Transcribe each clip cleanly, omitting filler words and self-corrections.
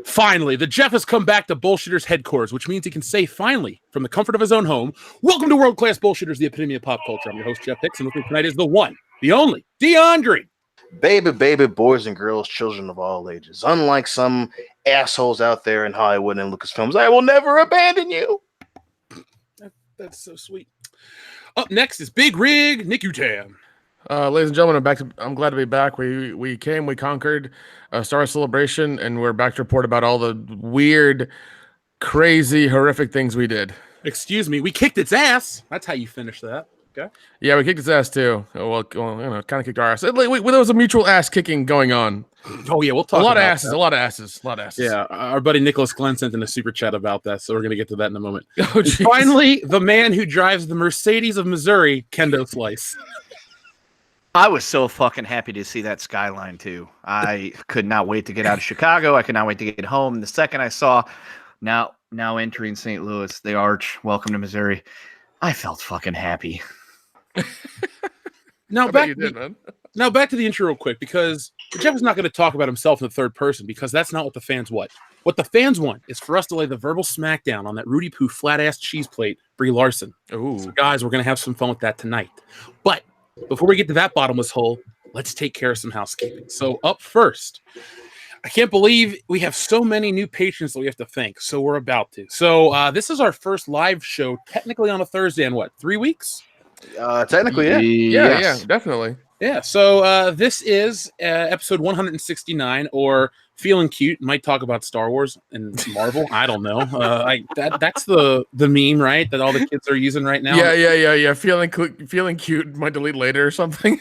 Finally, the Jeff has come back to Bullshitters headquarters, which means he can say finally, from the comfort of his own home, welcome to World Class Bullshitters, the epitome of pop culture. I'm your host, Jeff Hicks, and with me tonight is the one, the only, DeAndre. Baby, boys and girls, children of all ages. Unlike some assholes out there in Hollywood and Lucasfilms, I will never abandon you. That's so sweet. Up next is Big Rig Nick Utam. Ladies and gentlemen, I'm glad to be back. We conquered Star Wars Celebration, and we're back to report about all the weird, crazy, horrific things we did. Excuse me, we kicked its ass. That's how you finish that. Okay. Yeah, we kicked its ass too. Well, kind of kicked our ass. There was a mutual ass kicking going on. Oh yeah, we'll talk. A lot about of asses. Yeah, our buddy Nicholas Glenn sent in a super chat about that, so we're gonna get to that in a moment. Finally, the man who drives the Mercedes of Missouri, Kendo Slice. I was so fucking happy to see that skyline too. I could not wait to get out of Chicago. I could not wait to get home. The second I saw now entering St. Louis, the arch, welcome to Missouri, I felt fucking happy. Now back to the intro real quick, because Jeff is not going to talk about himself in the third person, because that's not what the fans want. What the fans want is for us to lay the verbal smackdown on that Rudy Poo flat-ass cheese plate, Brie Larson. Ooh. So guys, we're going to have some fun with that tonight. But before we get to that bottomless hole, let's take care of some housekeeping. So up first, I can't believe we have so many new patrons that we have to thank. So we're about to. So this is our first live show, technically on a Thursday in 3 weeks? Technically, yeah. Yeah, definitely. Yeah, so this is episode 169, or Feeling Cute. Might talk about Star Wars and Marvel. I don't know. That's the meme, right? That all the kids are using right now. Yeah. Feeling cute. Might delete later or something.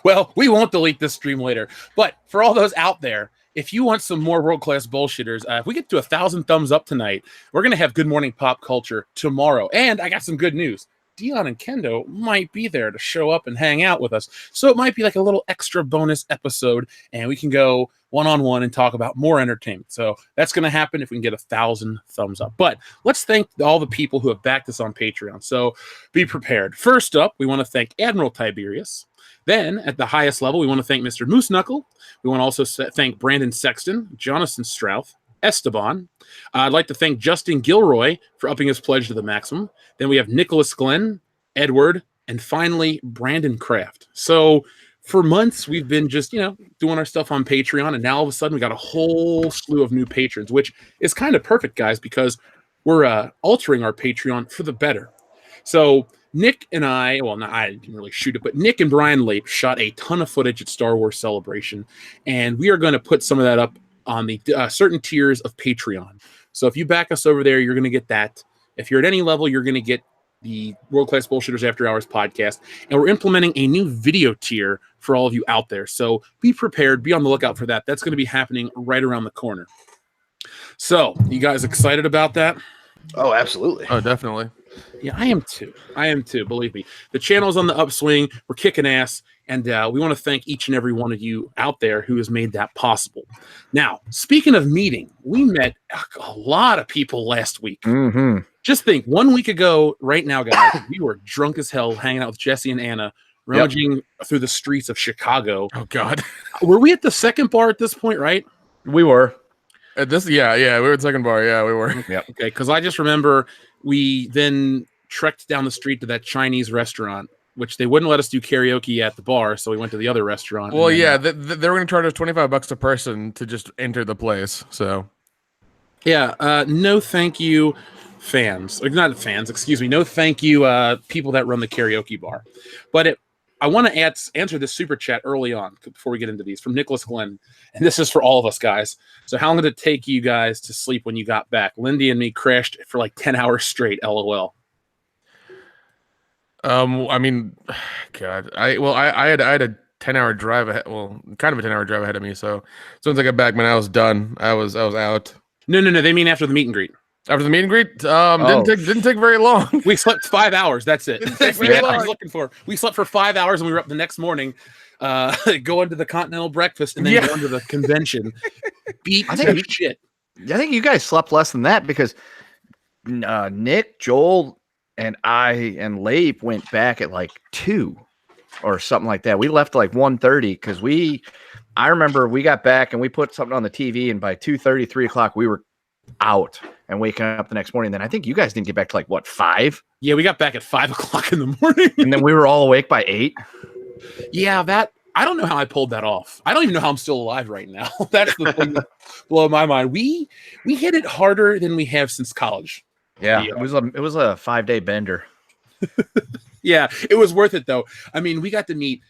Well, we won't delete this stream later. But for all those out there, if you want some more world-class bullshitters, if we get to 1,000 thumbs up tonight, we're going to have Good Morning Pop Culture tomorrow. And I got some good news. Dion and Kendo might be there to show up and hang out with us. So it might be like a little extra bonus episode, and we can go one-on-one and talk about more entertainment. So that's going to happen if we can get 1,000 thumbs up. But let's thank all the people who have backed us on Patreon. So be prepared. First up, we want to thank Admiral Tiberius. Then, at the highest level, we want to thank Mr. Moose Knuckle. We want to also thank Brandon Sexton, Jonathan Strouth, Esteban. I'd like to thank Justin Gilroy for upping his pledge to the maximum. Then we have Nicholas Glenn, Edward, and finally, Brandon Kraft. So for months, we've been just, doing our stuff on Patreon, and now all of a sudden we got a whole slew of new patrons, which is kind of perfect, guys, because we're altering our Patreon for the better. So Nick and I didn't really shoot it, but Nick and Brian Lape shot a ton of footage at Star Wars Celebration, and we are going to put some of that up on the certain tiers of Patreon. So if you back us over there, you're going to get that. If you're at any level, you're going to get the World Class Bullshitters After Hours podcast. And we're implementing a new video tier for all of you out there. So be prepared. Be on the lookout for that. That's going to be happening right around the corner. So you guys excited about that? Oh, absolutely. Oh, definitely. Yeah, I am too. Believe me. The channel's on the upswing. We're kicking ass. And we want to thank each and every one of you out there who has made that possible. Now, speaking of meeting, we met a lot of people last week. Mm-hmm. Just think, 1 week ago, right now, guys, we were drunk as hell hanging out with Jesse and Anna, rummaging through the streets of Chicago. Oh, God. Were we at the second bar at this point, right? We were. We were at second bar. Yeah, we were. Yep. Okay, because I just remember we then trekked down the street to that Chinese restaurant, which they wouldn't let us do karaoke at the bar, so we went to the other restaurant. Well, they were going to charge us $25 a person to just enter the place. So, yeah, no thank you, fans. Or not fans, excuse me. No thank you, people that run the karaoke bar. But I want to answer this super chat early on before we get into these from Nicholas Glenn, and this is for all of us guys. So, how long did it take you guys to sleep when you got back? Lindy and me crashed for like 10 hours straight. LOL. I mean, God, I had a 10-hour drive ahead. Well, kind of a 10-hour drive ahead of me. So as soon as I got back, man, I was done. I was out. No. They mean after the meet and greet. After the meet and greet, didn't take very long. We slept 5 hours. That's it. That's what I was looking for. We slept for 5 hours, and we were up the next morning, going to the continental breakfast, and then going to the convention. Shit. I think you guys slept less than that because Nick, Joel, and I and Lape went back at like 2 or something like that. We left like 1:30 because I remember we got back and we put something on the TV, and by 2:30, 3 o'clock, we were out and waking up the next morning. Then I think you guys didn't get back to like what, 5? Yeah, we got back at 5 o'clock in the morning. And then we were all awake by 8. Yeah, I don't know how I pulled that off. I don't even know how I'm still alive right now. That's the thing that blew my mind. We hit it harder than we have since college. Yeah, it was a 5-day bender. Yeah, it was worth it though. I mean, we got to meet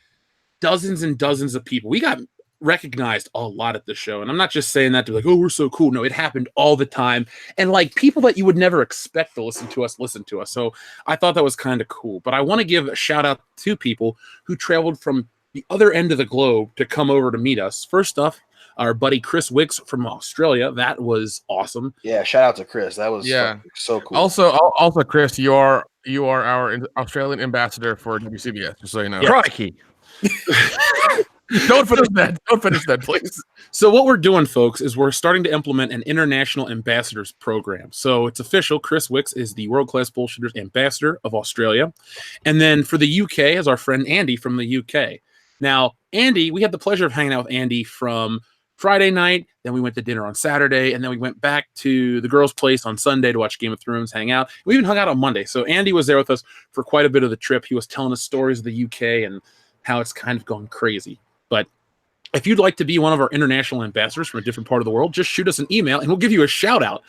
dozens and dozens of people. We got recognized a lot at the show, and I'm not just saying that to be like, oh, we're so cool. No, it happened all the time, and like people that you would never expect to listen to us. So I thought that was kind of cool. But I want to give a shout out to people who traveled from the other end of the globe to come over to meet us. First off, our buddy Chris Wicks from Australia. That was awesome. Yeah, shout out to Chris. That was so cool. Also, Chris, you are our Australian ambassador for WCBS, just so you know. Yeah. Crikey. Don't finish that. Don't finish that, please. So what we're doing, folks, is we're starting to implement an international ambassadors program. So it's official. Chris Wicks is the World Class Bullshitters ambassador of Australia. And then for the UK is our friend Andy from the UK. Now, Andy, we had the pleasure of hanging out with Andy from Friday night. Then we went to dinner on Saturday. And then we went back to the girls' place on Sunday to watch Game of Thrones, hang out. We even hung out on Monday. So Andy was there with us for quite a bit of the trip. He was telling us stories of the UK and how it's kind of going crazy. But if you'd like to be one of our international ambassadors from a different part of the world, just shoot us an email and we'll give you a shout out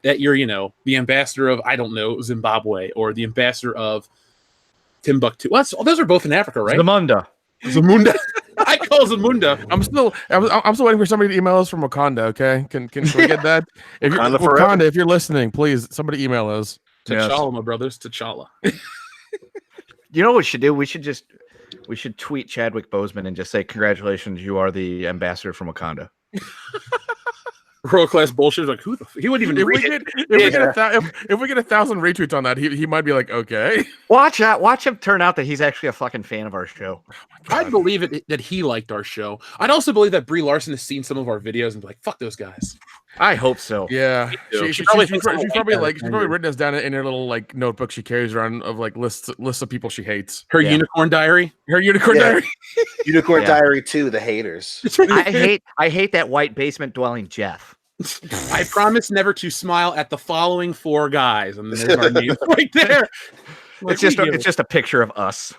that you're, the ambassador of, I don't know, Zimbabwe or the ambassador of Timbuktu. Well, those are both in Africa, right? Zamunda. I call Zamunda. I'm still waiting for somebody to email us from Wakanda. Okay, can we get that? If you're Wakanda, if you're listening, please somebody email us. T'Challa, my brothers, T'Challa. You know what we should do? We should tweet Chadwick Boseman and just say, congratulations, you are the ambassador from Wakanda. World Class Bullshit. Like, he wouldn't even read it. If we get 1,000 retweets on that, he might be like, okay. Watch him turn out that he's actually a fucking fan of our show. I'd believe it that he liked our show. I'd also believe that Brie Larson has seen some of our videos and be like, fuck those guys. I hope so. Yeah, she's probably written us down in her little like notebook she carries around of like lists of people she hates. Her unicorn diary. Diary. Unicorn Diary 2, the haters. I hate that white basement dwelling Jeff. I promise never to smile at the following 4 guys, and there's our names right there. It's just a picture of us.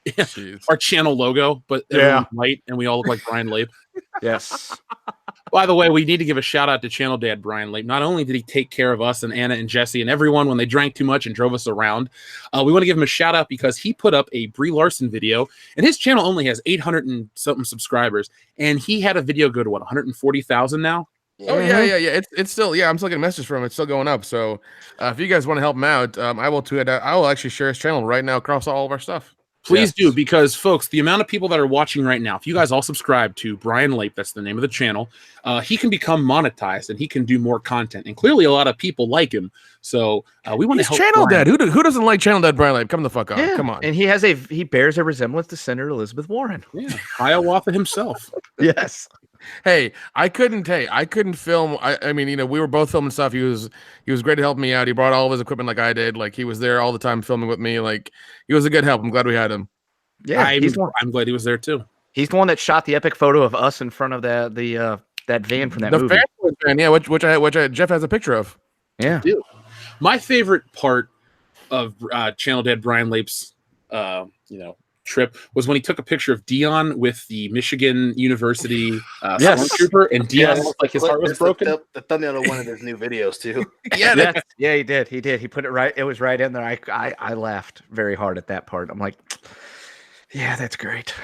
Yeah. Our channel logo, but white, and we all look like Brian Lape. Yes. By the way, we need to give a shout out to Channel Dad Brian Lape. Not only did he take care of us and Anna and Jesse and everyone when they drank too much and drove us around, we want to give him a shout out because he put up a Brie Larson video, and his channel only has 800 and something subscribers, and he had a video go to 140,000 now. Oh yeah. It's still I'm still getting messages from him. It's still going up. So if you guys want to help him out, I will tweet. I will actually share his channel right now across all of our stuff. Please do, because folks, the amount of people that are watching right now, if you guys all subscribe to Brian Lape, that's the name of the channel, he can become monetized and he can do more content. And clearly a lot of people like him. So we want to help Channel Brian. Dad. Who doesn't like Channel Dad Brian Lape? Come the fuck on. Yeah. Come on. And he bears a resemblance to Senator Elizabeth Warren. Yeah, Hiawatha himself. Yes. Hey, I couldn't film. I mean, we were both filming stuff. He was great to help me out. He brought all of his equipment like I did. Like he was there all the time filming with me. Like he was a good help. I'm glad we had him. Yeah, I'm glad he was there too. He's the one that shot the epic photo of us in front of that van from that movie. Van, yeah, which Jeff has a picture of. Yeah. My favorite part of Channel Dad Brian Lape's trip was when he took a picture of Dion with the Michigan University stormtrooper, and Dion looked like his heart was broken. The thumbnail of one of his new videos too. Yeah, he did. He put it right. It was right in there. I laughed very hard at that part. I'm like, yeah, that's great.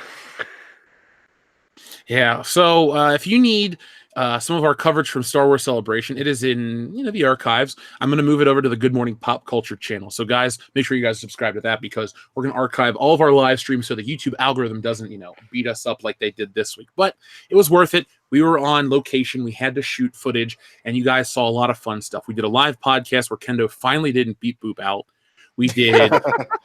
Yeah. So if you need some of our coverage from Star Wars Celebration, it is in the archives. I'm going to move it over to the Good Morning Pop Culture channel. So guys, make sure you guys subscribe to that because we're going to archive all of our live streams so the YouTube algorithm doesn't beat us up like they did this week. But it was worth it. We were on location. We had to shoot footage, and you guys saw a lot of fun stuff. We did a live podcast where Kendo finally didn't beat Boop out. We did.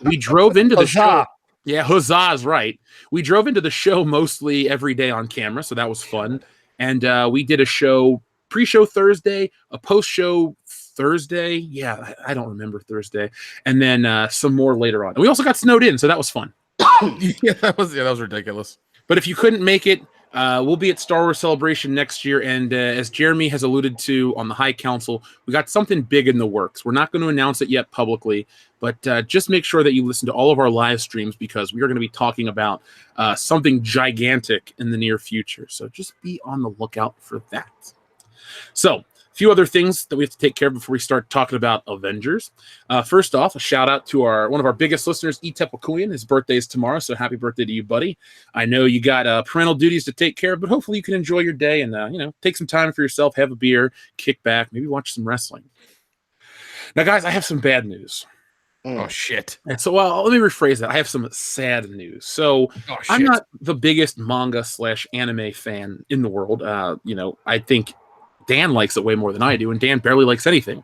We drove into the show. Yeah, huzzah's right. We drove into the show mostly every day on camera, so that was fun. And we did a show, pre-show Thursday, a post-show Thursday. Yeah, I don't remember Thursday. And then some more later on. And we also got snowed in, so that was fun. Yeah, that was ridiculous. But if you couldn't make it, We'll be at Star Wars Celebration next year, and as Jeremy has alluded to on the High Council, we got something big in the works. We're not going to announce it yet publicly, but just make sure that you listen to all of our live streams because we are going to be talking about something gigantic in the near future. So just be on the lookout for that. So, a few other things that we have to take care of before we start talking about Avengers. First off, a shout out to one of our biggest listeners, Etepakuyan. His birthday is tomorrow, so happy birthday to you, buddy. I know you got parental duties to take care of, but hopefully you can enjoy your day and take some time for yourself, have a beer, kick back, maybe watch some wrestling. Now, guys, I have some bad news. Oh shit! And so, let me rephrase that. I have some sad news. So, I'm not the biggest manga/anime fan in the world. I think Dan likes it way more than I do, and Dan barely likes anything.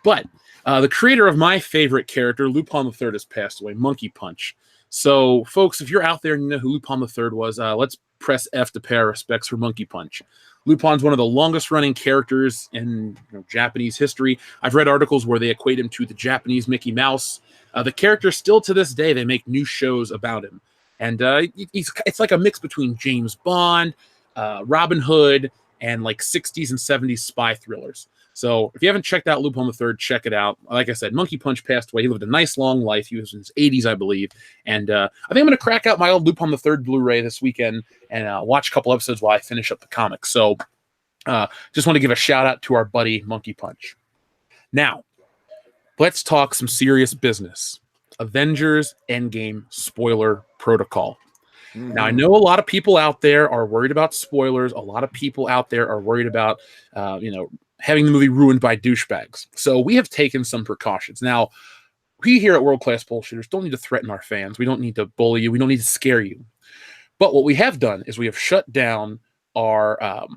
But the creator of my favorite character, Lupin III, has passed away, Monkey Punch. So, folks, if you're out there and you know who Lupin III was, let's press F to pay our respects for Monkey Punch. Lupin's one of the longest-running characters in Japanese history. I've read articles where they equate him to the Japanese Mickey Mouse. The character, still to this day, they make new shows about him. And it's like a mix between James Bond, Robin Hood, and like 60s and 70s spy thrillers. So if you haven't checked out Lupin III, check it out. Like I said, Monkey Punch passed away. He lived a nice long life. He was in his 80s, I believe. And I think I'm going to crack out my old Lupin III Blu-ray this weekend and watch a couple episodes while I finish up the comics. So just want to give a shout out to our buddy Monkey Punch. Now, let's talk some serious business. Avengers Endgame spoiler protocol. Now, I know a lot of people out there are worried about spoilers. A lot of people out there are worried about, having the movie ruined by douchebags. So we have taken some precautions. Now, we here at World Class Bullshitters don't need to threaten our fans. We don't need to bully you. We don't need to scare you. But what we have done is we have shut down our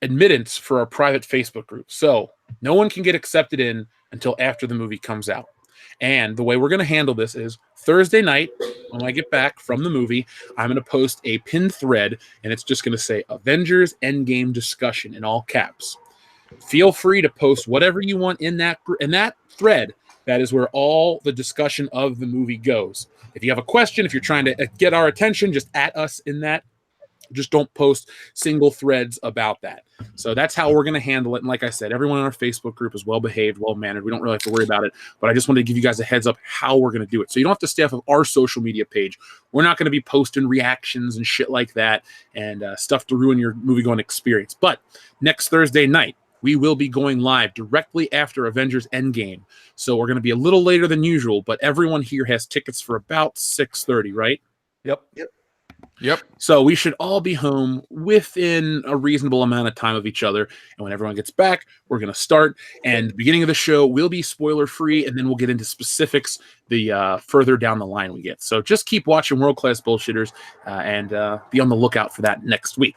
admittance for our private Facebook group. So no one can get accepted in until after the movie comes out. And the way we're going to handle this is Thursday night, when I get back from the movie, I'm going to post a pinned thread, and it's just going to say Avengers Endgame discussion in all caps. Feel free to post whatever you want in that thread. That is where all the discussion of the movie goes. If you have a question, if you're trying to get our attention, just at us in that. Just don't post single threads about that. So that's how we're going to handle it. And like I said, everyone in our Facebook group is well-behaved, well-mannered. We don't really have to worry about it. But I just wanted to give you guys a heads up how we're going to do it. So you don't have to stay off of our social media page. We're not going to be posting reactions and shit like that and stuff to ruin your movie-going experience. But next Thursday night, we will be going live directly after Avengers Endgame. So we're going to be a little later than usual, but everyone here has tickets for about 6:30, right? Yep. So we should all be home within a reasonable amount of time of each other. And when everyone gets back, we're going to start. And the beginning of the show will be spoiler free. And then we'll get into specifics the further down the line we get. So just keep watching World Class Bullshitters and be on the lookout for that next week.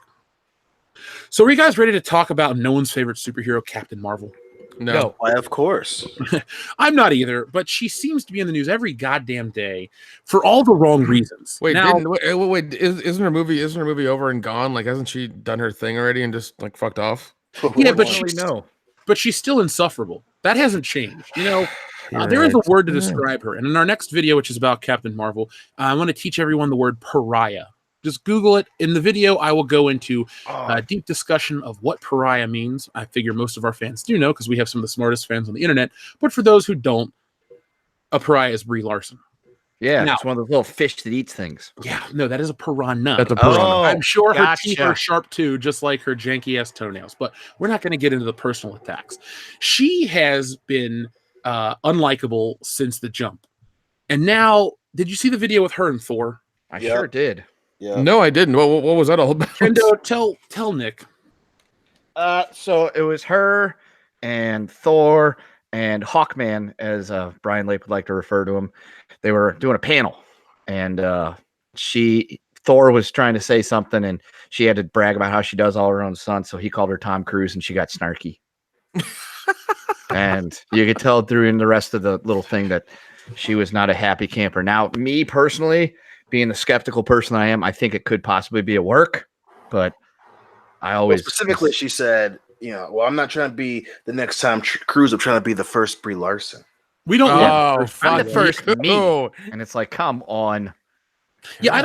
So are you guys ready to talk about no one's favorite superhero, Captain Marvel? No. Why, of course. I'm not either, but she seems to be in the news every goddamn day for all the wrong reasons. Wait, now, isn't her movie over and gone? Like, hasn't she done her thing already and just like fucked off? yeah, but she's still insufferable. That hasn't changed. There is a word to describe her. And in our next video, which is about Captain Marvel, I want to teach everyone the word pariah. Just Google it. In the video, I will go into a deep discussion of what pariah means. I figure most of our fans do know because we have some of the smartest fans on the internet. But for those who don't, a pariah is Brie Larson. Yeah, Now, it's one of those little fish that eats things. Yeah, no, that is a piranha. That's a piranha. I'm sure her Gotcha. teeth are sharp too, just like her janky-ass toenails. But we're not going to get into the personal attacks. She has been unlikable since the jump. And now, did you see the video with her and Thor? I sure did. Yeah. No, I didn't. What was that all about? And tell Nick. So it was her and Thor and Hawkman, as Brian Lape would like to refer to him. They were doing a panel, and Thor was trying to say something, and she had to brag about how she does all her own stunts. So he called her Tom Cruise, and she got snarky. And you could tell through in the rest of the little thing that she was not a happy camper. Now, me personally, being the skeptical person I am, I think it could possibly be a work, but I always specifically she said, I'm not trying to be the next Tom Cruise. I'm trying to be the first Brie Larson. We don't. I'm the first me, and it's like, come on. Yeah, I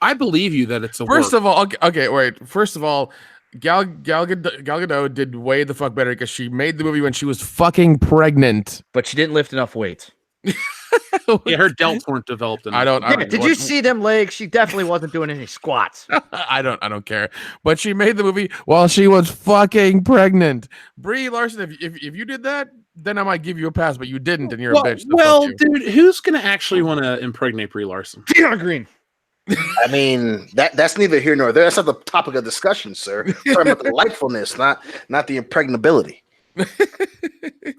I believe you that it's a First work. of all, okay, wait. First of all, Gal Gadot did way the fuck better because she made the movie when she was fucking pregnant. But she didn't lift enough weights. Yeah, her delts weren't developed enough. I don't. Yeah, did you see them legs? She definitely wasn't doing any squats. I don't care. But she made the movie while she was fucking pregnant. Brie Larson, if you did that, then I might give you a pass. But you didn't, and you're a bitch. So Well, fuck you. dude, who's gonna actually want to impregnate Brie Larson? Deanna Green. I mean, that's neither here nor there. That's not the topic of discussion, sir. We're talking about the delightfulness, not the impregnability.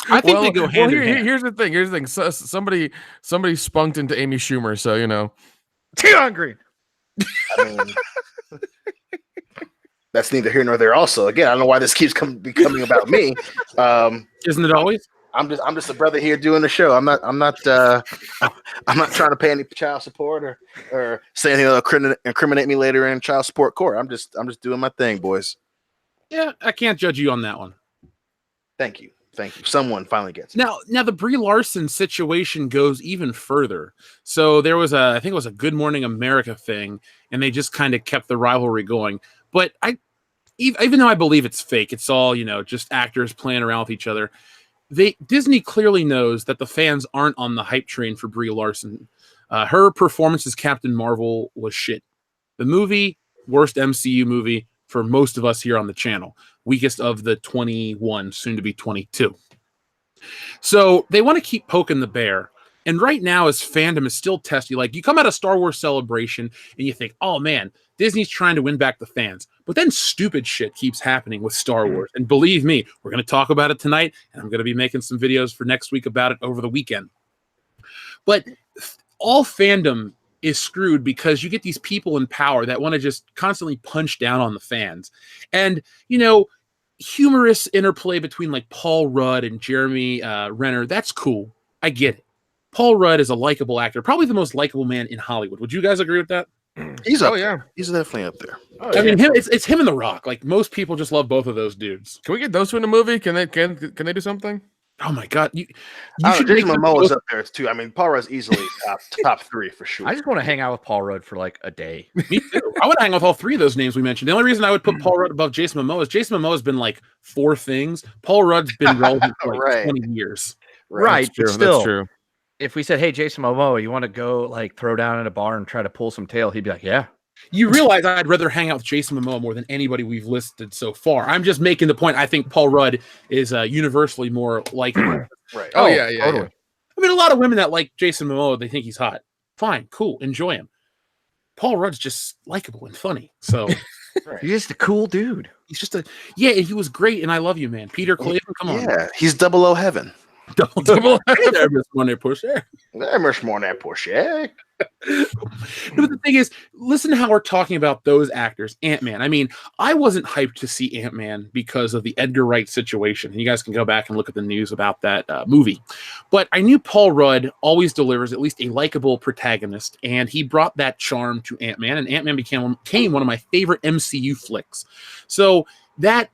I think they go hand in hand. Here's the thing. So, somebody spunked into Amy Schumer, so you know. Deanna Green. I mean, that's neither here nor there. Also, again, I don't know why this keeps becoming about me. Isn't it always? I'm just a brother here doing the show. I'm not trying to pay any child support or say anything that'll incriminate me later in child support court. I'm just doing my thing, boys. Yeah, I can't judge you on that one. Thank you. Someone finally gets it. Now the Brie Larson situation goes even further. So there was I think it was a Good Morning America thing, and they just kind of kept the rivalry going. But even though I believe it's fake, it's all, just actors playing around with each other. Disney clearly knows that the fans aren't on the hype train for Brie Larson. Her performance as Captain Marvel was shit. The movie, worst MCU movie for most of us here on the channel. Weakest of the 21, soon to be 22. So they want to keep poking the bear. And right now, as fandom is still testy, like you come out of Star Wars Celebration and you think, oh man, Disney's trying to win back the fans. But then stupid shit keeps happening with Star Wars. And believe me, we're going to talk about it tonight. And I'm going to be making some videos for next week about it over the weekend. But all fandom is screwed because you get these people in power that want to just constantly punch down on the fans. And, humorous interplay between like Paul Rudd and Jeremy Renner, that's cool. I get it. Paul Rudd is a likable actor, probably the most likable man in Hollywood. Would you guys agree with that? He's up. Yeah. He's definitely up there. Oh, I mean, it's him and The Rock. Like most people just love both of those dudes. Can we get those two in a movie? Can they do something? Oh my god, you Jason Momoa is up there too. I mean, Paul Rudd's easily top three for sure. I just want to hang out with Paul Rudd for like a day. Me too. I would hang with all three of those names we mentioned. The only reason I would put Paul Rudd above Jason Momoa is Jason Momoa has been like 4 things. Paul Rudd's been relevant for like 20 years. Right, That's but still, that's true. if we said, "Hey, Jason Momoa, you want to go like throw down at a bar and try to pull some tail?" He'd be like, "Yeah." You realize I'd rather hang out with Jason Momoa more than anybody we've listed so far. I'm just making the point. I think Paul Rudd is universely more likable. Right. Oh, yeah, totally. yeah. I mean, a lot of women that like Jason Momoa, they think he's hot. Fine, cool, enjoy him. Paul Rudd's just likable and funny. So He's just a cool dude. he's just he was great, and I love you, man. Peter Cleveland, come on. Yeah, he's 00 heaven. Double. Hey there, Miss Monday Pusher. There's more than that Porsche. No, but the thing is, listen to how we're talking about those actors. Ant-Man. I mean, I wasn't hyped to see Ant-Man because of the Edgar Wright situation. You guys can go back and look at the news about that movie. But I knew Paul Rudd always delivers at least a likable protagonist, and he brought that charm to Ant-Man, and Ant-Man became one of my favorite MCU flicks. So that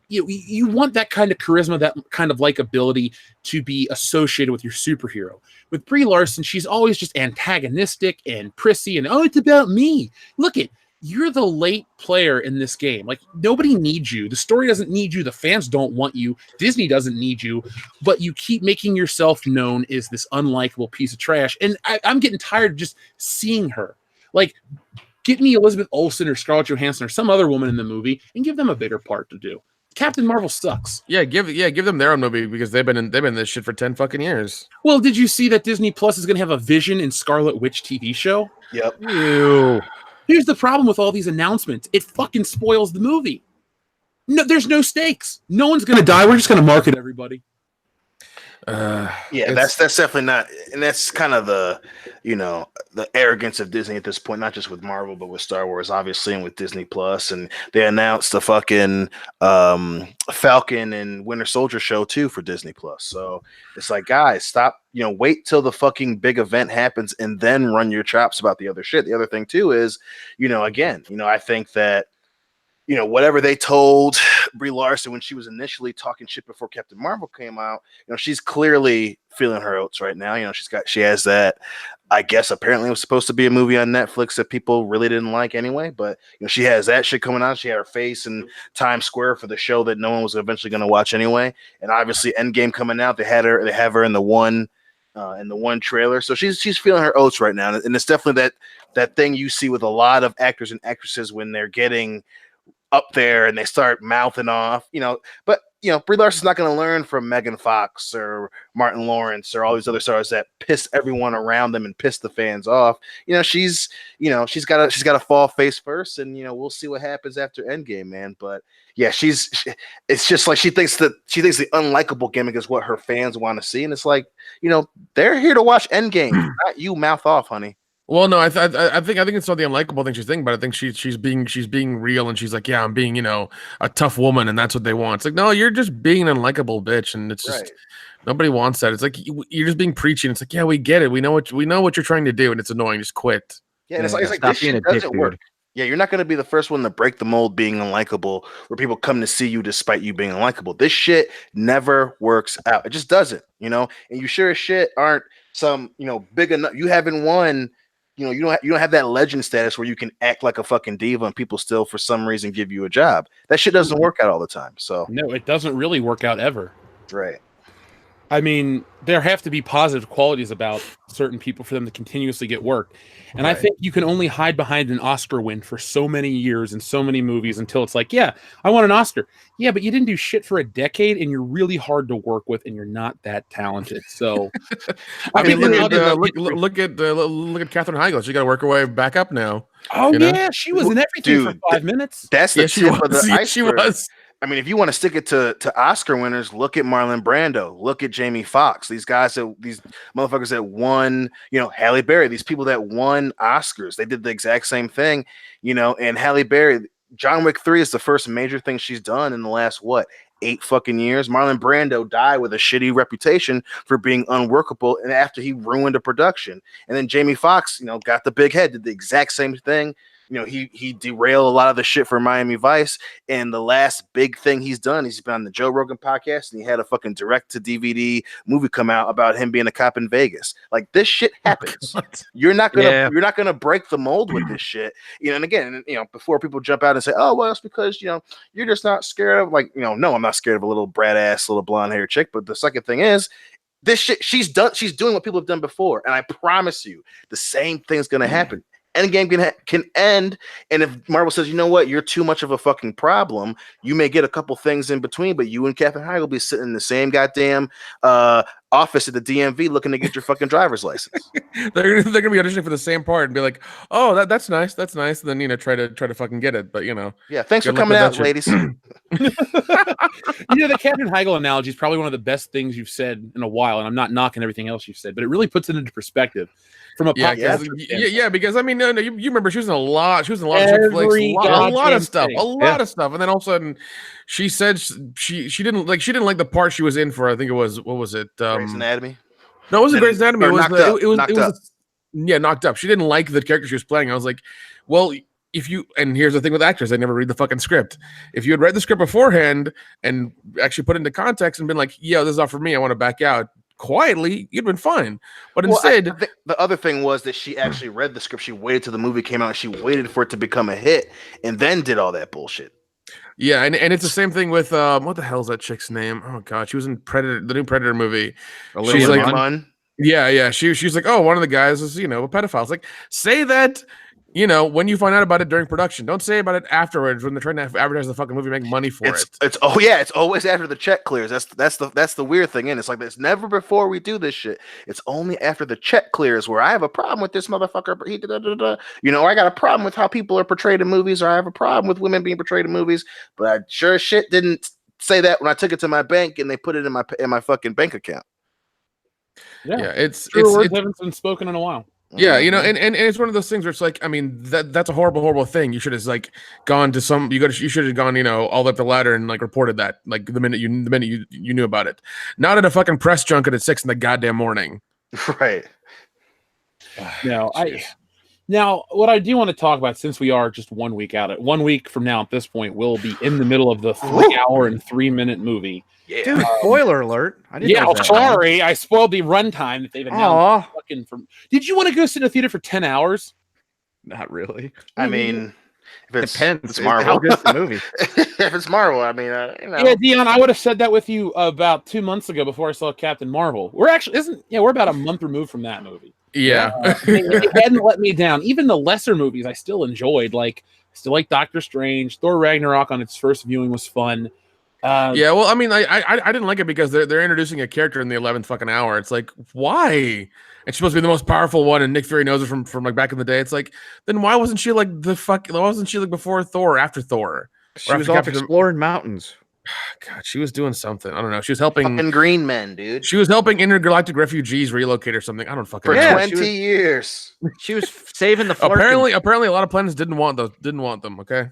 you want that kind of charisma, that kind of likability to be associated with your superhero. With Brie Larson, she's always just antagonistic and prissy and, it's about me. Look you're the late player in this game. Like, nobody needs you. The story doesn't need you. The fans don't want you. Disney doesn't need you. But you keep making yourself known as this unlikable piece of trash. And I'm getting tired of just seeing her. Like, get me Elizabeth Olsen or Scarlett Johansson or some other woman in the movie and give them a bigger part to do. Captain Marvel sucks. Yeah, give them their own movie because they've been in this shit for 10 fucking years. Well, did you see that Disney Plus is going to have a Vision and Scarlet Witch TV show? Yep. Ew. Here's the problem with all these announcements. It fucking spoils the movie. No, there's no stakes. No one's going to die. We're just going to market everybody. Yeah, that's definitely not, and that's kind of the arrogance of Disney at this point, not just with Marvel but with Star Wars, obviously, and with Disney Plus. And they announced the fucking Falcon and Winter Soldier show too for Disney Plus. So it's like, guys, stop. Wait till the fucking big event happens and then run your chops about the other shit. The other thing too is, I think that whatever they told Brie Larson when she was initially talking shit before Captain Marvel came out, she's clearly feeling her oats right now. You know, she has that. I guess apparently it was supposed to be a movie on Netflix that people really didn't like anyway, but you know, she has that shit coming out. She had her face in Times Square for the show that no one was eventually going to watch anyway. And obviously Endgame coming out, they have her in the one trailer. So she's feeling her oats right now. And it's definitely that thing you see with a lot of actors and actresses when they're getting up there and they start mouthing off, you know, but you know, Brie Larson's not going to learn from Megan Fox or Martin Lawrence or all these other stars that piss everyone around them and piss the fans off. You know, she's got to fall face first, and you know, we'll see what happens after Endgame, man. But yeah, it's just like she thinks the unlikable gimmick is what her fans want to see, and it's like, you know, they're here to watch Endgame, not you mouth off, honey. Well, no, I think it's not the unlikable thing she's thinking, but I think she's being real, and she's like, yeah, I'm being, you know, a tough woman, and that's what they want. It's like, no, you're just being an unlikable bitch, and it's just nobody wants that. It's like you're just being preachy, and it's like, yeah, we get it, we know what you're trying to do, and it's annoying. Just quit. Yeah, and it's like this shit doesn't work. Yeah, you're not going to be the first one to break the mold being unlikable, where people come to see you despite you being unlikable. This shit never works out. It just doesn't, you know. And you sure as shit aren't some, you know, big enough. You haven't won. You know, you don't have that legend status where you can act like a fucking diva and people still, for some reason, give you a job. That shit doesn't work out all the time. So no, it doesn't really work out ever. Right. I mean, there have to be positive qualities about certain people for them to continuously get work. And I think you can only hide behind an Oscar win for so many years and so many movies until it's like, yeah, I want an Oscar. Yeah, but you didn't do shit for a decade, and you're really hard to work with, and you're not that talented. So, I mean, look at Katherine Heigl. She got to work her way back up now. Oh yeah, she was in everything for 5 minutes. That's the tip of the iceberg. She was. I mean, if you want to stick it to Oscar winners, look at Marlon Brando, look at Jamie Foxx. These motherfuckers that won, you know, Halle Berry, these people that won Oscars, they did the exact same thing, you know. And Halle Berry, John Wick 3 is the first major thing she's done in the last 8 fucking years. Marlon Brando died with a shitty reputation for being unworkable, and after he ruined a production. And then Jamie Foxx, you know, got the big head, did the exact same thing. You know, he derailed a lot of the shit for Miami Vice, and the last big thing he's done, he's been on the Joe Rogan podcast, and he had a fucking direct-to-DVD movie come out about him being a cop in Vegas. Like, this shit happens. You're not gonna break the mold with this shit. You know, and again, you know, before people jump out and say, oh, well, it's because, you know, you're just not scared of, like, you know, no, I'm not scared of a little brat ass little blonde hair chick. But the second thing is, this shit, she's doing what people have done before, and I promise you, the same thing's gonna happen. Endgame can end, and if Marvel says, you know what, you're too much of a fucking problem, you may get a couple things in between, but you and Katherine Heigl will be sitting in the same goddamn office at the DMV looking to get your fucking driver's license. they're gonna be auditioning for the same part and be like, oh, that's nice, and then, you know, try to fucking get it, but you know. Yeah, thanks for coming out, ladies. You know, the Katherine Heigl analogy is probably one of the best things you've said in a while, and I'm not knocking everything else you've said, but it really puts it into perspective. From a podcast, because I mean, no, you remember she was in a lot of chick flicks, a lot of stuff, and then all of a sudden, she said she didn't like the part she was in for. I think it was, what was it? Grey's Anatomy. No, it wasn't Grey's Anatomy. It was Knocked Up. She didn't like the character she was playing. I was like, well, and here's the thing with actors, they never read the fucking script. If you had read the script beforehand and actually put it into context and been like, yeah, this is not for me, I want to back out, quietly, you'd been fine. But instead, I think the other thing was that she actually read the script. She waited till the movie came out. She waited for it to become a hit, and then did all that bullshit. Yeah, and it's the same thing with what the hell's that chick's name? Oh god, she was in Predator, the new Predator movie. She's like, fun. Yeah. She's like, oh, one of the guys is, you know, a pedophile. It's like, say that, you know, when you find out about it during production. Don't say about it afterwards when they're trying to advertise the fucking movie, make money for it. It's always after the check clears. That's the weird thing. And it's like, it's never before we do this shit. It's only after the check clears where I have a problem with this motherfucker. You know, I got a problem with how people are portrayed in movies, or I have a problem with women being portrayed in movies. But I sure as shit didn't say that when I took it to my bank and they put it in my fucking bank account. Yeah, it's words haven't been spoken in a while. Yeah, you know, and it's one of those things where it's like, I mean, that's a horrible thing. You should have like gone to you should have gone, you know, all up the ladder and like reported that like the minute you knew about it. Not at a fucking press junket at 6 in the goddamn morning. Right. No, Now, what I do want to talk about, since we are just 1 week out, 1 week from now at this point, we'll be in the middle of the 3-hour and 3-minute movie. Yeah. Dude, spoiler alert. I didn't Yeah, know it was that sorry, I spoiled the runtime that they've announced. Aw. Fucking from. Did you want to go sit in a theater for 10 hours? Not really. I mean, if it's, Depends. it's Marvel. How good's the movie? If it's Marvel, I mean, you know. Yeah, Dion, I would have said that with you about 2 months ago before I saw Captain Marvel. We're actually we're about a month removed from that movie. Yeah. They hadn't let me down. Even the lesser movies I still enjoyed. Like, still like Doctor Strange. Thor Ragnarok on its first viewing was fun. Yeah, well, I mean, I didn't like it because they're introducing a character in the 11th fucking hour. It's like, why? And she's supposed to be the most powerful one, and Nick Fury knows her from like back in the day. It's like, then why wasn't she like why wasn't she like before Thor or after Thor? She was off exploring mountains. God, she was doing something. I don't know. She was helping Fucking green men, dude. She was helping intergalactic refugees relocate or something. I don't fucking For know. 20 years. She was saving the Apparently a lot of planets didn't want them, okay?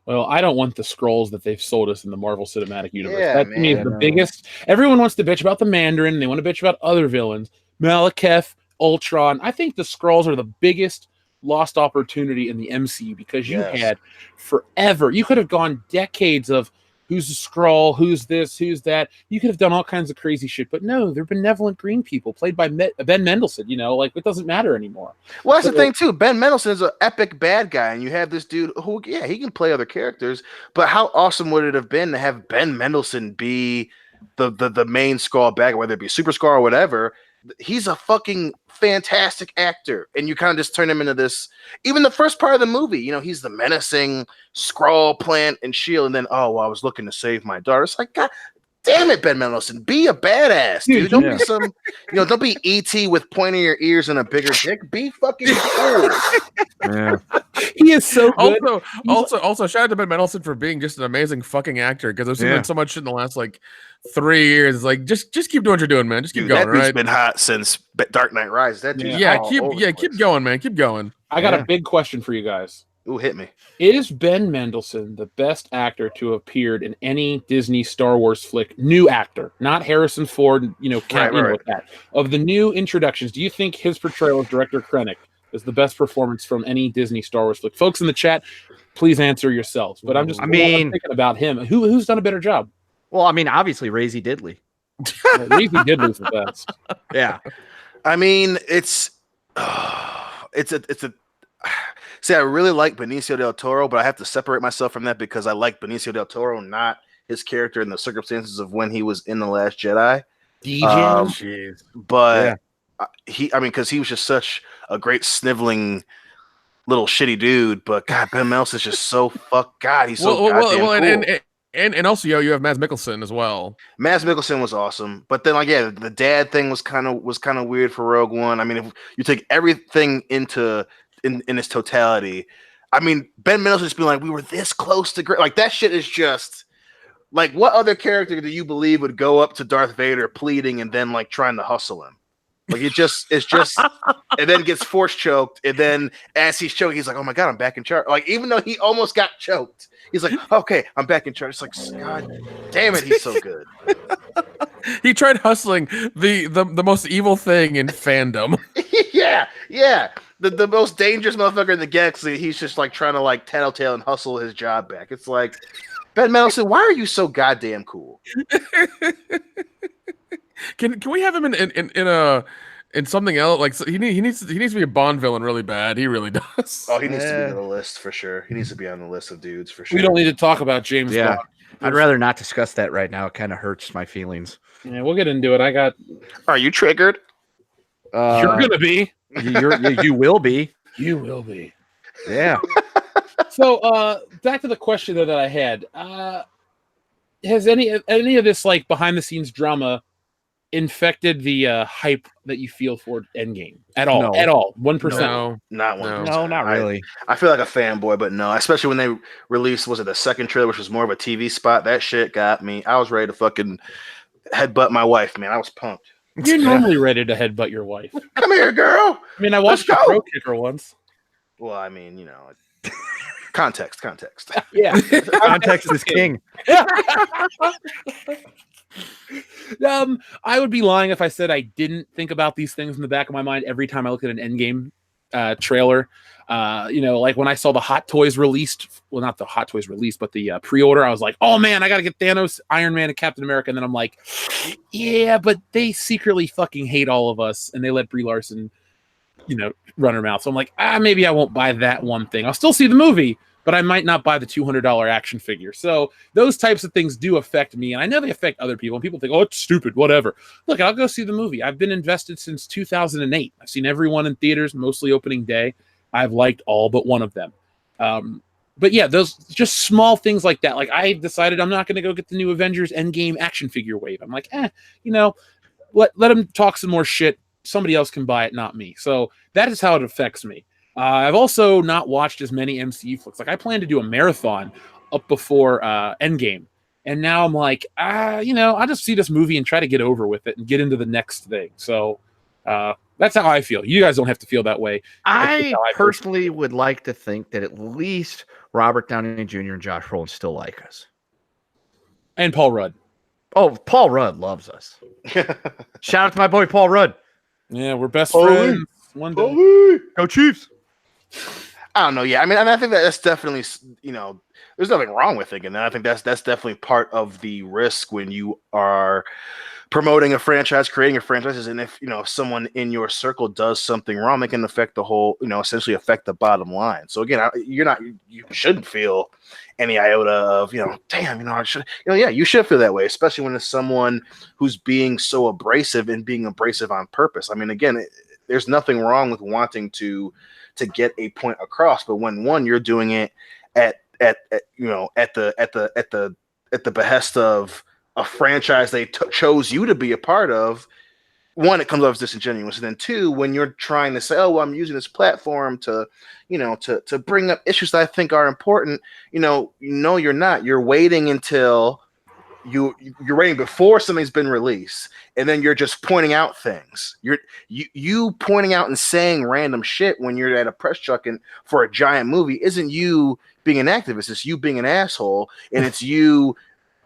Well, I don't want the scrolls that they've sold us in the Marvel Cinematic Universe. Yeah, That to me is the biggest. Everyone wants to bitch about the Mandarin. They want to bitch about other villains. Malekith, Ultron. I think the scrolls are the biggest lost opportunity in the MCU because you had forever. You could have gone decades of who's a Skrull, who's this, who's that. You could have done all kinds of crazy shit, but no, they're benevolent green people played by Ben Mendelsohn. You know, like it doesn't matter anymore. Well, that's the thing too. Ben Mendelsohn is an epic bad guy, and you have this dude who, yeah, he can play other characters. But how awesome would it have been to have Ben Mendelsohn be the main Skrull bad guy, whether it be Super Skrull or whatever? He's a fucking fantastic actor, and you kind of just turn him into this. Even the first part of the movie, you know, he's the menacing Skrull plant and shield, and then I was looking to save my daughter. It's like, God damn it, Ben Mendelsohn, be a badass, dude. Don't be some, don't be ET with pointy your ears and a bigger dick. Be fucking cool. Yeah. He is so good. Also, shout out to Ben Mendelsohn for being just an amazing fucking actor because I've seen him in so much shit in the last like 3 years. It's like just keep doing what you're doing, man. Just keep going. That dude's right? been hot since Dark Knight Rises. That dude, keep going, man. Keep going. I got a big question for you guys. Ooh, hit me. Is Ben Mendelsohn the best actor to have appeared in any Disney Star Wars flick? New actor, not Harrison Ford, with that. Of the new introductions, do you think his portrayal of Director Krennic is the best performance from any Disney Star Wars flick? Folks in the chat, please answer yourselves. But I'm thinking about him. Who's done a better job? Well, I mean, obviously, Razy Diddley. Razy Diddley's the best. Yeah. I mean, it's See, I really like Benicio del Toro, but I have to separate myself from that because I like Benicio del Toro, not his character in the circumstances of when he was in The Last Jedi. But because he was just such a great sniveling little shitty dude. But God, Ben Mendelsohn's just so he's so goddamn cool. And also, you have Mads Mikkelsen as well. Mads Mikkelsen was awesome, but then the dad thing was kind of weird for Rogue One. I mean, if you take everything in its totality, I mean, Ben Mendelsohn just being like, we were this close to great. Like that shit is just like, what other character do you believe would go up to Darth Vader pleading and then like trying to hustle him? Like it's just, and then gets force choked, and then as he's choking, he's like, "Oh my God, I'm back in charge!" Like even though he almost got choked, he's like, "Okay, I'm back in charge." It's like, God damn it, he's so good. He tried hustling the most evil thing in fandom. yeah. The most dangerous motherfucker in the galaxy. He's just like trying to like tattletale and hustle his job back. It's like, Ben Mendelsohn, why are you so goddamn cool? Can we have him in something else? Like he needs to be a Bond villain really bad. He really does. Oh, he needs to be on the list for sure. He needs to be on the list of dudes for sure. We don't need to talk about James Bond. I'd rather not discuss that right now. It kind of hurts my feelings. Yeah, we'll get into it. Are you triggered? You're gonna be. You will be. You will be. Yeah. So back to the question that I had. Has any of this like behind the scenes drama infected the hype that you feel for Endgame at all? No. At all? 1%? No, not 1%. No, not really. I feel like a fanboy, but no. Especially when they released, was it the second trailer, which was more of a TV spot? That shit got me. I was ready to fucking headbutt my wife, man. I was pumped. You're normally ready to headbutt your wife. Come here, girl. I mean, I watched the pro kicker once. Well, I mean, context. Yeah, context is king. I would be lying if I said I didn't think about these things in the back of my mind every time I look at an Endgame trailer. Like when I saw the Hot Toys released, well, not the Hot Toys released, but the pre-order, I was like, oh man, I gotta get Thanos, Iron Man, and Captain America. And then I'm like, yeah, but they secretly fucking hate all of us, and they let Brie Larson, run her mouth. So I'm like, maybe I won't buy that one thing. I'll still see the movie, but I might not buy the $200 action figure. So those types of things do affect me, and I know they affect other people. And people think, oh, it's stupid, whatever. Look, I'll go see the movie. I've been invested since 2008. I've seen everyone in theaters, mostly opening day. I've liked all but one of them. But yeah, those just small things like that. Like I decided I'm not going to go get the new Avengers Endgame action figure wave. I'm like, let them talk some more shit. Somebody else can buy it, not me. So that is how it affects me. I've also not watched as many MCU flicks. Like I plan to do a marathon up before Endgame. And now I'm like, I'll just see this movie and try to get over with it and get into the next thing. So that's how I feel. You guys don't have to feel that way. I personally would like to think that at least Robert Downey Jr. and Josh Brolin still like us. And Paul Rudd. Oh, Paul Rudd loves us. Shout out to my boy Paul Rudd. Yeah, we're best friends. One day. Go Chiefs. I don't know. Yeah, I mean, and I think that's definitely, there's nothing wrong with thinking that. I think that's definitely part of the risk when you are promoting a franchise, creating a franchise. And if someone in your circle does something wrong, it can affect the whole, essentially affect the bottom line. So again, you shouldn't feel any iota of, damn, I should, yeah, you should feel that way, especially when it's someone who's being so abrasive and being abrasive on purpose. I mean, again, there's nothing wrong with wanting to get a point across, but when you're doing it at the behest of a franchise they chose you to be a part of, one, it comes off as disingenuous, and then two, when you're trying to say, oh, well, I'm using this platform to bring up issues that I think are important, no, you're not. You're waiting until you're waiting before something's been released, and then you're just pointing out things. You pointing out and saying random shit when you're at a press junket for a giant movie isn't you being an activist. It's you being an asshole, and it's you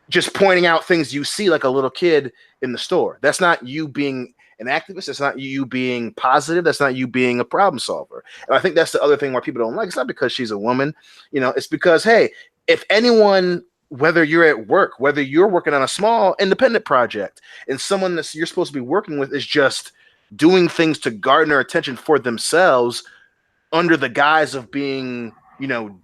just pointing out things you see like a little kid in the store. That's not you being an activist. That's not you being positive. That's not you being a problem solver. And I think that's the other thing where people don't like. It's not because she's a woman. It's because, hey, if anyone, whether you're at work, whether you're working on a small independent project, and someone that you're supposed to be working with is just doing things to garner attention for themselves under the guise of being,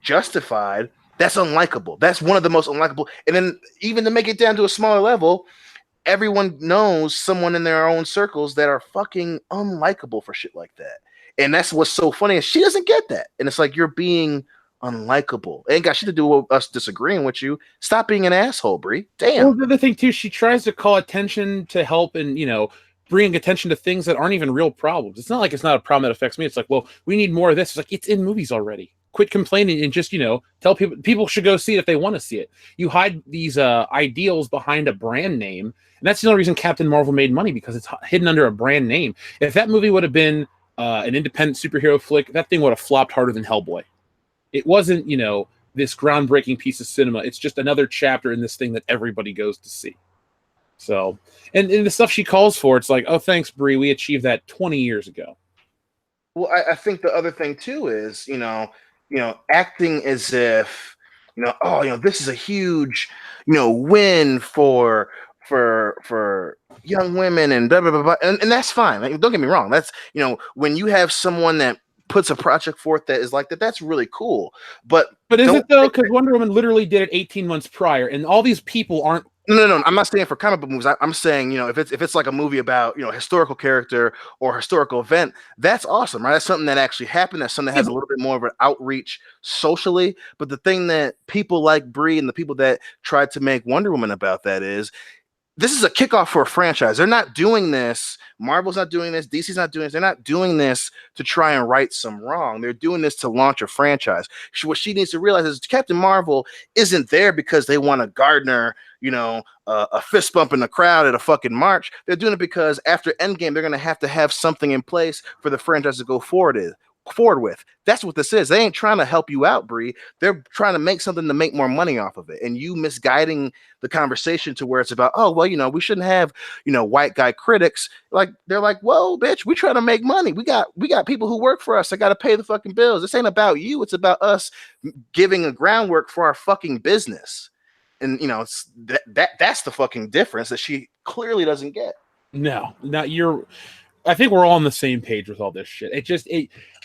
justified, that's unlikable. That's one of the most unlikable. And then even to make it down to a smaller level, everyone knows someone in their own circles that are fucking unlikable for shit like that. And that's what's so funny is she doesn't get that. And it's like, you're being unlikable. It ain't got shit to do with us disagreeing with you. Stop being an asshole, Brie. Damn. Well, the other thing too, she tries to call attention to help and bring attention to things that aren't even real problems. It's not like it's not a problem that affects me. It's like, well, we need more of this. It's like, it's in movies already. Quit complaining and just tell people should go see it if they want to see it. You hide these ideals behind a brand name, and that's the only reason Captain Marvel made money, because it's hidden under a brand name. If that movie would have been an independent superhero flick, that thing would have flopped harder than Hellboy. It wasn't this groundbreaking piece of cinema. It's just another chapter in this thing that everybody goes to see. So, and the stuff she calls for, it's like, oh, thanks, Brie, we achieved that 20 years ago. Well, I think the other thing too is acting as if this is a huge win for young women and blah blah blah, blah. And that's fine. Like, don't get me wrong. That's when you have someone that puts a project forth that is like that, that's really cool. But is it though? Because Wonder Woman literally did it 18 months prior, and all these people aren't. No. I'm not saying for comic book movies. I'm saying, if it's like a movie about, historical character or historical event, that's awesome, right? That's something that actually happened. That's something that has a little bit more of an outreach socially. But the thing that people like Brie and the people that tried to make Wonder Woman about that is, this is a kickoff for a franchise. They're not doing this. Marvel's not doing this. DC's not doing this. They're not doing this to try and right some wrong. They're doing this to launch a franchise. What she needs to realize is Captain Marvel isn't there because they want to garner, a fist bump in the crowd at a fucking march. They're doing it because after Endgame, they're going to have something in place for the franchise to go forward forward with. That's what this is. They ain't trying to help you out, Brie. They're trying to make something to make more money off of it. And you misguiding the conversation to where it's about, oh, well, we shouldn't have, white guy critics. Like, they're like, whoa, bitch, we trying to make money. We got people who work for us. They got to pay the fucking bills. This ain't about you. It's about us giving a groundwork for our fucking business. And, it's that's the fucking difference that she clearly doesn't get. No, I think we're all on the same page with all this shit.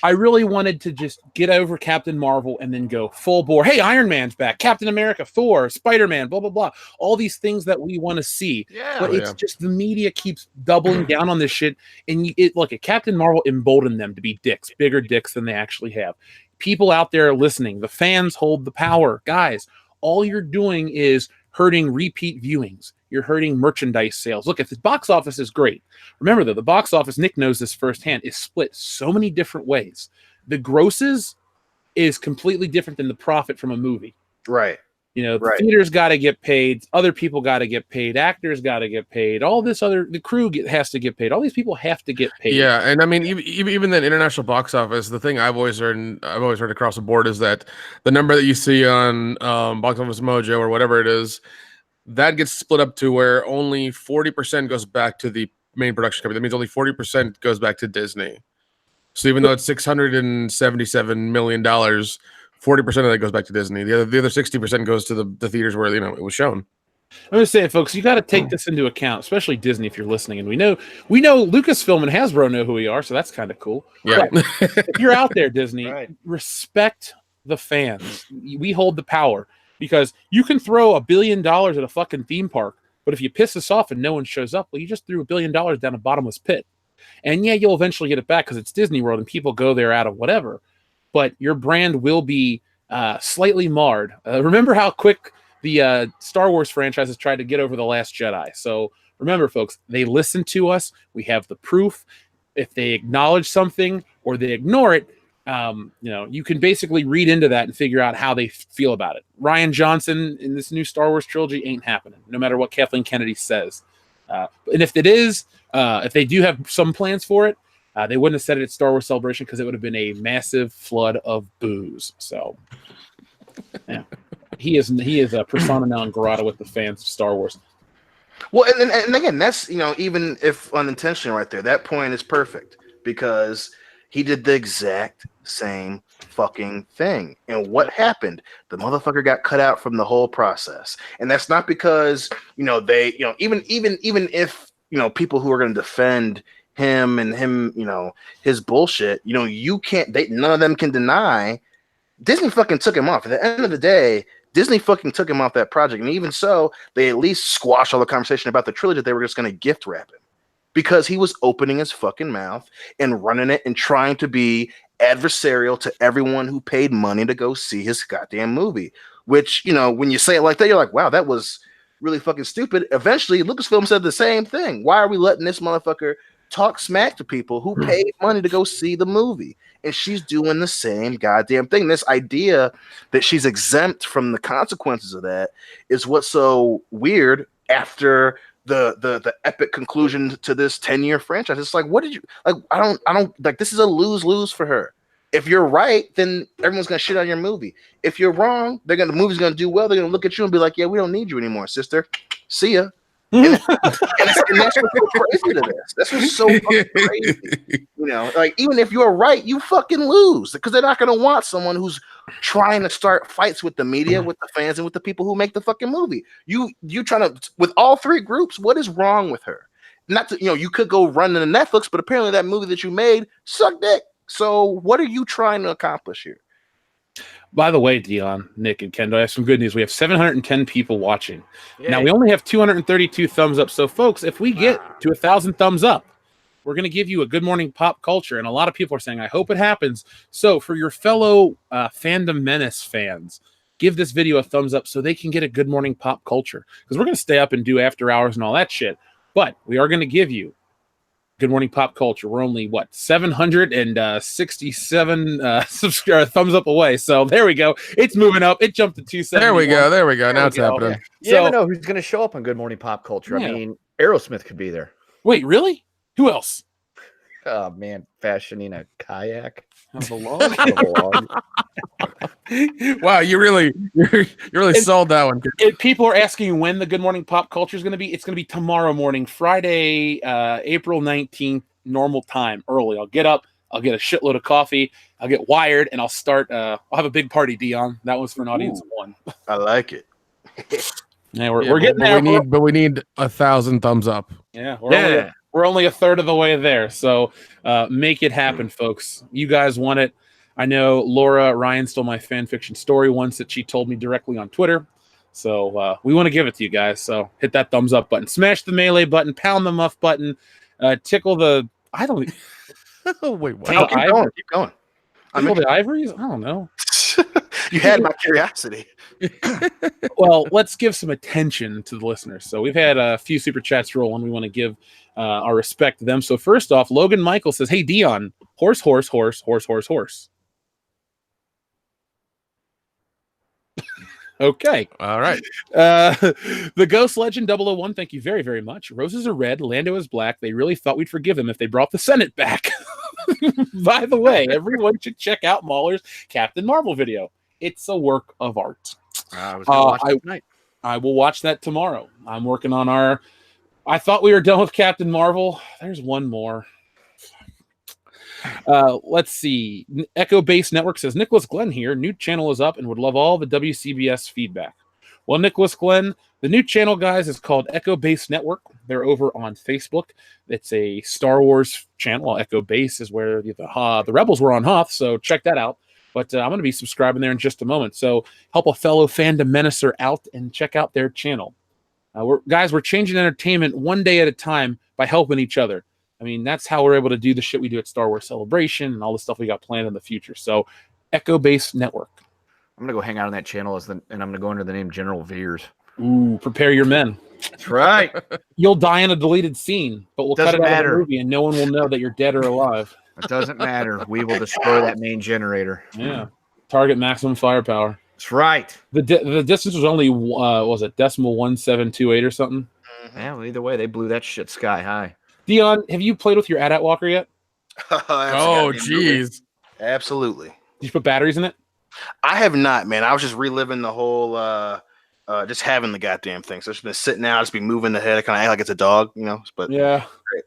I really wanted to just get over Captain Marvel and then go full bore. Hey, Iron Man's back, Captain America, Thor, Spider-Man, blah, blah, blah. All these things that we want to see. Yeah. But it's just the media keeps doubling down on this shit. And look, Captain Marvel emboldened them to be dicks, bigger dicks than they actually have. People out there listening, the fans hold the power. Guys, all you're doing is hurting repeat viewings. You're hurting merchandise sales. Look, if the box office is great, remember though, the box office, Nick knows this firsthand, is split so many different ways. The grosses is completely different than the profit from a movie. Right. The theaters got to get paid. Other people got to get paid. Actors got to get paid. All this the crew has to get paid. All these people have to get paid. Yeah, and I mean, even that international box office, the thing I've always heard across the board is that the number that you see on Box Office Mojo or whatever it is, that gets split up to where only 40% goes back to the main production company. That means only 40% goes back to Disney. So even though it's $677 million, 40% of that goes back to Disney. The other 60% goes to the theaters where it was shown. I'm just saying, folks, you got to take this into account, especially Disney if you're listening. And we know Lucasfilm and Hasbro know who we are, so that's kind of cool. Yeah. If you're out there, Disney, Right. Respect the fans. We hold the power. Because you can throw $1 billion at a fucking theme park, but if you piss us off and no one shows up, well, you just threw $1 billion down a bottomless pit. And yeah, you'll eventually get it back because it's Disney World and people go there out of whatever. But your brand will be slightly marred. Remember how quick the Star Wars franchise has tried to get over The Last Jedi. So remember, folks, they listen to us. We have the proof. If they acknowledge something or they ignore it, you can basically read into that and figure out how they feel about it. Rian Johnson in this new Star Wars trilogy ain't happening, no matter what Kathleen Kennedy says. And if it is, if they do have some plans for it, they wouldn't have said it at Star Wars Celebration because it would have been a massive flood of booze. So, yeah, he is a persona non grata with the fans of Star Wars. Well, and again, that's even if unintentional, right there, that point is perfect because he did the exact same fucking thing. And what happened? The motherfucker got cut out from the whole process. And that's not because, they, even if, people who are going to defend him and his bullshit, you can't, none of them can deny Disney fucking took him off. At the end of the day, Disney fucking took him off that project. And even so, they at least squashed all the conversation about the trilogy. They were just going to gift wrap him. Because he was opening his fucking mouth and running it and trying to be adversarial to everyone who paid money to go see his goddamn movie. Which, when you say it like that, you're like, wow, that was really fucking stupid. Eventually, Lucasfilm said the same thing. Why are we letting this motherfucker talk smack to people who paid money to go see the movie? And she's doing the same goddamn thing. This idea that she's exempt from the consequences of that is what's so weird after the epic conclusion to this 10-year franchise. It's like, what did you like? I don't like, this is a lose-lose for her. If you're right, then everyone's gonna shit on your movie. If you're wrong, the movie's gonna do well. They're gonna look at you and be like, yeah, we don't need you anymore, sister. See ya. And that's what's so crazy to this. That's what's so fucking crazy. Like, even if you're right, you fucking lose because they're not gonna want someone who's trying to start fights with the media, with the fans, and with the people who make the fucking movie. You trying to, with all three groups, what is wrong with her? Not to, you could go run into Netflix, but apparently that movie that you made sucked dick. So what are you trying to accomplish here? By the way, Dion, Nick, and Kendo, I have some good news. We have 710 people watching. Yay. Now, we only have 232 thumbs up. So, folks, if we get to 1,000 thumbs up, we're going to give you a Good Morning Pop Culture. And a lot of people are saying, I hope it happens. So, for your fellow Fandom Menace fans, give this video a thumbs up so they can get a Good Morning Pop Culture. Because we're going to stay up and do after hours and all that shit. But we are going to give you Good Morning Pop Culture. We're only 767 thumbs up away. So there we go. It's moving up. It jumped to 270. There we go. Now it's happening. You never know who's going to show up on Good Morning Pop Culture. Yeah. I mean, Aerosmith could be there. Wait, really? Who else? Oh man, fashioning a kayak. Have the log. Wow, you really sold that one. People are asking when the Good Morning Pop Culture is going to be. It's going to be tomorrow morning, Friday, April 19th, normal time, early. I'll get up, I'll get a shitload of coffee, I'll get wired, and I'll start. I'll have a big party, Dion. That was for an audience of one. I like it. Yeah, we're getting there. We need 1,000 thumbs up. Yeah, we're only a third of the way there. So make it happen, folks. You guys want it. I know Laura Ryan stole my fan fiction story once that she told me directly on Twitter. So we want to give it to you guys. So hit that thumbs up button, smash the melee button, pound the muff button, tickle the. I don't. Wait, what? Keep going. Tickle the ivories. I don't know. You had my curiosity. Well, let's give some attention to the listeners. So we've had a few super chats roll, and we want to give our respect to them. So first off, Logan Michael says, "Hey Dion, horse, horse, horse, horse, horse, horse." Okay. All right. The Ghost Legend 001, thank you very, very much. Roses are red, Lando is black. They really thought we'd forgive them if they brought the Senate back. By the way, everyone should check out Mahler's Captain Marvel video. It's a work of art. I was gonna watch it tonight. I will watch that tomorrow. I'm working on our. I thought we were done with Captain Marvel. There's one more. Let's see. Echo Base Network says Nicholas Glenn here. New channel is up and would love all the WCBS feedback. Well, Nicholas Glenn, the new channel, guys, is called Echo Base Network. They're over on Facebook. It's a Star Wars channel. Echo Base is where the Rebels were on Hoth, so check that out. But I'm going to be subscribing there in just a moment. So help a fellow fandom menacer out and check out their channel. We're changing entertainment one day at a time by helping each other. I mean, that's how we're able to do the shit we do at Star Wars Celebration and all the stuff we got planned in the future. So Echo Base Network. I'm going to go hang out on that channel and I'm going to go under the name General Veers. Ooh, prepare your men. That's right. You'll die in a deleted scene, but we'll cut it out of the movie and no one will know that you're dead or alive. It doesn't matter. We will destroy that main generator. Yeah. Target maximum firepower. That's right. The distance was only, was it decimal 1728 or something? Yeah, well, either way, they blew that shit sky high. Dion, have you played with your AT-AT Walker yet? Oh, jeez. Absolutely. Did you put batteries in it? I have not, man. I was just reliving the whole, just having the goddamn thing. So it's been sitting out, just be moving the head. I kind of act like it's a dog, you know. But yeah, great.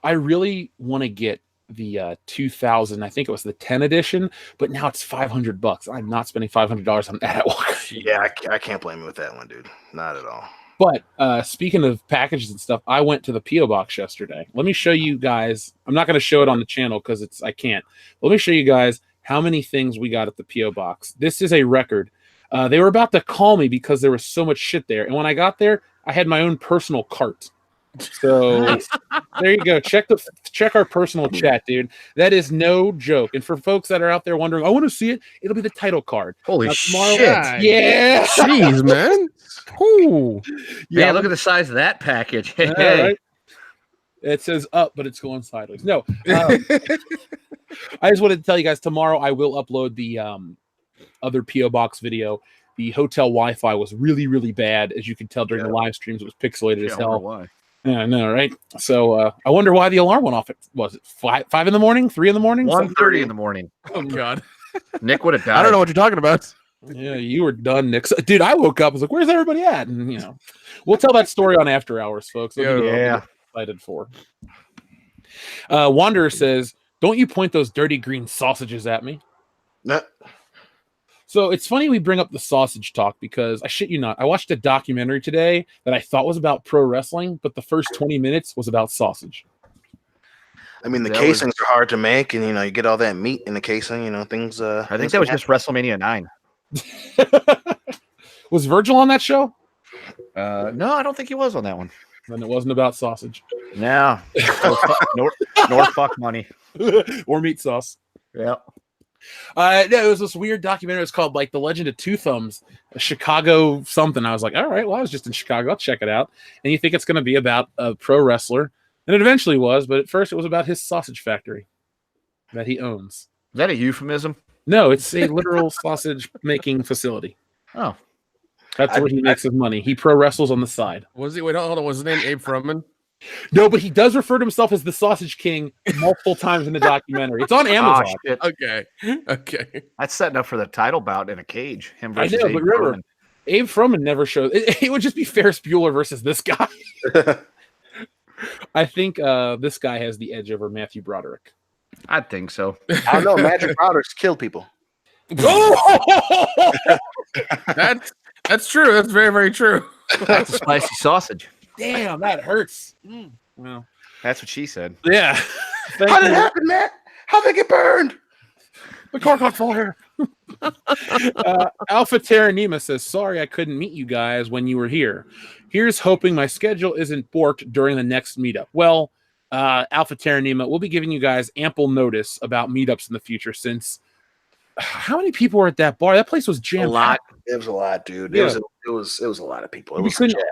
I really want to get the 2000. I think it was the 10 edition, but now it's $500. I'm not spending $500 on AT-AT Walker. Yeah, I can't blame you with that one, dude. Not at all. But speaking of packages and stuff, I went to the P.O. Box yesterday. Let me show you guys. I'm not going to show it on the channel because I can't. Let me show you guys how many things we got at the P.O. Box. This is a record. They were about to call me because there was so much shit there. And when I got there, I had my own personal cart. So there you go. Check our personal chat, dude. That is no joke. And for folks that are out there wondering, I want to see it. It'll be the title card. Holy shit! Yeah. Jeez, man. Ooh. Yeah, look at the size of that package. Hey. Right. It says up, but it's going sideways. No. I just wanted to tell you guys tomorrow I will upload the other P.O. Box video. The hotel Wi-Fi was really, really bad. As you can tell during the live streams, it was pixelated as hell. Why. Yeah, I know, right? So I wonder why the alarm went off. Was it 5 in the morning, 3 in the morning, 1:30 in the morning? Oh God, Nick would have died. I don't know what you're talking about. Yeah, you were done, Nick. So, dude, I woke up. I was like, "Where's everybody at?" And we'll tell that story on After Hours, folks. Yeah. Excited for. Wanderer says, "Don't you point those dirty green sausages at me?" No. So it's funny we bring up the sausage talk because I shit you not, I watched a documentary today that I thought was about pro wrestling, but the first 20 minutes was about sausage. I mean, the casings are hard to make, and you get all that meat in the casing. Things. I think that was just WrestleMania 9. Was Virgil on that show? No, I don't think he was on that one. Then it wasn't about sausage. No, nor fuck money or meat sauce. Yeah. No, it was this weird documentary. It's called like The Legend of Two Thumbs, Chicago something. I was like, all right, well, I was just in Chicago. I'll check it out. And you think it's going to be about a pro wrestler. And it eventually was, but at first it was about his sausage factory that he owns. Is that a euphemism? No, it's a literal sausage making facility. Oh. That's where he makes his money. He pro wrestles on the side. Was he? Wait, hold on. Was his name Abe Froman? No, but he does refer to himself as the Sausage King multiple times in the documentary. It's on Amazon. Oh, shit. Okay. That's setting up for the title bout in a cage. Him I versus know, Abe but remember, Froman. Abe Froman never shows. It would just be Ferris Bueller versus this guy. I think this guy has the edge over Matthew Broderick. I think so. I don't know. Magic Broderick's killed people. That's true. That's very, very true. That's a spicy sausage. Damn, that hurts. Well, That's what she said. yeah. How did it happen, Matt? How'd they get burned? The car caught fire. Alpha Terranema says, sorry I couldn't meet you guys when you were here. Here's hoping my schedule isn't borked during the next meetup. Well, Alpha Terranema, we'll be giving you guys ample notice about meetups in the future since how many people were at that bar? That place was jammed. A lot. It was a lot, dude. Yeah. It was a lot of people. It We was couldn't- jacked.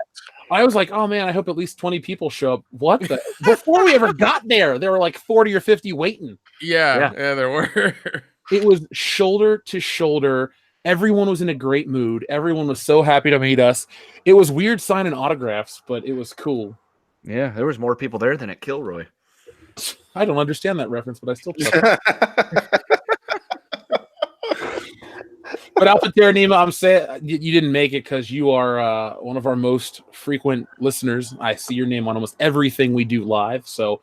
I was like, oh man, I hope at least 20 people show up. What the? Before we ever got there were like 40 or 50 waiting. Yeah, there were. It was shoulder to shoulder. Everyone was in a great mood. Everyone was so happy to meet us. It was weird signing autographs, but it was cool. Yeah, there was more people there than at Kilroy. I don't understand that reference, but I still chuckle. But Alpha Terranema, I'm saying you didn't make it because you are one of our most frequent listeners. I see your name on almost everything we do live, so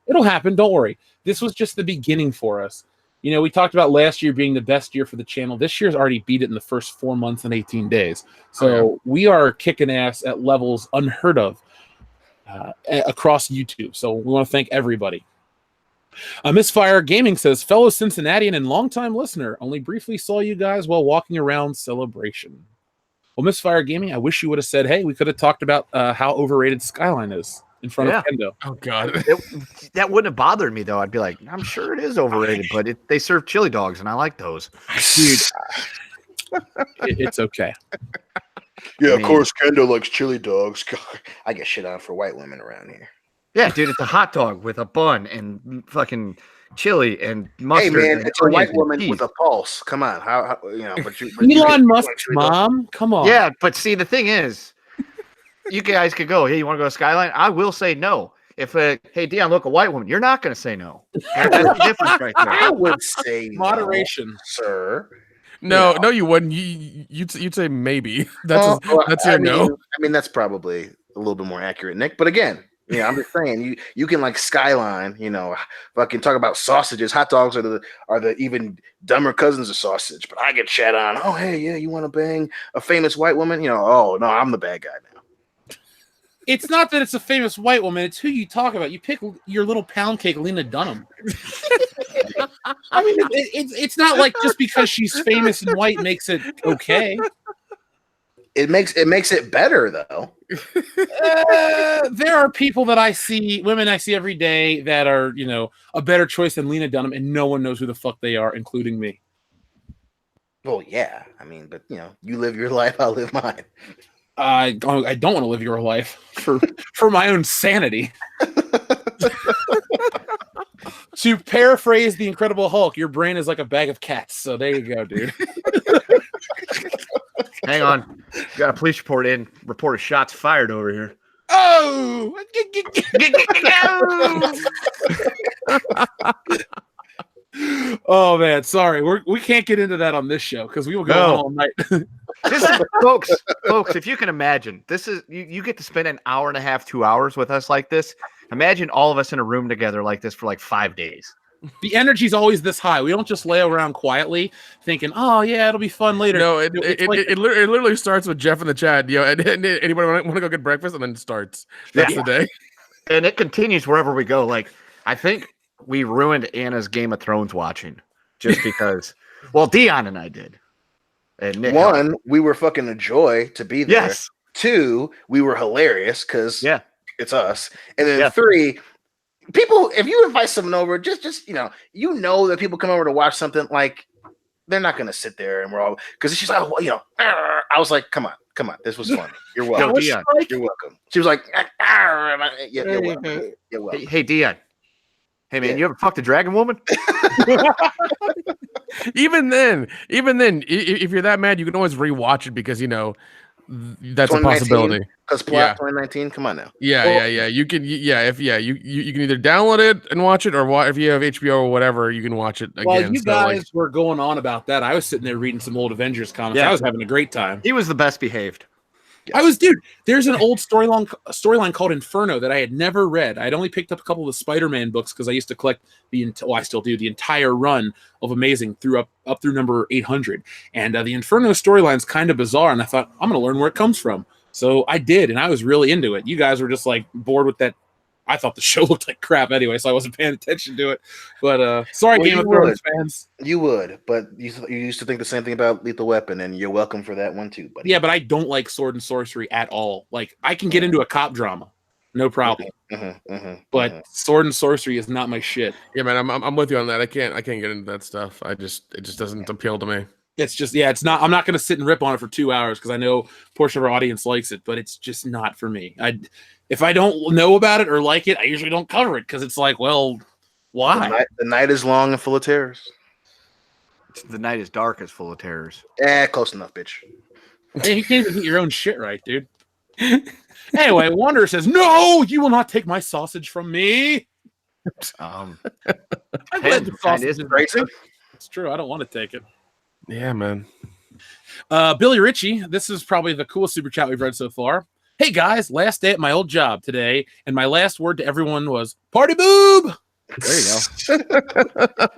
it'll happen. Don't worry. This was just the beginning for us. You know, we talked about last year being the best year for the channel. This year's already beat it in the first 4 months and 18 days. So we are kicking ass at levels unheard of across YouTube. So we want to thank everybody. Misfire Gaming says, fellow Cincinnatian and longtime listener, only briefly saw you guys while walking around Celebration. Well, Misfire Gaming, I wish you would have said, hey, we could have talked about how overrated Skyline is in front of Kendo. Oh, God. That wouldn't have bothered me, though. I'd be like, I'm sure it is overrated, but they serve chili dogs, and I like those. Dude, it's okay. Yeah, of course, Kendo likes chili dogs. I get shit on for white women around here. Yeah, dude, it's a hot dog with a bun and fucking chili and mustard. Hey, man, and it's a white onions and woman cheese. with a pulse. Come on, how you know? But Elon Musk's mom? Come on. Yeah, but see, the thing is, you guys could go, hey, you want to go to Skyline? I will say no. If, hey, Dion, look, a white woman, you're not going to say no. That's the difference right there. I would say Moderation. no, sir. No, you wouldn't. You'd say maybe. That's your no. I mean, that's probably a little bit more accurate, Nick. But again, yeah, I'm just saying you can like Skyline, fucking talk about sausages. Hot dogs are the even dumber cousins of sausage. But I get chat on. Oh, hey, yeah, you want to bang a famous white woman? Oh no, I'm the bad guy now. It's not that it's a famous white woman. It's who you talk about. You pick your little pound cake, Lena Dunham. I mean, it's not like just because she's famous and white makes it okay. It makes it better though. There are people that I see, women I see every day that are, a better choice than Lena Dunham, and no one knows who the fuck they are, including me. Well, yeah. I mean, but you live your life, I'll live mine. I don't want to live your life for my own sanity. To paraphrase the Incredible Hulk, your brain is like a bag of cats. So there you go, dude. Hang on. Got a police report in. Report of shots fired over here. Oh! Oh man, sorry. We can't get into that on this show because we will go on all night. This is, folks, if you can imagine, this is you get to spend an hour and a half, 2 hours with us like this. Imagine all of us in a room together like this for like 5 days. The energy's always this high. We don't just lay around quietly thinking, "Oh yeah, it'll be fun later." No, it literally starts with Jeff in the chat. And anybody want to go get breakfast, and then it starts. That's the day, and it continues wherever we go. Like I think we ruined Anna's Game of Thrones watching just because. Well, Dion and I did. And Nick one, we were fucking a joy to be there. Yes. Two, we were hilarious because it's us. And then 3, people, if you invite someone over, just that people come over to watch something, like they're not gonna sit there and we're all because she's like, I was like, come on, this was fun. You're welcome. No, Dion. You're welcome. She was like, you're welcome. You're welcome. Hey, Dion. Hey man, you ever fucked a dragon woman? even then, if you're that mad, you can always rewatch it because that's a possibility. Because plot 2019, come on now. Yeah. You can, you can either download it and watch it, or if you have HBO or whatever, you can watch it again. While you guys were going on about that, I was sitting there reading some old Avengers comics. I was having a great time. He was the best behaved. Yes. Dude, there's an old storyline called Inferno that I had never read. I'd only picked up a couple of the Spider-Man books because I used to collect I still do, the entire run of Amazing up through number 800. And the Inferno storyline's kind of bizarre, and I thought, I'm going to learn where it comes from. So I did, and I was really into it. You guys were just like bored with that. I thought the show looked like crap anyway, so I wasn't paying attention to it. But sorry, Game of Thrones fans. You would, but you used to think the same thing about Lethal Weapon, and you're welcome for that one too, buddy. Yeah, but I don't like sword and sorcery at all. Like, I can get into a cop drama, no problem. But sword and sorcery is not my shit. Yeah, man, I'm with you on that. I can't get into that stuff. It just doesn't appeal to me. It's just, it's not. I'm not going to sit and rip on it for 2 hours because I know a portion of our audience likes it, but it's just not for me. If I don't know about it or like it, I usually don't cover it because it's like, well, why? The night is long and full of terrors. The night is dark and full of terrors. Close enough, bitch. Hey, you can't even get your own shit right, dude. Anyway, Wanderer says, "No, you will not take my sausage from me." I'm glad the sausage is crazy. It's true. I don't want to take it. Yeah, man. Billy Ritchie, this is probably the coolest super chat we've read so far. Hey guys, last day at my old job today, and my last word to everyone was "party boob." There you go.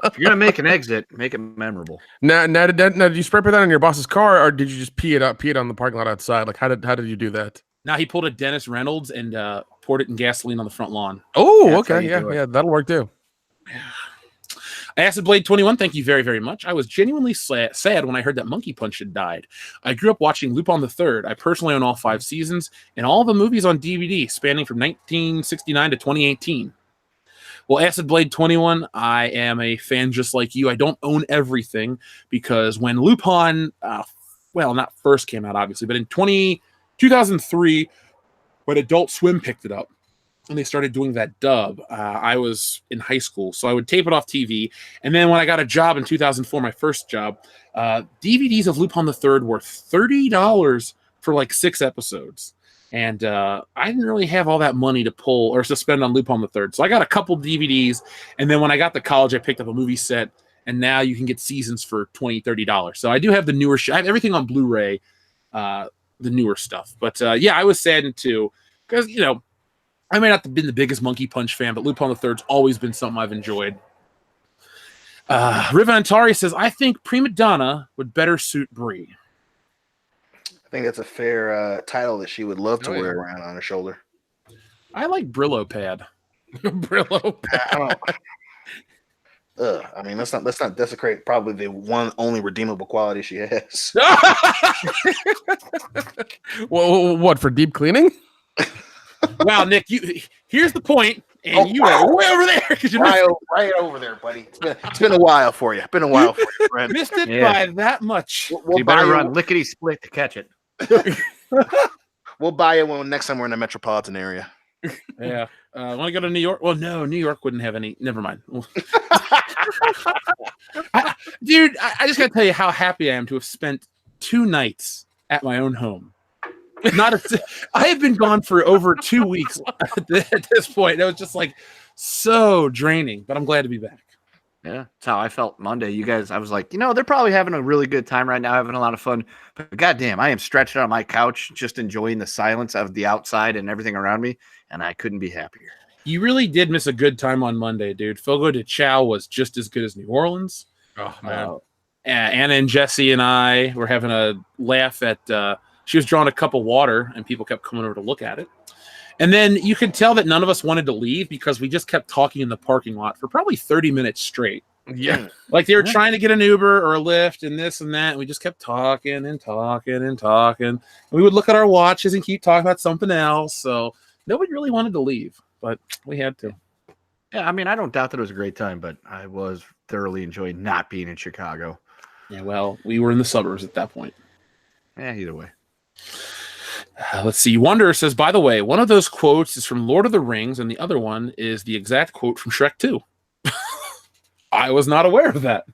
If you're gonna make an exit, make it memorable. Now, did you spray paint that on your boss's car, or did you just pee it on the parking lot outside? Like, how did you do that? Now he pulled a Dennis Reynolds and poured it in gasoline on the front lawn. Oh, okay, yeah, that'll work too. Acid Blade 21, thank you very, very much. I was genuinely sad when I heard that Monkey Punch had died. I grew up watching Lupin III. I personally own all 5 seasons and all the movies on DVD spanning from 1969 to 2018. Well, Acid Blade 21, I am a fan just like you. I don't own everything because when Lupin, not first came out, obviously, but in 2003, when Adult Swim picked it up, and they started doing that dub, I was in high school, so I would tape it off TV. And then when I got a job in 2004, my first job, DVDs of Lupin III were $30 for like 6 episodes. And I didn't really have all that money to pull or to spend on Lupin III. So I got a couple DVDs. And then when I got to college, I picked up a movie set. And now you can get seasons for $20, $30. So I do have the newer I have everything on Blu-ray, the newer stuff. But I was saddened too. Because, I may not have been the biggest Monkey Punch fan, but Lupin III's always been something I've enjoyed. Riva Antari says, I think Prima Donna would better suit Brie. I think that's a fair title that she would love to wear around on her shoulder. I like Brillo Pad. Brillo Pad. I mean, let's not desecrate probably the one only redeemable quality she has. Well, what, for deep cleaning? Wow, Nick, here's the point, and you are way over there because you right over there, buddy. It's been a while for you. Friend. Missed it by that much. You better run lickety split to catch it. We'll buy it when next time we're in the metropolitan area. Yeah, want to go to New York? Well, no, New York wouldn't have any. Never mind. Dude, I just gotta tell you how happy I am to have spent 2 nights at my own home. I have been gone for over 2 weeks at this point. It was just like so draining, but I'm glad to be back. Yeah, that's how I felt Monday. You guys, I was like, they're probably having a really good time right now, having a lot of fun. But goddamn, I am stretched out on my couch, just enjoying the silence of the outside and everything around me, and I couldn't be happier. You really did miss a good time on Monday, dude. Fogo de Chao was just as good as New Orleans. Oh man, Anna and Jesse and I were having a laugh at. She was drawing a cup of water, and people kept coming over to look at it. And then you could tell that none of us wanted to leave because we just kept talking in the parking lot for probably 30 minutes straight. Yeah. Like they were trying to get an Uber or a Lyft and this and that. And we just kept talking and talking and talking. And we would look at our watches and keep talking about something else. So nobody really wanted to leave, but we had to. Yeah, I mean, I don't doubt that it was a great time, but I was thoroughly enjoying not being in Chicago. Yeah, well, we were in the suburbs at that point. Yeah, either way. Let's see. Wanderer says, by the way, one of those quotes is from Lord of the Rings, and the other one is the exact quote from Shrek 2. I was not aware of that.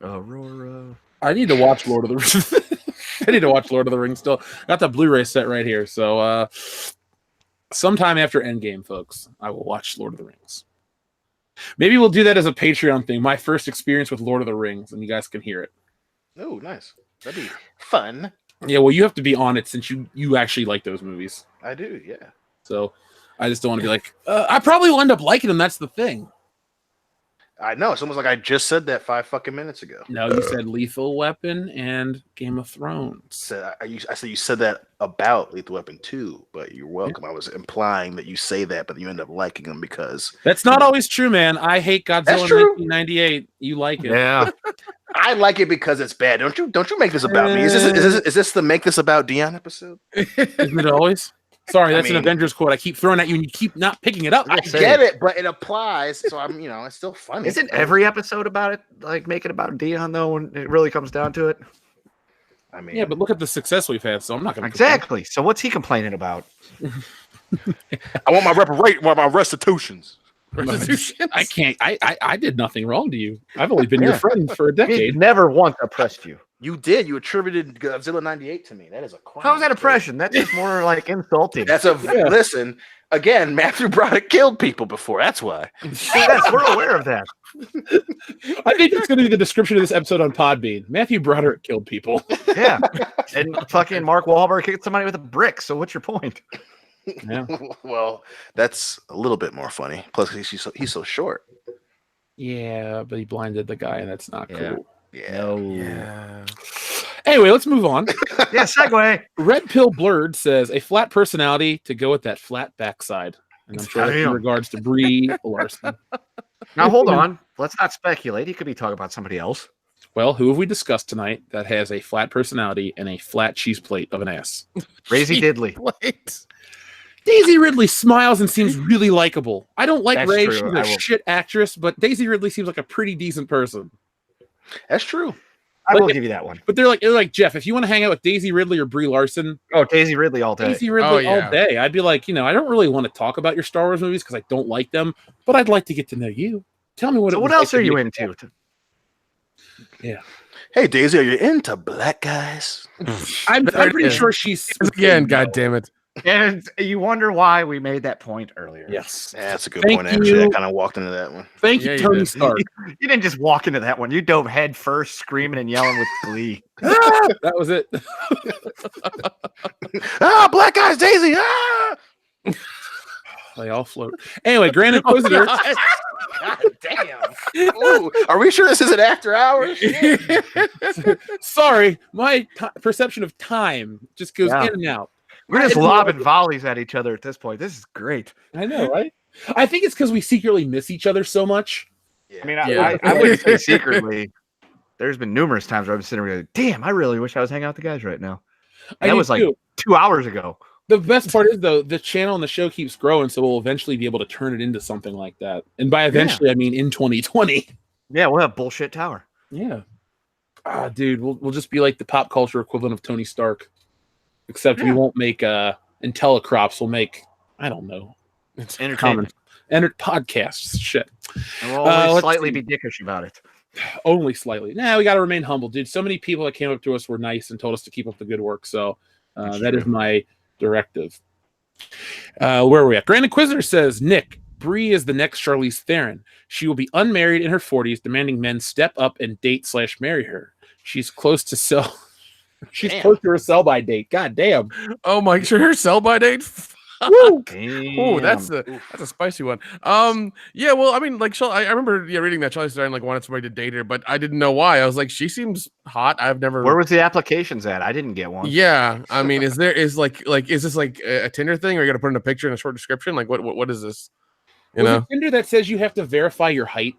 Aurora. I need to watch Lord of the Rings. I need to watch Lord of the Rings still. Got the Blu-ray set right here. So sometime after Endgame, folks, I will watch Lord of the Rings. Maybe we'll do that as a Patreon thing. My first experience with Lord of the Rings, and you guys can hear it. Oh, nice. That'd be fun. Yeah, well, you have to be on it since you actually like those movies. I do, yeah. So I just don't want to be like, I probably will end up liking them. That's the thing. I know. It's almost like I just said that 5 fucking minutes ago. No, you said Lethal Weapon and Game of Thrones. I said you said that about Lethal Weapon 2, but you're welcome. I was implying that you say that, but you end up liking them because... That's not always true, man. I hate Godzilla 1998. You like it. Yeah. I like it because it's bad. Don't you make this about me. Is this the Make This About Dion episode? Isn't it always? Sorry, that's an Avengers quote. I keep throwing at you and you keep not picking it up. I get it, but it applies. So I'm, it's still funny. Isn't every episode about it, like make it about Dion though, when it really comes down to it? I mean, yeah, but look at the success we've had. So I'm not going to exactly. So what's he complaining about? I want my restitutions. I can't. I did nothing wrong to you. I've only been your friend for a decade. He never once oppressed you. You did. You attributed Godzilla 98 to me. That is a crime. How's that oppression? That's just more like insulting. Listen. Again, Matthew Broderick killed people before. That's why. Yes, we're aware of that. I think that's going to be the description of this episode on Podbean. Matthew Broderick killed people. Yeah, and fucking Mark Wahlberg kicked somebody with a brick. So what's your point? Yeah. Well, that's a little bit more funny. Plus, he's so short. Yeah, but he blinded the guy, and that's not cool. Yeah. Anyway, let's move on. Yeah, segue. Red Pill Blurred says a flat personality to go with that flat backside. And I'm sure that's in regards to Brie Larson. Now hold on. Let's not speculate. He could be talking about somebody else. Well, who have we discussed tonight that has a flat personality and a flat cheese plate of an ass? Razy Diddley. Daisy Ridley smiles and seems really likable. I don't like That's Ray. true. She's a shit actress, but Daisy Ridley seems like a pretty decent person. That's true. I will give you that one. But they're like, Jeff, if you want to hang out with Daisy Ridley or Brie Larson. Oh, Daisy Ridley all day. Daisy Ridley all day. I'd be like, I don't really want to talk about your Star Wars movies because I don't like them, but I'd like to get to know you. Tell me what. So what else are you into? Yeah. Hey, Daisy, are you into black guys? I'm pretty sure she's again. God damn it. And you wonder why we made that point earlier. Yes. Yeah, that's a good point, actually. I kind of walked into that one. Thank you, Tony Stark. You didn't just walk into that one. You dove head first, screaming and yelling with glee. That was it. Black guys, Daisy! They all float. Anyway, Grand Inquisitor. God damn. Ooh, are we sure this isn't after hours? Sorry, my perception of time just goes in and out. We're just lobbing volleys at each other at this point. This is great. I know, right? I think it's because we secretly miss each other so much. Yeah. I mean, I wouldn't say secretly. There's been numerous times where I've been sitting there like, damn, I really wish I was hanging out with the guys right now. And that was like 2 hours ago. The best part is, though, the channel and the show keeps growing, so we'll eventually be able to turn it into something like that. And by eventually, I mean in 2020. Yeah, we'll have Bullshit Tower. Yeah. Dude, we'll just be like the pop culture equivalent of Tony Stark. Except we won't make IntelliCrops. We'll make, I don't know. It's entertainment. Podcasts. Shit. And we'll always slightly be dickish about it. Only slightly. Nah, we got to remain humble, dude. So many people that came up to us were nice and told us to keep up the good work. So that is my directive. Where are we at? Grand Inquisitor says, Nick, Brie is the next Charlize Theron. She will be unmarried in her 40s, demanding men step up and date/marry her. She's close to sell. She's close to her sell-by date. God damn. Oh my, her sell-by date? Woo! Oh, that's a spicy one. Yeah, well, I mean, like, I remember reading that Charlize Theron wanted somebody to date her, but I didn't know why. I was like, she seems hot. I've never. Where was the applications at? I didn't get one. Yeah, I mean, is this like a Tinder thing, or you got to put in a picture and a short description? Like, what is this? You know, Tinder that says you have to verify your height.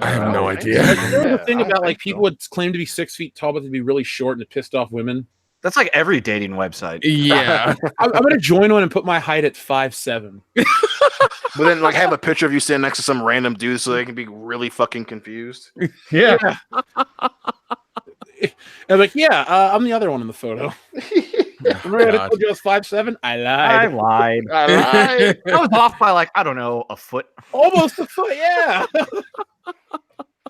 I have no idea. There was a thing about people would claim to be 6 feet tall, but they'd be really short and it pissed off women. That's like every dating website. Yeah. I'm going to join one and put my height at 5'7". But then have a picture of you standing next to some random dude so they can be really fucking confused. Yeah. I'm like, I'm the other one in the photo. Remember I told you I was 5'7"? I lied. I was off by I don't know, a foot. Almost a foot, yeah.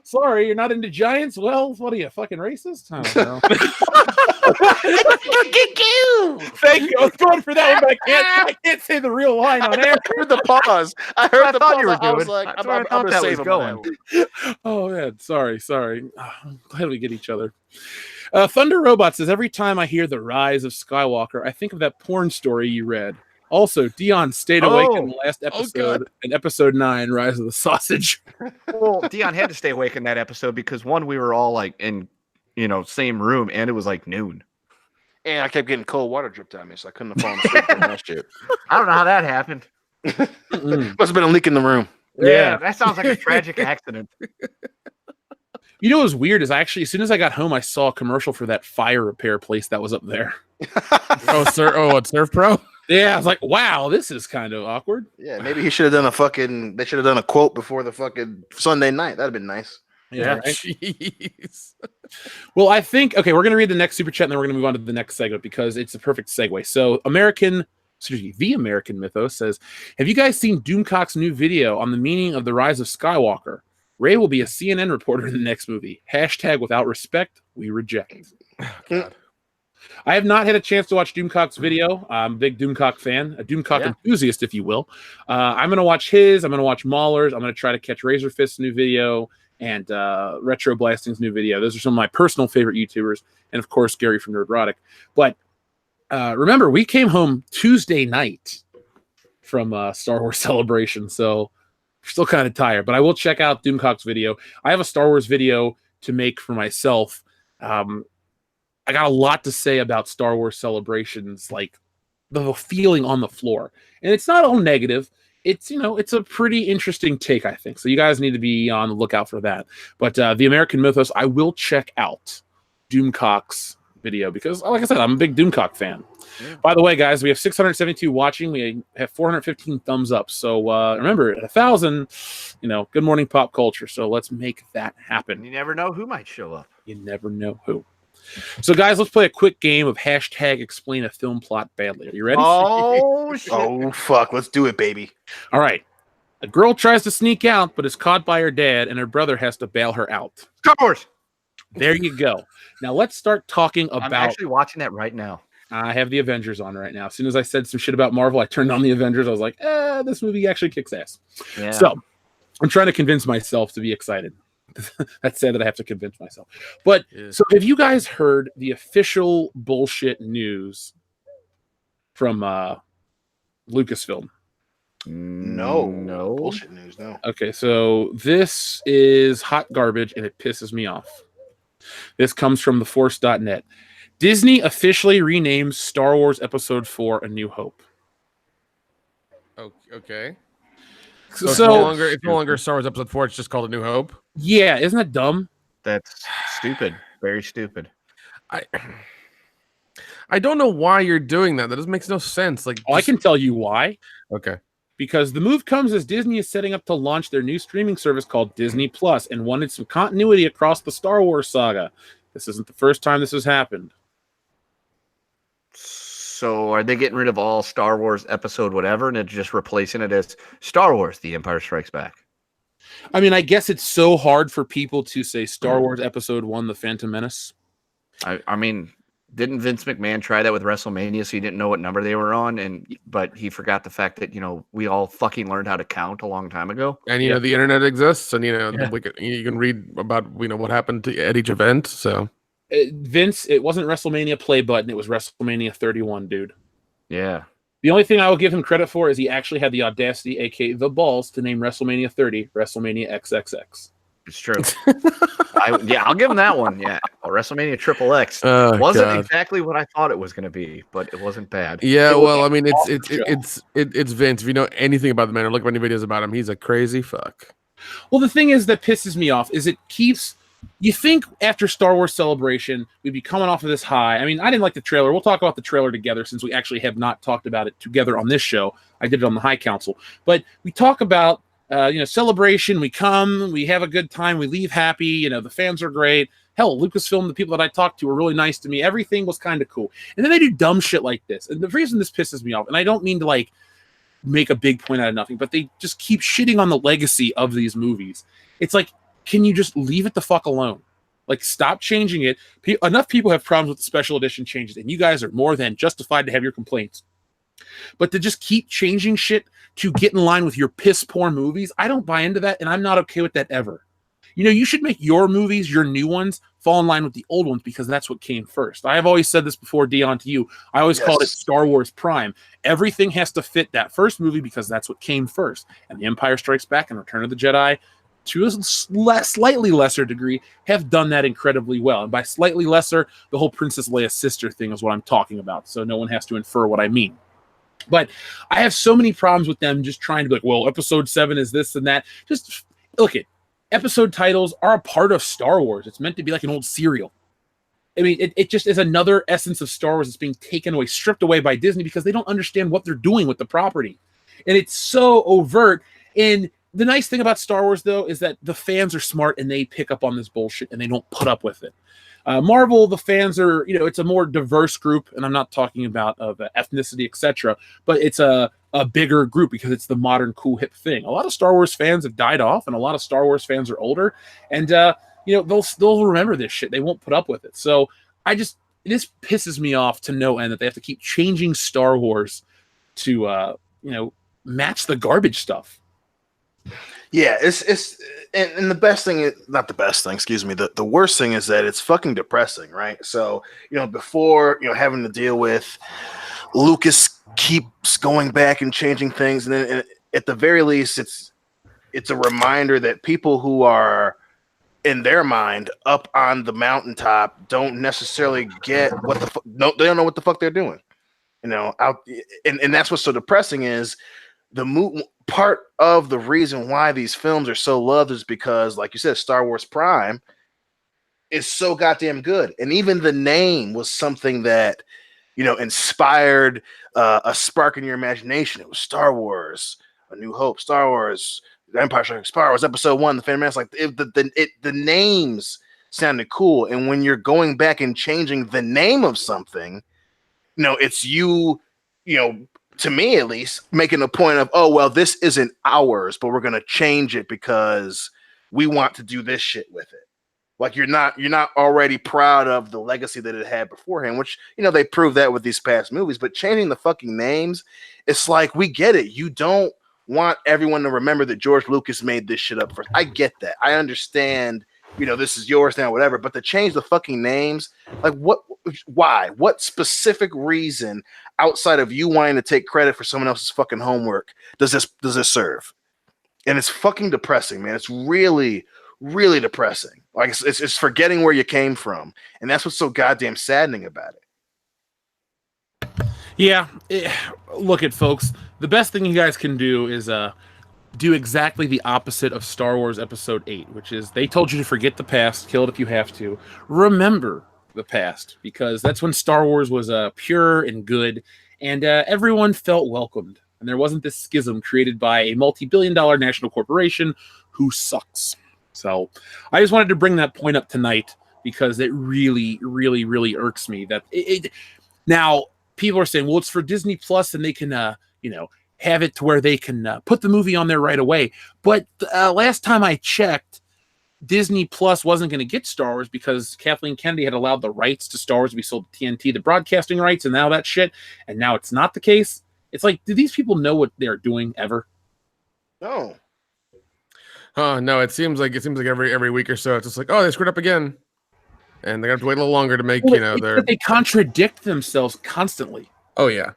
Sorry, you're not into giants? Well, what are you, fucking racist? I don't know. Thank you. I was going for that one, but I can't say the real line on air. I heard the pause. I heard the pause. I was doing. like, That's I'm where I thought gonna that save was him on going. that one. Oh, man. Sorry. I'm glad we get each other. Thunder Robot says, every time I hear the rise of Skywalker, I think of that porn story you read. Also, Dion stayed awake in the last episode, in episode 9, Rise of the Sausage. Well, Dion had to stay awake in that episode because one, we were all like in, same room, and it was like noon. And I kept getting cold water dripped on me, so I couldn't have fallen asleep on that shit. I don't know how that happened. Must have been a leak in the room. Yeah, that sounds like a tragic accident. You know what was weird is as soon as I got home, I saw a commercial for that fire repair place that was up there. It's Surf Pro? Yeah, I was like, wow, this is kind of awkward. Yeah, maybe he should have done they should have done a quote before the fucking Sunday night. That'd have been nice. Yeah. Right? Jeez. Well, I think, okay, we're going to read the next super chat and then we're going to move on to the next segment because it's a perfect segue. So The American Mythos says, have you guys seen Doomcock's new video on the meaning of the rise of Skywalker? Ray will be a CNN reporter in the next movie. # without respect, we reject. Oh, God. I have not had a chance to watch Doomcock's video. I'm a big Doomcock fan, a Doomcock enthusiast, if you will. I'm going to watch his. I'm going to watch Mahler's. I'm going to try to catch Razorfist's new video and Retro Blasting's new video. Those are some of my personal favorite YouTubers. And, of course, Gary from Nerdrotic. But remember, we came home Tuesday night from Star Wars Celebration, so we're still kind of tired. But I will check out Doomcock's video. I have a Star Wars video to make for myself. I got a lot to say about Star Wars Celebrations, like the feeling on the floor. And it's not all negative. It's, it's a pretty interesting take, I think. So you guys need to be on the lookout for that. But The American Mythos, I will check out Doomcock's video because, like I said, I'm a big Doomcock fan. Yeah. By the way, guys, we have 672 watching. We have 415 thumbs up. So remember, at 1,000, good morning pop culture. So let's make that happen. You never know who might show up. You never know who. So, guys, let's play a quick game of # explain a film plot badly. Are you ready? Oh, shit. Oh, fuck. Let's do it, baby. All right. A girl tries to sneak out, but is caught by her dad, and her brother has to bail her out. Star Wars. There you go. Now, let's start talking about... I'm actually watching that right now. I have the Avengers on right now. As soon as I said some shit about Marvel, I turned on the Avengers. I was like, this movie actually kicks ass. Yeah. So, I'm trying to convince myself to be excited. That's sad that I have to convince myself. But So have you guys heard the official bullshit news from Lucasfilm? No bullshit news. No. Okay, so this is hot garbage and it pisses me off. This comes from theforce.net. Disney officially renames Star Wars Episode 4 A New Hope. Okay. So it's no longer Star Wars Episode 4. It's just called A New Hope. Yeah, isn't that dumb? That's stupid. Very stupid. I don't know why you're doing that. That doesn't make no sense. I can tell you why. Okay. Because the move comes as Disney is setting up to launch their new streaming service called Disney Plus and wanted some continuity across the Star Wars saga. This isn't the first time this has happened. So are they getting rid of all Star Wars episode whatever and it's just replacing it as Star Wars The Empire Strikes Back? I mean, I guess it's so hard for people to say Star Wars Episode 1 The Phantom Menace. I mean, didn't Vince McMahon try that with WrestleMania so he didn't know what number they were on? But he forgot the fact that, we all fucking learned how to count a long time ago. And, the internet exists and, you can read about, what happened at each event. So Vince, it wasn't WrestleMania play button. It was WrestleMania 31, dude. Yeah. The only thing I will give him credit for is he actually had the audacity, aka the balls, to name WrestleMania 30 WrestleMania XXX. It's true. I'll give him that one. Yeah, WrestleMania XXX wasn't exactly what I thought it was going to be, but it wasn't bad. Yeah, well, I mean, it's Vince. If you know anything about the man or look at any videos about him, he's a crazy fuck. Well, the thing is that pisses me off is it keeps. You think after Star Wars Celebration, we'd be coming off of this high. I mean, I didn't like the trailer. We'll talk about the trailer together since we actually have not talked about it together on this show. I did it on the High Council. But we talk about, Celebration. We come, we have a good time, we leave happy. The fans are great. Hell, Lucasfilm, the people that I talked to were really nice to me. Everything was kind of cool. And then they do dumb shit like this. And the reason this pisses me off, and I don't mean to, make a big point out of nothing, but they just keep shitting on the legacy of these movies. It's like, can you just leave it the fuck alone? Like, stop changing it. Enough people have problems with the special edition changes, and you guys are more than justified to have your complaints. But to just keep changing shit to get in line with your piss poor movies, I don't buy into that, and I'm not okay with that ever. You know, you should make your movies, your new ones, fall in line with the old ones because that's what came first. I have always said this before, Dion, to you. I always called it Star Wars Prime. Everything has to fit that first movie because that's what came first. And The Empire Strikes Back and Return of the Jedi, to a slightly lesser degree, have done that incredibly well. And by slightly lesser, the whole Princess Leia's sister thing is what I'm talking about, so no one has to infer what I mean. But I have so many problems with them just trying to be like, well, episode 7 is this and that. Just look at episode titles are a part of Star Wars. It's meant to be like an old cereal. I mean, it just is another essence of Star Wars that's being taken away, stripped away by Disney because they don't understand what they're doing with the property. And it's so overt. And the nice thing about Star Wars, though, is that the fans are smart and they pick up on this bullshit and they don't put up with it. Marvel, the fans are, you know, it's a more diverse group, and I'm not talking about of ethnicity, etc., but it's a bigger group because it's the modern, cool, hip thing. A lot of Star Wars fans have died off, and a lot of Star Wars fans are older, and you know, they'll remember this shit. They won't put up with it. So this pisses me off to no end that they have to keep changing Star Wars to you know, match the garbage stuff. Yeah, and the best thing is not the best thing, excuse me. The worst thing is that it's fucking depressing, right? So, you know, before, you know, having to deal with Lucas keeps going back and changing things, and then at the very least, it's a reminder that people who are in their mind up on the mountaintop don't necessarily get what the fuck. No, they don't know what the fuck they're doing. You know, and that's what's so depressing is part of the reason why these films are so loved is because, like you said, Star Wars Prime is so goddamn good. And even the name was something that, you know, inspired a spark in your imagination. It was Star Wars, A New Hope, Star Wars, The Empire Strikes, Star Wars Episode 1, The Phantom Menace. Like, the names sounded cool. And when you're going back and changing the name of something, you know, it's you know, to me at least, making a point of, oh, well, this isn't ours, but we're going to change it because we want to do this shit with it. Like, you're not already proud of the legacy that it had beforehand, which, you know, they proved that with these past movies, but changing the fucking names, it's like, we get it. You don't want everyone to remember that George Lucas made this shit up first. I get that. I understand, you know, this is yours now, whatever, but to change the fucking names, like, why? What specific reason outside of you wanting to take credit for someone else's fucking homework does this serve? And it's fucking depressing, man. It's really, really depressing. Like, it's forgetting where you came from, and that's what's so goddamn saddening about it. Yeah, look at folks. The best thing you guys can do is do exactly the opposite of Star Wars Episode 8, which is they told you to forget the past, kill it if you have to. Remember the past, because that's when Star Wars was pure and good, and everyone felt welcomed. And there wasn't this schism created by a multi-billion-dollar national corporation who sucks. So I just wanted to bring that point up tonight because it really, really, really irks me that now people are saying, well, it's for Disney Plus and they can, you know, have it to where they can put the movie on there right away. But last time I checked, Disney Plus wasn't going to get Star Wars because Kathleen Kennedy had allowed the rights to Star Wars to be sold to TNT, the broadcasting rights, and now that shit. And now it's not the case. It's like, do these people know what they're doing ever? No. No, it seems like every week or so it's just like, oh, they screwed up again, and they're gonna have to wait a little longer to make, you know, they contradict themselves constantly. Oh yeah.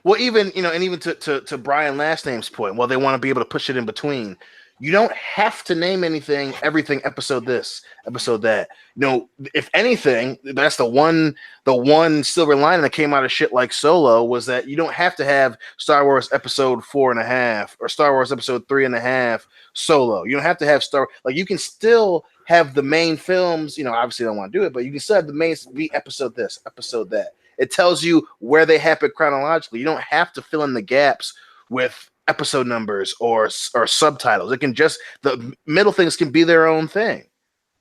Well, even, you know, and even to Brian Last Name's point, well, they want to be able to push it in between. You don't have to name everything episode this, episode that. You know, if anything, that's the one silver lining that came out of shit like Solo was that you don't have to have Star Wars Episode 4.5 or Star Wars Episode 3.5 Solo. You don't have to have like, you can still have the main films. You know, obviously, I don't want to do it, but you can still have the main be episode this, episode that. It tells you where they happen chronologically. You don't have to fill in the gaps with episode numbers or subtitles. It can just, the middle things can be their own thing.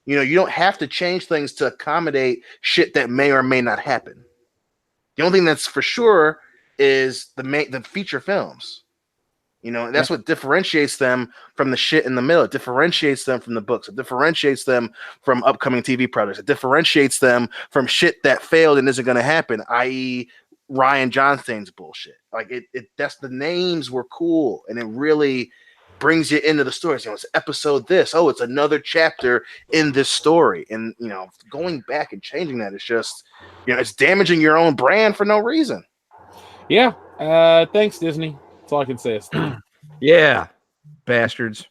You know, you don't have to change things to accommodate shit that may or may not happen. The only thing that's for sure is the feature films. You know, and that's what differentiates them from the shit in the middle. It differentiates them from the books. It differentiates them from upcoming TV projects. It differentiates them from shit that failed and isn't going to happen, i.e., Ryan Johnstein's bullshit. Like that's the names were cool, and it really brings you into the story. So it's episode this. Oh, it's another chapter in this story, and you know, going back and changing that is just, you know, it's damaging your own brand for no reason. Yeah. Thanks, Disney. That's all I can say. Yeah, bastards.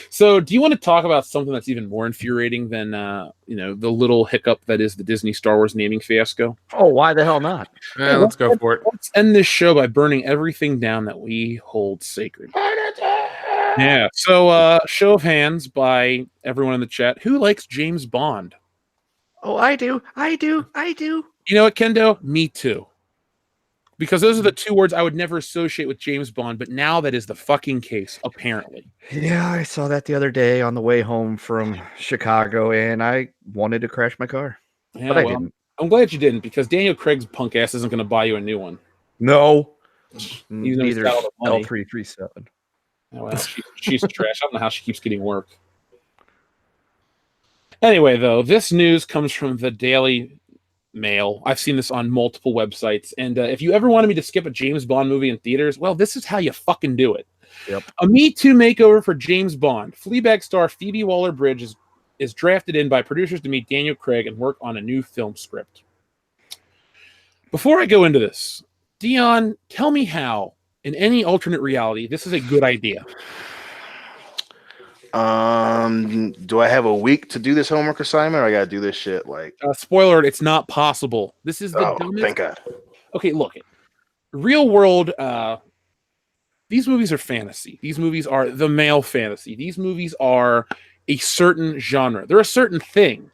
So, do you want to talk about something that's even more infuriating than the little hiccup that is the Disney Star Wars naming fiasco? Oh, why the hell not? Yeah, let's go for it. Let's end this show by burning everything down that we hold sacred. Yeah. So, show of hands by everyone in the chat. Who likes James Bond? Oh, I do. You know what, Kendo? Me too. Because those are the two words I would never associate with James Bond, but now that is the fucking case, apparently. Yeah, I saw that the other day on the way home from Chicago, and I wanted to crash my car. Yeah, but I didn't. I'm glad you didn't, because Daniel Craig's punk ass isn't going to buy you a new one. No. Neither L337. Oh, well, she's trash. I don't know how she keeps getting work. Anyway, though, this news comes from the Daily Mail. I've seen this on multiple websites, and if you ever wanted me to skip a James Bond movie in theaters, well, this is how you fucking do it. Yep. A Me Too makeover for James Bond. Fleabag star Phoebe Waller-Bridge is drafted in by producers to meet Daniel Craig and work on a new film script. Before I go into this, Dion, tell me how, in any alternate reality, this is a good idea. Do I have a week to do this homework assignment, or I gotta do this shit like spoiler alert, it's not possible. This is the dumbest. Thank God. Okay, look, real world, these movies are fantasy. These movies are the male fantasy. These movies are a certain genre. They're a certain thing.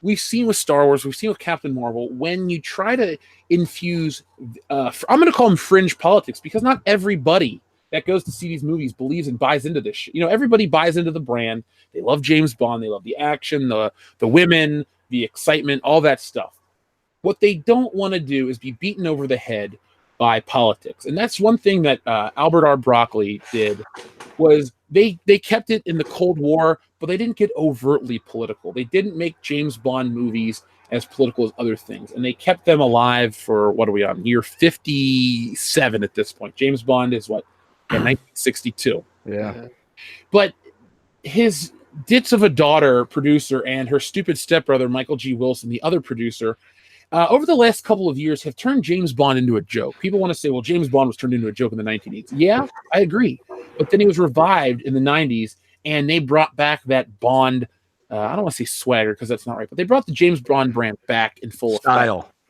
We've seen with Star Wars, we've seen with Captain Marvel, when you try to infuse, I'm going to call them fringe politics, because not everybody that goes to see these movies believes and buys into this shit. You know, everybody buys into the brand. They love James Bond. They love the action, the women, the excitement, all that stuff. What they don't want to do is be beaten over the head by politics. And that's one thing that Albert R. Broccoli did, was they kept it in the Cold War, but they didn't get overtly political. They didn't make James Bond movies as political as other things. And they kept them alive for, what are we on, year 57 at this point. James Bond is what? 1962. Yeah. But his ditz of a daughter producer and her stupid stepbrother, Michael G. Wilson, the other producer, over the last couple of years have turned James Bond into a joke. People want to say, well, James Bond was turned into a joke in the 1980s. Yeah, I agree. But then he was revived in the 90s, and they brought back that Bond, I don't want to say swagger because that's not right, but they brought the James Bond brand back in full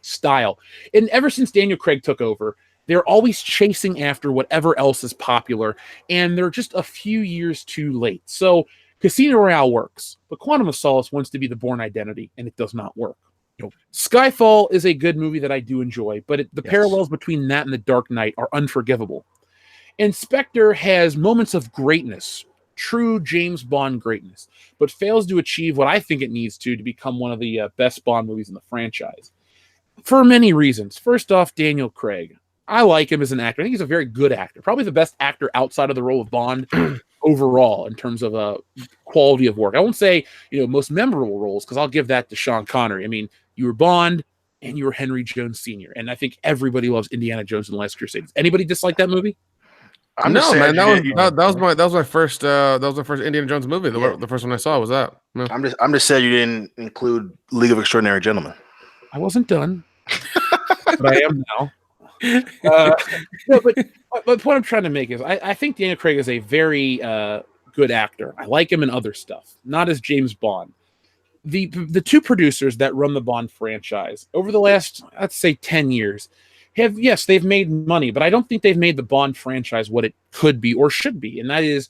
style. And ever since Daniel Craig took over, they're always chasing after whatever else is popular, and they're just a few years too late. So Casino Royale works, but Quantum of Solace wants to be the Bourne Identity, and it does not work. Nope. Skyfall is a good movie that I do enjoy, but the parallels between that and The Dark Knight are unforgivable. And Spectre has moments of greatness, true James Bond greatness, but fails to achieve what I think it needs to become one of the best Bond movies in the franchise. For many reasons. First off, Daniel Craig. I like him as an actor. I think he's a very good actor. Probably the best actor outside of the role of Bond overall in terms of quality of work. I won't say, most memorable roles, because I'll give that to Sean Connery. I mean, you were Bond and you were Henry Jones Sr. And I think everybody loves Indiana Jones and the Last Crusade. Does anybody dislike that movie? Man. That was my first Indiana Jones movie. The first one I saw was that. Yeah. I'm just sad you didn't include League of Extraordinary Gentlemen. I wasn't done, but I am now. But what I'm trying to make is I think Daniel Craig is a very good actor. I like him in other stuff, not as James Bond. The two producers that run the Bond franchise over the last, let's say, 10 years they've made money, but I don't think they've made the Bond franchise what it could be or should be, and that is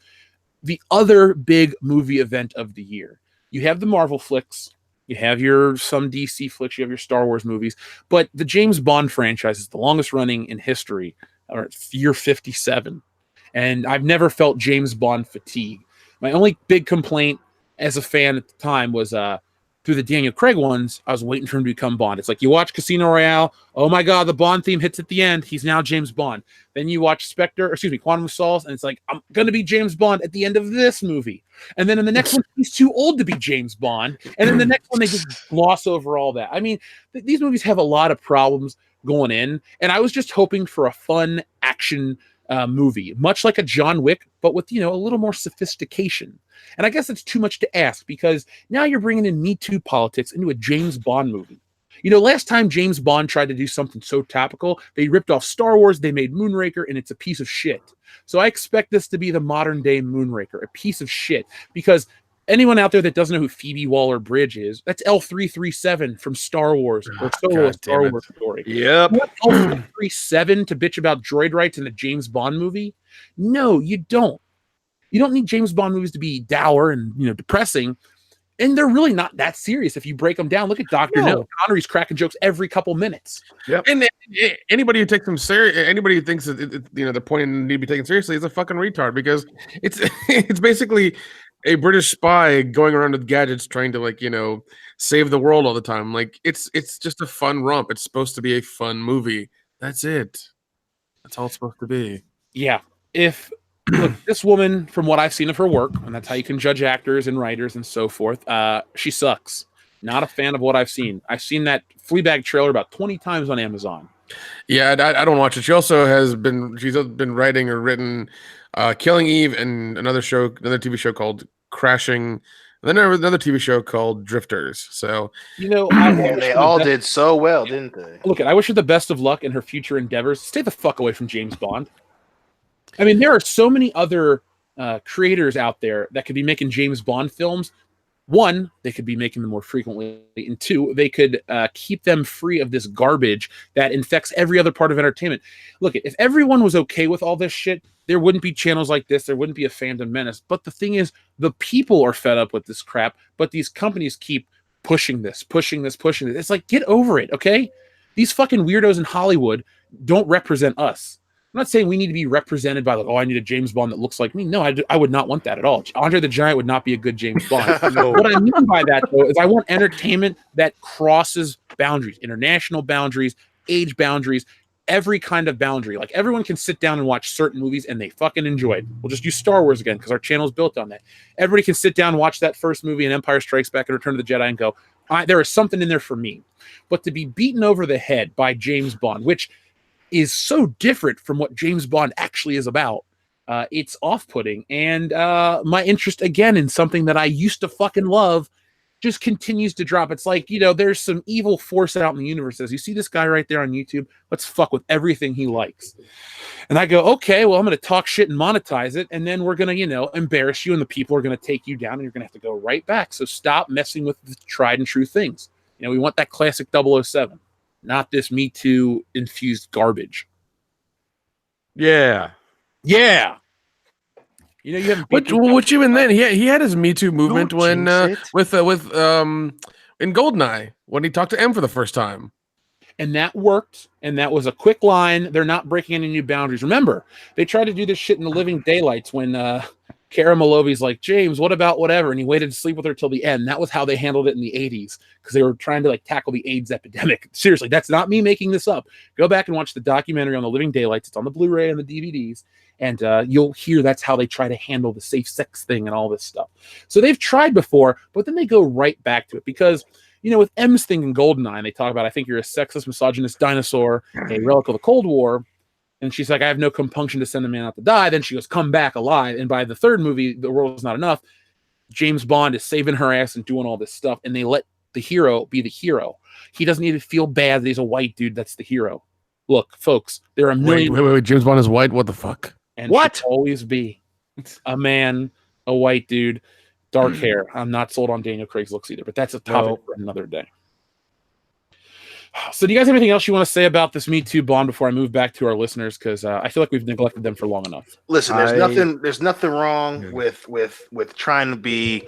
the other big movie event of the year. You have the Marvel flicks, you have some DC flicks, you have your Star Wars movies, but the James Bond franchise is the longest running in history, or year 57. And I've never felt James Bond fatigue. My only big complaint as a fan at the time was, because through the Daniel Craig ones, I was waiting for him to become Bond. It's like you watch Casino Royale. Oh my God, the Bond theme hits at the end. He's now James Bond. Then you watch Quantum of Solace, and it's like, I'm going to be James Bond at the end of this movie. And then in the next one, he's too old to be James Bond. And then the next one, they just gloss over all that. I mean, these movies have a lot of problems going in, and I was just hoping for a fun action movie, much like a John Wick, but with, a little more sophistication. And I guess it's too much to ask, because now you're bringing in Me Too politics into a James Bond movie. Last time James Bond tried to do something so topical, they ripped off Star Wars, they made Moonraker, and it's a piece of shit. So I expect this to be the modern day Moonraker, a piece of shit, because anyone out there that doesn't know who Phoebe Waller-Bridge is, that's L337 from Star Wars, or Solo, a Star Wars story. Yep. You want L337 to bitch about droid rights in a James Bond movie? No, you don't. You don't need James Bond movies to be dour and depressing, and they're really not that serious if you break them down. Look at Dr. No. Connery's cracking jokes every couple minutes. Yep. And anybody who takes them serious, anybody who thinks that the point need to be taken seriously is a fucking retard, because it's basically a British spy going around with gadgets trying to save the world all the time. Like it's just a fun romp. It's supposed to be a fun movie. That's it. That's all it's supposed to be. Yeah. Look, this woman, from what I've seen of her work, and that's how you can judge actors and writers and so forth, she sucks. Not a fan of what I've seen. I've seen that Fleabag trailer about 20 times on Amazon. Yeah, I don't watch it. She's been writing or written Killing Eve and another TV show called Crashing, and then another TV show called Drifters. So they all did so well, didn't they? Look, I wish her the best of luck in her future endeavors. Stay the fuck away from James Bond. I mean, there are so many other creators out there that could be making James Bond films. One, they could be making them more frequently. And two, they could keep them free of this garbage that infects every other part of entertainment. Look, if everyone was okay with all this shit, there wouldn't be channels like this. There wouldn't be a fandom menace. But the thing is, the people are fed up with this crap, but these companies keep pushing this. It's like, get over it, okay? These fucking weirdos in Hollywood don't represent us. I'm not saying we need to be represented by I need a James Bond that looks like me. No, I would not want that at all. Andre the Giant would not be a good James Bond. No. What I mean by that, though, is I want entertainment that crosses boundaries, international boundaries, age boundaries, every kind of boundary. Like, everyone can sit down and watch certain movies and they fucking enjoy it. We'll just use Star Wars again because our channel is built on that. Everybody can sit down and watch that first movie in Empire Strikes Back and Return of the Jedi and go, there is something in there for me. But to be beaten over the head by James Bond, which is so different from what James Bond actually is about, it's off-putting. And my interest, again, in something that I used to fucking love just continues to drop. It's like, there's some evil force out in the universe says, you see this guy right there on YouTube? Let's fuck with everything he likes. And I go, okay, well, I'm going to talk shit and monetize it, and then we're going to, embarrass you, and the people are going to take you down, and you're going to have to go right back. So stop messing with the tried and true things. We want that classic 007. Not this Me Too infused garbage. Yeah. You haven't. Which even then, he had his Me Too movement when with in Goldeneye when he talked to M for the first time, and that worked. And that was a quick line. They're not breaking any new boundaries. Remember, they tried to do this shit in The Living Daylights when Cara Malovi's like, James, what about whatever? And he waited to sleep with her till the end. That was how they handled it in the 80s, because they were trying to tackle the AIDS epidemic. Seriously, that's not me making this up. Go back and watch the documentary on The Living Daylights. It's on the Blu-ray and the DVDs. And you'll hear that's how they try to handle the safe sex thing and all this stuff. So they've tried before, but then they go right back to it because, with M's thing in Goldeneye, they talk about, I think you're a sexist, misogynist dinosaur, a relic of the Cold War. And she's like, I have no compunction to send a man out to die. Then she goes, come back alive. And by the third movie, The World Is Not Enough, James Bond is saving her ass and doing all this stuff. And they let the hero be the hero. He doesn't even feel bad that he's a white dude that's the hero. Look, folks, there are a million. Wait. James Bond is white? What the fuck? And what? Always be a man, a white dude, dark hair. I'm not sold on Daniel Craig's looks either, but that's a topic for another day. So do you guys have anything else you want to say about this Me Too Bond before I move back to our listeners? Because I feel like we've neglected them for long enough. Listen, there's nothing wrong with trying to be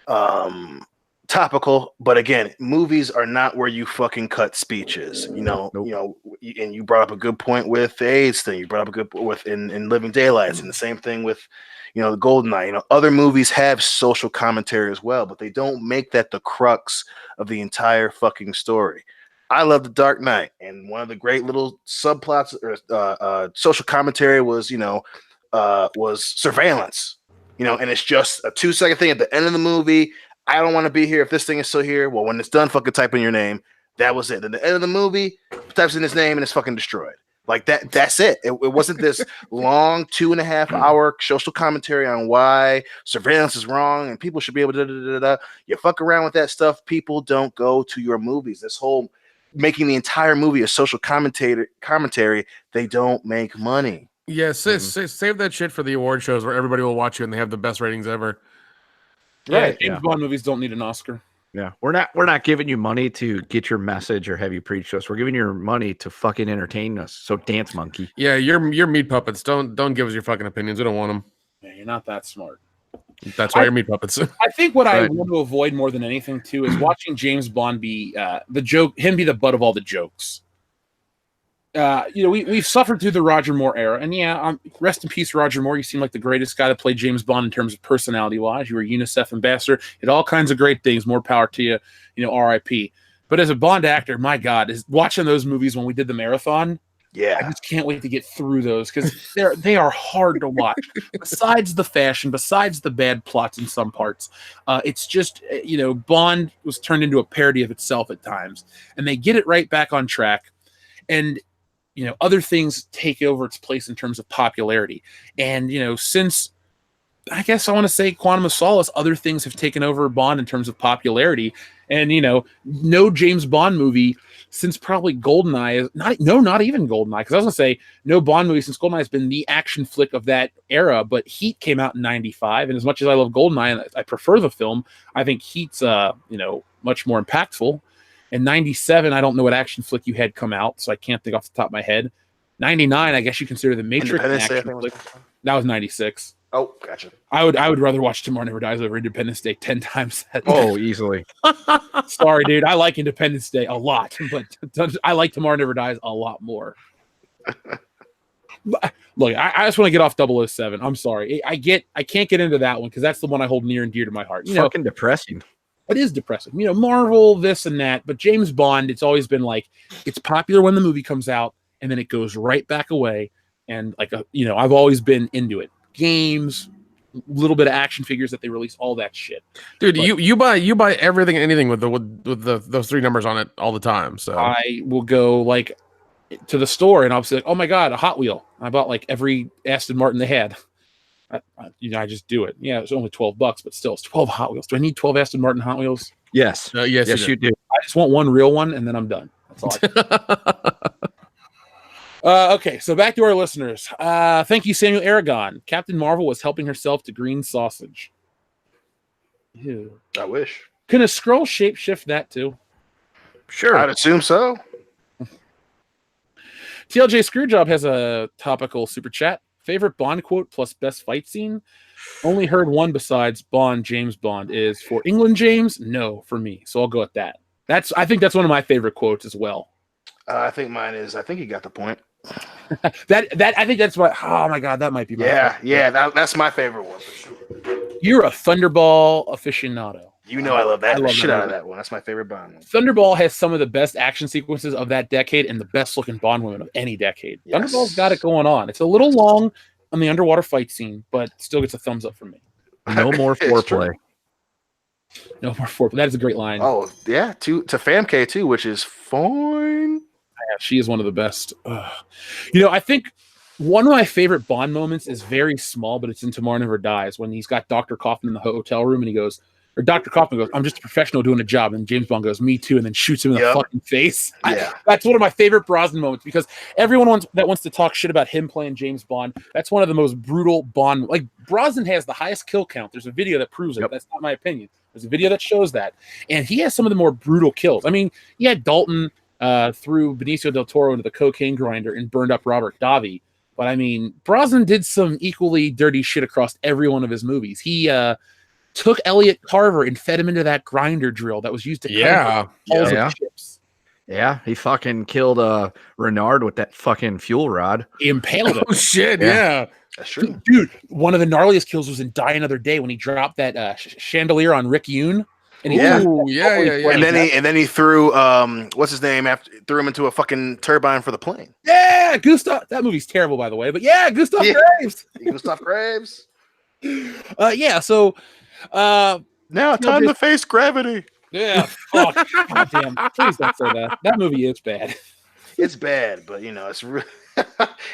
to topical, but again, movies are not where you fucking cut speeches. Nope. And you brought up a good point with the AIDS thing. You brought up a good point with in Living Daylights, and the same thing with the GoldenEye. Other movies have social commentary as well, but they don't make that the crux of the entire fucking story. I love The Dark Knight, and one of the great little subplots or social commentary was surveillance. And it's just a 2-second thing at the end of the movie. I don't want to be here if this thing is still here. Well, when it's done, fucking type in your name. That was it. At the end of the movie, types in his name and it's fucking destroyed. Like that. That's it. It wasn't this long 2.5-hour social commentary on why surveillance is wrong and people should be able to. You fuck around with that stuff. People don't go to your movies. This whole making the entire movie a social commentary. They don't make money. Yeah, save that shit for the award shows where everybody will watch you and they have the best ratings ever. Right. James Bond movies don't need an Oscar. Yeah. We're not giving you money to get your message or have you preach to us. We're giving you money to fucking entertain us. So dance, monkey. Yeah, you're meat puppets. Don't give us your fucking opinions. We don't want them. Yeah, you're not that smart. That's why you're meat puppets. I think what I want to avoid more than anything too is watching James Bond be him be the butt of all the jokes. We've suffered through the Roger Moore era, and rest in peace, Roger Moore. You seem like the greatest guy that played James Bond in terms of personality-wise. You were a UNICEF ambassador, did all kinds of great things. More power to you, R.I.P. But as a Bond actor, my God, is watching those movies when we did the marathon. Yeah, I just can't wait to get through those because they are hard to watch. Besides the fashion, besides the bad plots in some parts, it's just Bond was turned into a parody of itself at times, and they get it right back on track, and other things take over its place in terms of popularity. And since I guess I want to say Quantum of Solace, other things have taken over Bond in terms of popularity. And no James Bond movie since probably GoldenEye not even GoldenEye, because I was gonna say no Bond movie since GoldenEye has been the action flick of that era. But Heat came out in '95, and as much as I love GoldenEye and I prefer the film, I think Heat's much more impactful. In '97, I don't know what action flick you had come out, so I can't think off the top of my head. '99, I guess you consider The Matrix an action flick. That was '96. Oh, gotcha. I would rather watch Tomorrow Never Dies over Independence Day 10 times. Easily. Sorry, dude. I like Independence Day a lot, but I like Tomorrow Never Dies a lot more. Look, I just want to get off 007. I'm sorry. I can't get into that one because that's the one I hold near and dear to my heart. Fucking depressing. It is depressing. Marvel, this and that, but James Bond, it's always been like it's popular when the movie comes out and then it goes right back away. And I've always been into it. Games, little bit of action figures that they release, all that shit. Dude, but you buy everything and anything with those 3 numbers on it all the time. So I will go to the store and I'll say, oh my God, a Hot Wheel. I bought every Aston Martin they had. I just do it. Yeah, it's only $12, but still, it's 12 Hot Wheels. Do I need 12 Aston Martin Hot Wheels? Yes. Yes, you do. I just want one real one, and then I'm done. That's all I okay, so back to our listeners. Thank you, Samuel Aragon. Captain Marvel was helping herself to green sausage. Ew. I wish. Can a scroll shapeshift that too? Sure. I'd assume so. TLJ Screwjob has a topical super chat. Favorite Bond quote plus best fight scene? Only heard one besides Bond, James Bond is for England James. No, for me. So I'll go with that. I think that's one of my favorite quotes as well. I think mine is. I think you got the point. that I think that's what. Oh my God, that might be. That's my favorite one for sure. You're a Thunderball aficionado. I love that. I love shit out of that one. That's my favorite Bond one. Thunderball has some of the best action sequences of that decade and the best looking Bond women of any decade. Yes. Thunderball's got it going on. It's a little long on the underwater fight scene, but still gets a thumbs up from me. No more foreplay. No more foreplay. That is a great line. Oh yeah, to Famke too, which is fine. Yeah, she is one of the best. I think one of my favorite Bond moments is very small, but it's in Tomorrow Never Dies when he's got Dr. Kaufman in the hotel room and he goes, or Dr. Kaufman goes, I'm just a professional doing a job. And James Bond goes, me too, and then shoots him in the fucking face. Yeah. That's one of my favorite Brosnan moments because everyone that wants to talk shit about him playing James Bond, that's one of the most brutal Bond. Like, Brosnan has the highest kill count. There's a video that proves it. That's not my opinion. There's a video that shows that. And he has some of the more brutal kills. I mean, he had Dalton threw Benicio del Toro into the cocaine grinder and burned up Robert Davi. But I mean, Brosnan did some equally dirty shit across every one of his movies. He took Elliot Carver and fed him into that grinder drill that was used to cut hulls of ships. Yeah, he fucking killed Renard with that fucking fuel rod. He impaled him. Oh shit! Yeah. That's true. Dude, one of the gnarliest kills was in Die Another Day when he dropped that chandelier on Rick Yoon. And he And then he threw what's his name threw him into a fucking turbine for the plane. Yeah, Gustav. That movie's terrible, by the way, but yeah, Gustav Graves. Gustav Graves. So now time to face gravity. Yeah. Oh, God damn. Please don't say that. That movie is bad. It's bad, but it's really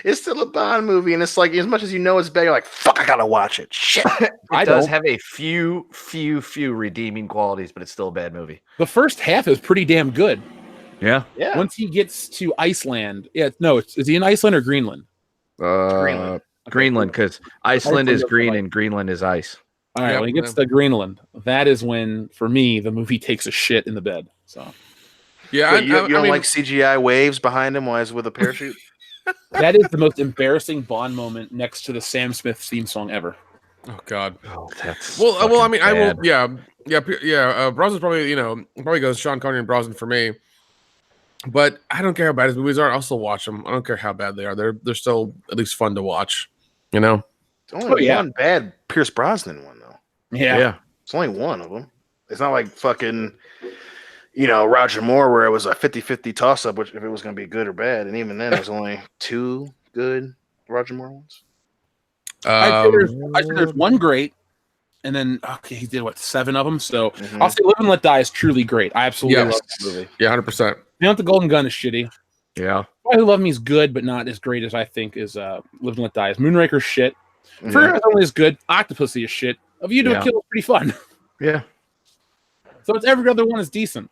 it's still a Bond movie, and it's like as much as you know it's bad, you're like, fuck, I gotta watch it. Shit. It does have a few redeeming qualities, but it's still a bad movie. The first half is pretty damn good. Yeah. Once he gets to Iceland, is he in Iceland or Greenland? Greenland, because Iceland is green and Greenland is ice. All right, when he gets to Greenland, that is when, for me, the movie takes a shit in the bed. So, yeah, you don't like CGI waves behind him while he's with a parachute? That is the most embarrassing Bond moment next to the Sam Smith theme song ever. Oh God. Oh, that's well. I mean, bad. I will. Yeah. Brosnan's probably goes Sean Connery and Brosnan for me. But I don't care how bad his movies are. I'll still watch them. I don't care how bad they are. They're still at least fun to watch. You know. It's only one bad Pierce Brosnan one though. Yeah. It's only one of them. It's not like fucking. Roger Moore, where it was a 50-50 toss-up, which if it was going to be good or bad. And even then, there's only 2 good Roger Moore ones. I'd say there's one great, and then, he did, 7 of them? So I'll say Live and Let Die is truly great. I absolutely love that movie. Yeah, 100%. The Golden Gun is shitty. Yeah. Why Who Love Me is good, but not as great as I think is Live and Let Die. Moonraker's shit. For Only is good. Octopussy is shit. A View to a Kill is pretty fun. Yeah. So it's every other one is decent.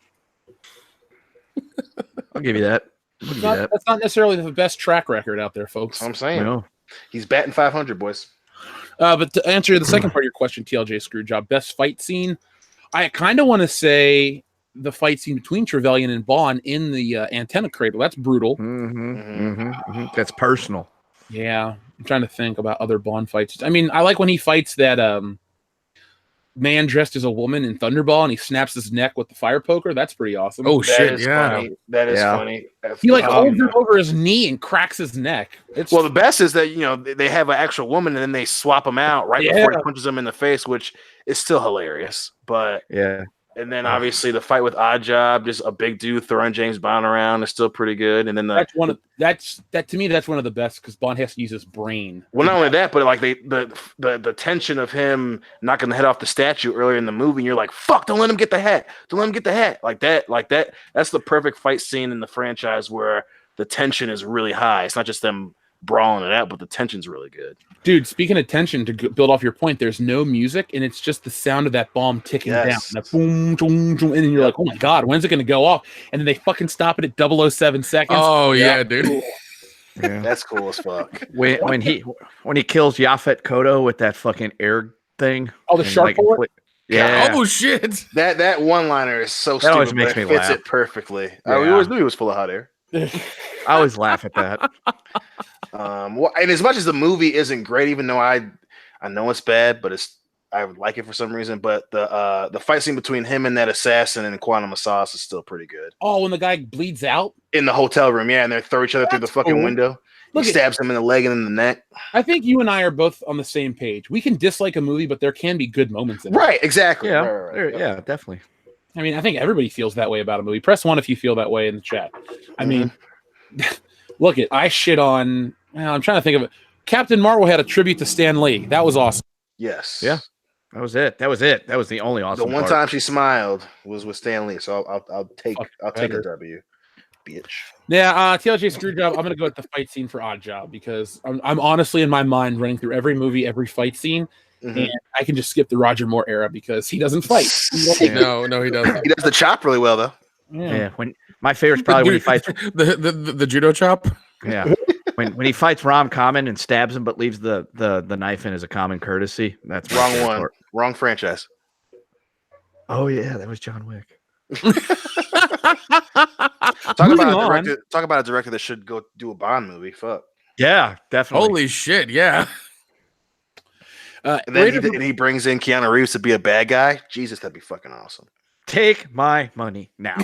I'll give you that. That's not necessarily the best track record out there, folks. I'm saying. No. He's batting 500, boys. But to answer the second part of your question, TLJ Screwjob, best fight scene, I kind of want to say the fight scene between Trevelyan and Bond in the antenna cradle. That's brutal. That's personal. Yeah. I'm trying to think about other Bond fights. I mean, I like when he fights that man dressed as a woman in Thunderball and he snaps his neck with the fire poker. That's pretty awesome. Oh, shit. Yeah. Funny. That is funny. He holds him over his knee and cracks his neck. The best is that, they have an actual woman and then they swap him out right before he punches him in the face, which is still hilarious. But yeah. And then obviously the fight with Oddjob, just a big dude throwing James Bond around, is still pretty good. And then that's to me that's one of the best because Bond has to use his brain. Well, not only that, but like the tension of him knocking the head off the statue earlier in the movie, and you're like, "Fuck! Don't let him get the hat! Don't let him get the hat!" Like that. That's the perfect fight scene in the franchise where the tension is really high. It's not just them brawling it out, but the tension's really good. Dude, speaking of tension, to build off your point, there's no music, and it's just the sound of that bomb ticking down. That boom, boom, boom, and then you're like, oh my God, when's it going to go off? And then they fucking stop it at 007 seconds. Oh, yeah, dude. Yeah. That's cool as fuck. When he kills Yaphet Kotto with that fucking air thing. Oh, the shark bullet? Yeah. Oh, shit. That one-liner is so stupid, always makes but it me fits laugh. it perfectly. Yeah. We always knew he was full of hot air. I always laugh at that. And as much as the movie isn't great, even though I know it's bad, but I would like it for some reason. But the fight scene between him and that assassin in Quantum of Solace is still pretty good. Oh, when the guy bleeds out in the hotel room, and they throw each other through the fucking window. He stabs him in the leg and in the neck. I think you and I are both on the same page. We can dislike a movie, but there can be good moments in it. Right, exactly. Yeah, right. Yeah, definitely. I mean, I think everybody feels that way about a movie. Press 1 if you feel that way in the chat. I mean, look I shit on. I'm trying to think of it. Captain Marvel had a tribute to Stan Lee. That was awesome. Yes. Yeah. That was it. That was the only awesome. The one part. time she smiled was with Stan Lee. So I'll take a W, bitch. Yeah. TLJ Screwjob. I'm gonna go with the fight scene for Oddjob because I'm honestly in my mind running through every movie, every fight scene. And I can just skip the Roger Moore era because he doesn't fight. No, he doesn't. He does the chop really well though. Yeah. When my favorite's probably when he fights the judo chop. Yeah. When he fights Rom Common and stabs him, but leaves the knife in as a common courtesy. That's wrong one. Part. Wrong franchise. Oh yeah, that was John Wick. Talk about a director that should go do a Bond movie. Fuck. Yeah, definitely. Holy shit, yeah. And then he brings in Keanu Reeves to be a bad guy. Jesus, that'd be fucking awesome. Take my money now.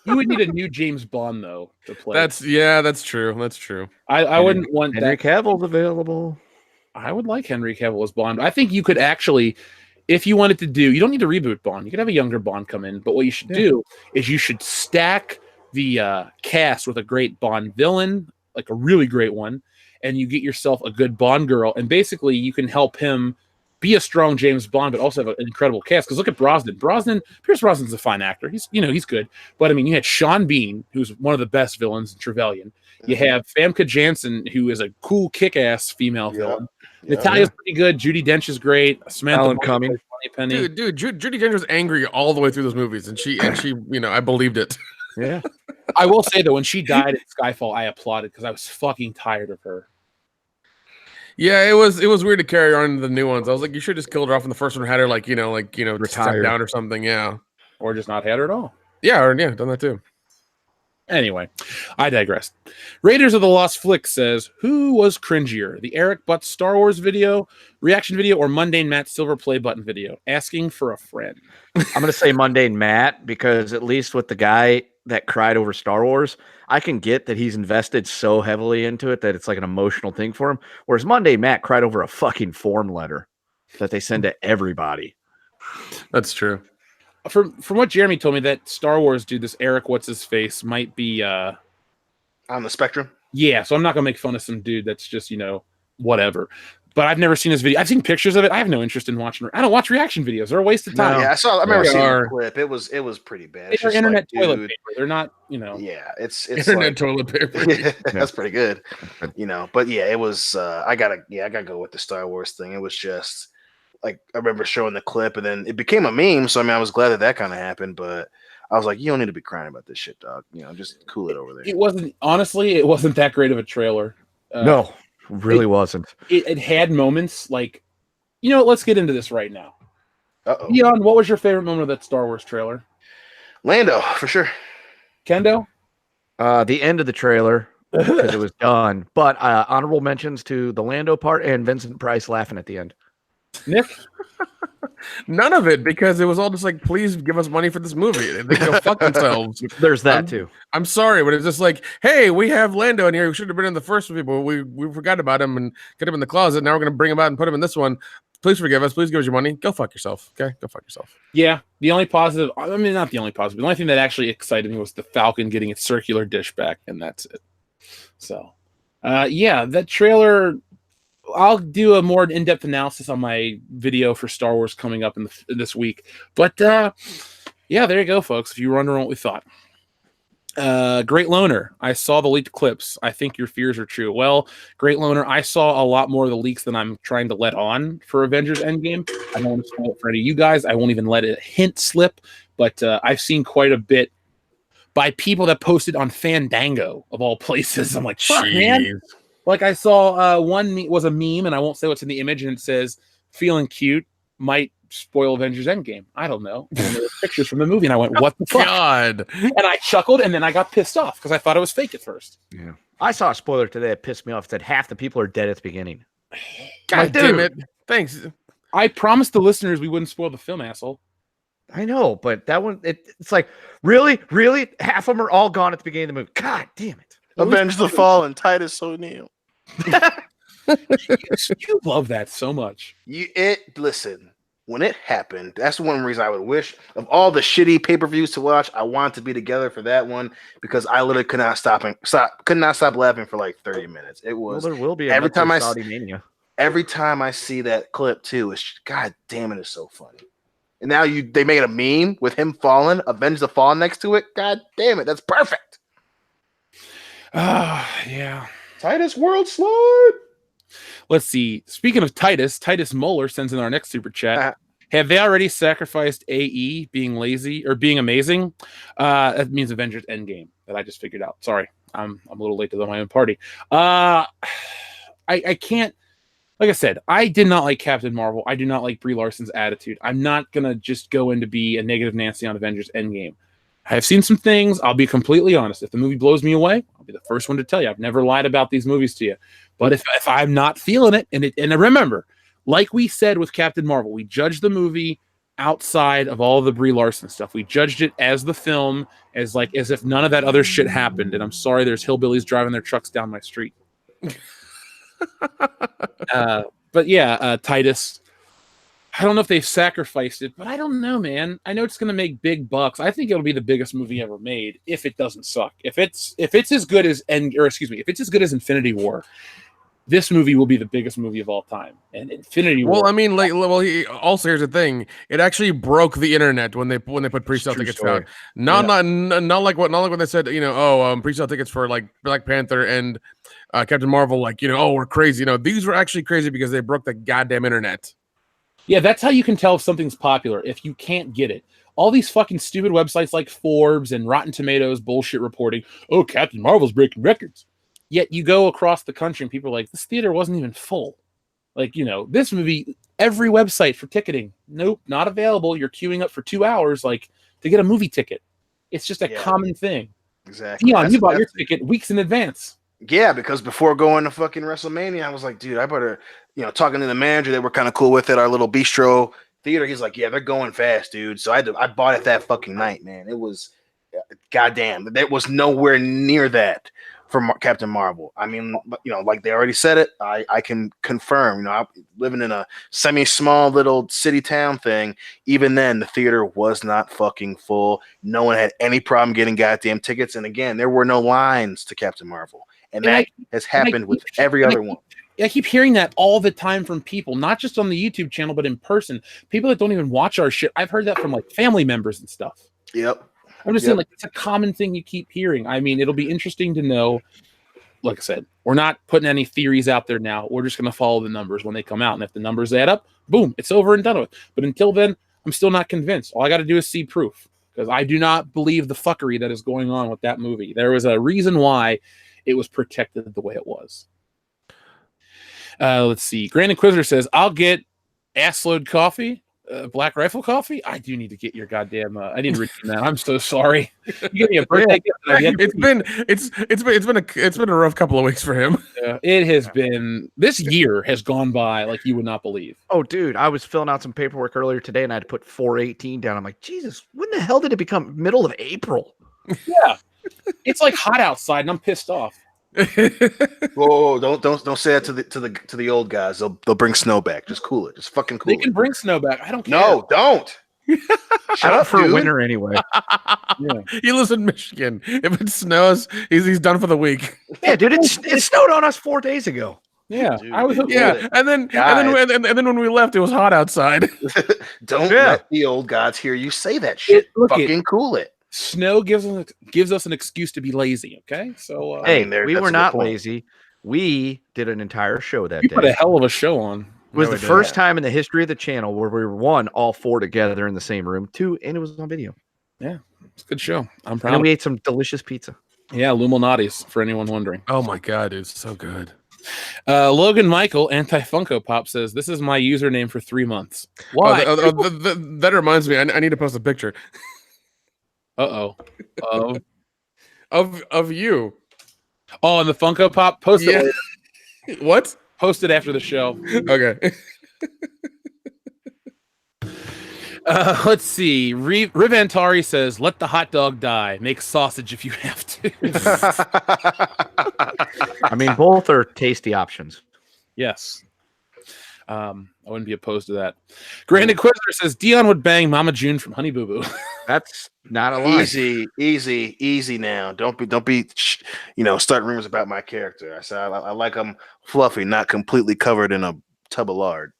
You would need a new James Bond though to play. That's true. That's true. I wouldn't want Henry that. Cavill's available. I would like Henry Cavill as Bond. I think you could actually, if you wanted to do, you don't need to reboot Bond. You could have a younger Bond come in. But what you should do is you should stack the cast with a great Bond villain, like a really great one, and you get yourself a good Bond girl, and basically you can help him be a strong James Bond, but also have an incredible cast. Because look at Brosnan. Pierce Brosnan's a fine actor. He's good. But I mean, you had Sean Bean, who's one of the best villains in Trevelyan. You have Famke Janssen, who is a cool, kick-ass female villain. Natalia's pretty good. Judi Dench is great. Samantha Cumming. Penny. Dude, Judi Dench was angry all the way through those movies, and she, I believed it. Yeah. I will say though, when she died in Skyfall, I applauded because I was fucking tired of her. Yeah, it was weird to carry on to the new ones. I was like, you should just killed her off in the first one, had her step down or something. Yeah, or just not had her at all. Yeah, done that too. Anyway, I digress. Raiders of the Lost Flick says, who was cringier, the Eric Butts Star Wars video, reaction video, or Mundane Matt Silver play button video? Asking for a friend. I'm going to say Mundane Matt, because at least with the guy that cried over Star Wars, I can get that he's invested so heavily into it that it's like an emotional thing for him. Whereas Mundane Matt cried over a fucking form letter that they send to everybody. That's true. From what Jeremy told me, that Star Wars dude, this Eric what's-his-face, might be on the spectrum. Yeah, so I'm not gonna make fun of some dude that's just whatever. But I've never seen his video. I've seen pictures of it. I have no interest in watching. I don't watch reaction videos. They're a waste of time. No. Yeah, I remember seeing a clip. It was pretty bad. They're internet toilet paper. They're not. Yeah, it's internet toilet paper. That's pretty good. But yeah, it was. I gotta go with the Star Wars thing. It was just. Like, I remember showing the clip, and then it became a meme. So I mean, I was glad that kind of happened. But I was like, you don't need to be crying about this shit, dog. Just cool it over there. It wasn't that great of a trailer. No, really wasn't. It had moments like, let's get into this right now. Leon, what was your favorite moment of that Star Wars trailer? Lando, for sure. Kendo? The end of the trailer, because it was done. But honorable mentions to the Lando part and Vincent Price laughing at the end. Nick? None of it, because it was all just like, please give us money for this movie. They go fuck themselves. There's that too. I'm sorry, but it's just like, hey, we have Lando in here. We should have been in the first movie, but we forgot about him and get him in the closet. Now we're gonna bring him out and put him in this one. Please forgive us. Please give us your money. Go fuck yourself. Okay, go fuck yourself. Yeah, the only positive. I mean, not the only positive. The only thing that actually excited me was the Falcon getting its circular dish back, and that's it. So, that trailer. I'll do a more in-depth analysis on my video for Star Wars coming up in this week. But there you go, folks. If you were wondering what we thought. Great Loner. I saw the leaked clips. I think your fears are true. Well, Great Loner, I saw a lot more of the leaks than I'm trying to let on for Avengers Endgame. I don't want to spoil it for any of you guys. I won't even let a hint slip. But I've seen quite a bit by people that posted on Fandango, of all places. I'm like, fuck, man. Like, I saw one was a meme, and I won't say what's in the image, and it says, feeling cute might spoil Avengers Endgame. I don't know. And there were pictures from the movie, and I went, what the fuck? God. And I chuckled, and then I got pissed off because I thought it was fake at first. Yeah. I saw a spoiler today that pissed me off. It said half the people are dead at the beginning. God damn it. Thanks. I promised the listeners we wouldn't spoil the film, asshole. I know, but that one, it's like, really? Half of them are all gone at the beginning of the movie. God damn it. Avenge the Fallen, Titus O'Neil. You love that so much. Listen, when it happened, that's one reason I would wish of all the shitty pay-per-views to watch, I want to be together for that one, because I literally could not stop laughing for like 30 minutes. It was there will be every time Saudi Mania. Every time I see that clip too, it's god damn it's so funny. And now they made a meme with him falling, Avenge the Fall next to it. God damn it, that's perfect. Yeah. Titus World Slide. Let's see. Speaking of Titus Moeller sends in our next super chat. Have they already sacrificed AE being lazy or being amazing? That means Avengers Endgame that I just figured out. Sorry, I'm a little late to my own party. I can't. Like I said, I did not like Captain Marvel. I do not like Brie Larson's attitude. I'm not gonna just go in to be a negative Nancy on Avengers Endgame. I have seen some things. I'll be completely honest. If the movie blows me away, I'll be the first one to tell you. I've never lied about these movies to you. But if I'm not feeling it, and remember, like we said with Captain Marvel, we judged the movie outside of all the Brie Larson stuff. We judged it as the film, as if none of that other shit happened. And I'm sorry, there's hillbillies driving their trucks down my street. But yeah, Titus, I don't know if they've sacrificed it, but I don't know, man. I know it's going to make big bucks. I think it'll be the biggest movie ever made if it doesn't suck. If it's as good as if it's as good as Infinity War, this movie will be the biggest movie of all time. And Infinity War. Well, I mean, also here's the thing: it actually broke the internet when they put pre-sale tickets out. Not like when they said, pre-sale tickets for like Black Panther and Captain Marvel, we're crazy. These were actually crazy because they broke the goddamn internet. Yeah, that's how you can tell if something's popular, if you can't get it. All these fucking stupid websites like Forbes and Rotten Tomatoes bullshit reporting, oh, Captain Marvel's breaking records. Yet you go across the country and people are like, this theater wasn't even full. This movie, every website for ticketing, nope, not available. You're queuing up for 2 hours, to get a movie ticket. It's just a common thing. Exactly. Dion, you bought your ticket weeks in advance. Yeah, because before going to fucking WrestleMania, I was like, dude, I better, talking to the manager, they were kind of cool with it, our little bistro theater. He's like, yeah, they're going fast, dude. So I bought it that fucking night, man. It was, goddamn, there was nowhere near that for Captain Marvel. I mean, like they already said it, I can confirm, I'm living in a semi-small little city town thing. Even then, the theater was not fucking full. No one had any problem getting goddamn tickets. And again, there were no lines to Captain Marvel. And that has happened with every other one. I keep hearing that all the time from people, not just on the YouTube channel, but in person. People that don't even watch our shit. I've heard that from family members and stuff. Yep. I'm just saying, it's a common thing you keep hearing. I mean, it'll be interesting to know. Like I said, we're not putting any theories out there now. We're just going to follow the numbers when they come out. And if the numbers add up, boom, it's over and done with. But until then, I'm still not convinced. All I got to do is see proof, because I do not believe the fuckery that is going on with that movie. There was a reason why it was protected the way it was. Let's see. Grand Inquisitor says, I'll get assload coffee. Black Rifle coffee. I do need to get your goddamn. I didn't read that. I'm so sorry. You give me a birthday gift. It's been a rough couple of weeks for him. It has been. This year has gone by like you would not believe. Oh, dude, I was filling out some paperwork earlier today, and I had to put 4/18 down. I'm like, Jesus, when the hell did it become middle of April? Yeah, it's like hot outside, and I'm pissed off. Whoa, don't say that to the old guys. They'll bring snow back. Just cool it. Just fucking cool. They can bring snow back. I don't care. No, don't. Shut up for winter anyway. Yeah. He lives in Michigan. If it snows, he's done for the week. Yeah, dude, it snowed on us 4 days ago. Yeah, dude, I was. Yeah, and then when we left, it was hot outside. Don't let the old gods hear you say that shit. Fucking cool it. Snow gives us an excuse to be lazy. Okay, so hey, we were not lazy. We did an entire show that day. You put a hell of a show on. It was the first time in the history of the channel where we were, 1, all 4 together in the same room, 2, and it was on video. Yeah, it's a good show. I'm proud. And we ate some delicious pizza. Yeah, Luminati's, for anyone wondering. Oh my god, it's so good. Logan Michael, Anti-Funko Pop, says, this is my username for 3 months. Why? That reminds me, I need to post a picture. Of you. Oh, and the Funko Pop? Post it later. What? Post it after the show. Okay. Let's see. Rivantari says, let the hot dog die. Make sausage if you have to. I mean, both are tasty options. Yes. I wouldn't be opposed to that. Grand Inquisitor says, Dion would bang Mama June from Honey Boo Boo. That's not a lie. Easy now. Don't be starting rumors about my character. I said I like him fluffy, not completely covered in a tub of lard.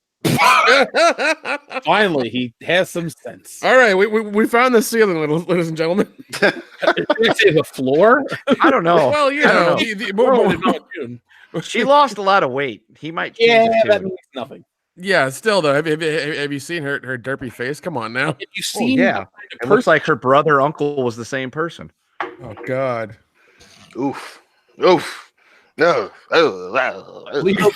Finally, he has some sense. All right, we found the ceiling, ladies and gentlemen. Did I say the floor? I don't know. Well, she lost a lot of weight. He might. That means nothing. Yeah, still though, have you seen her derpy face? Come on now. Have you seen? Yeah, it looks like her brother uncle was the same person. Oh God. Oof. No. Leo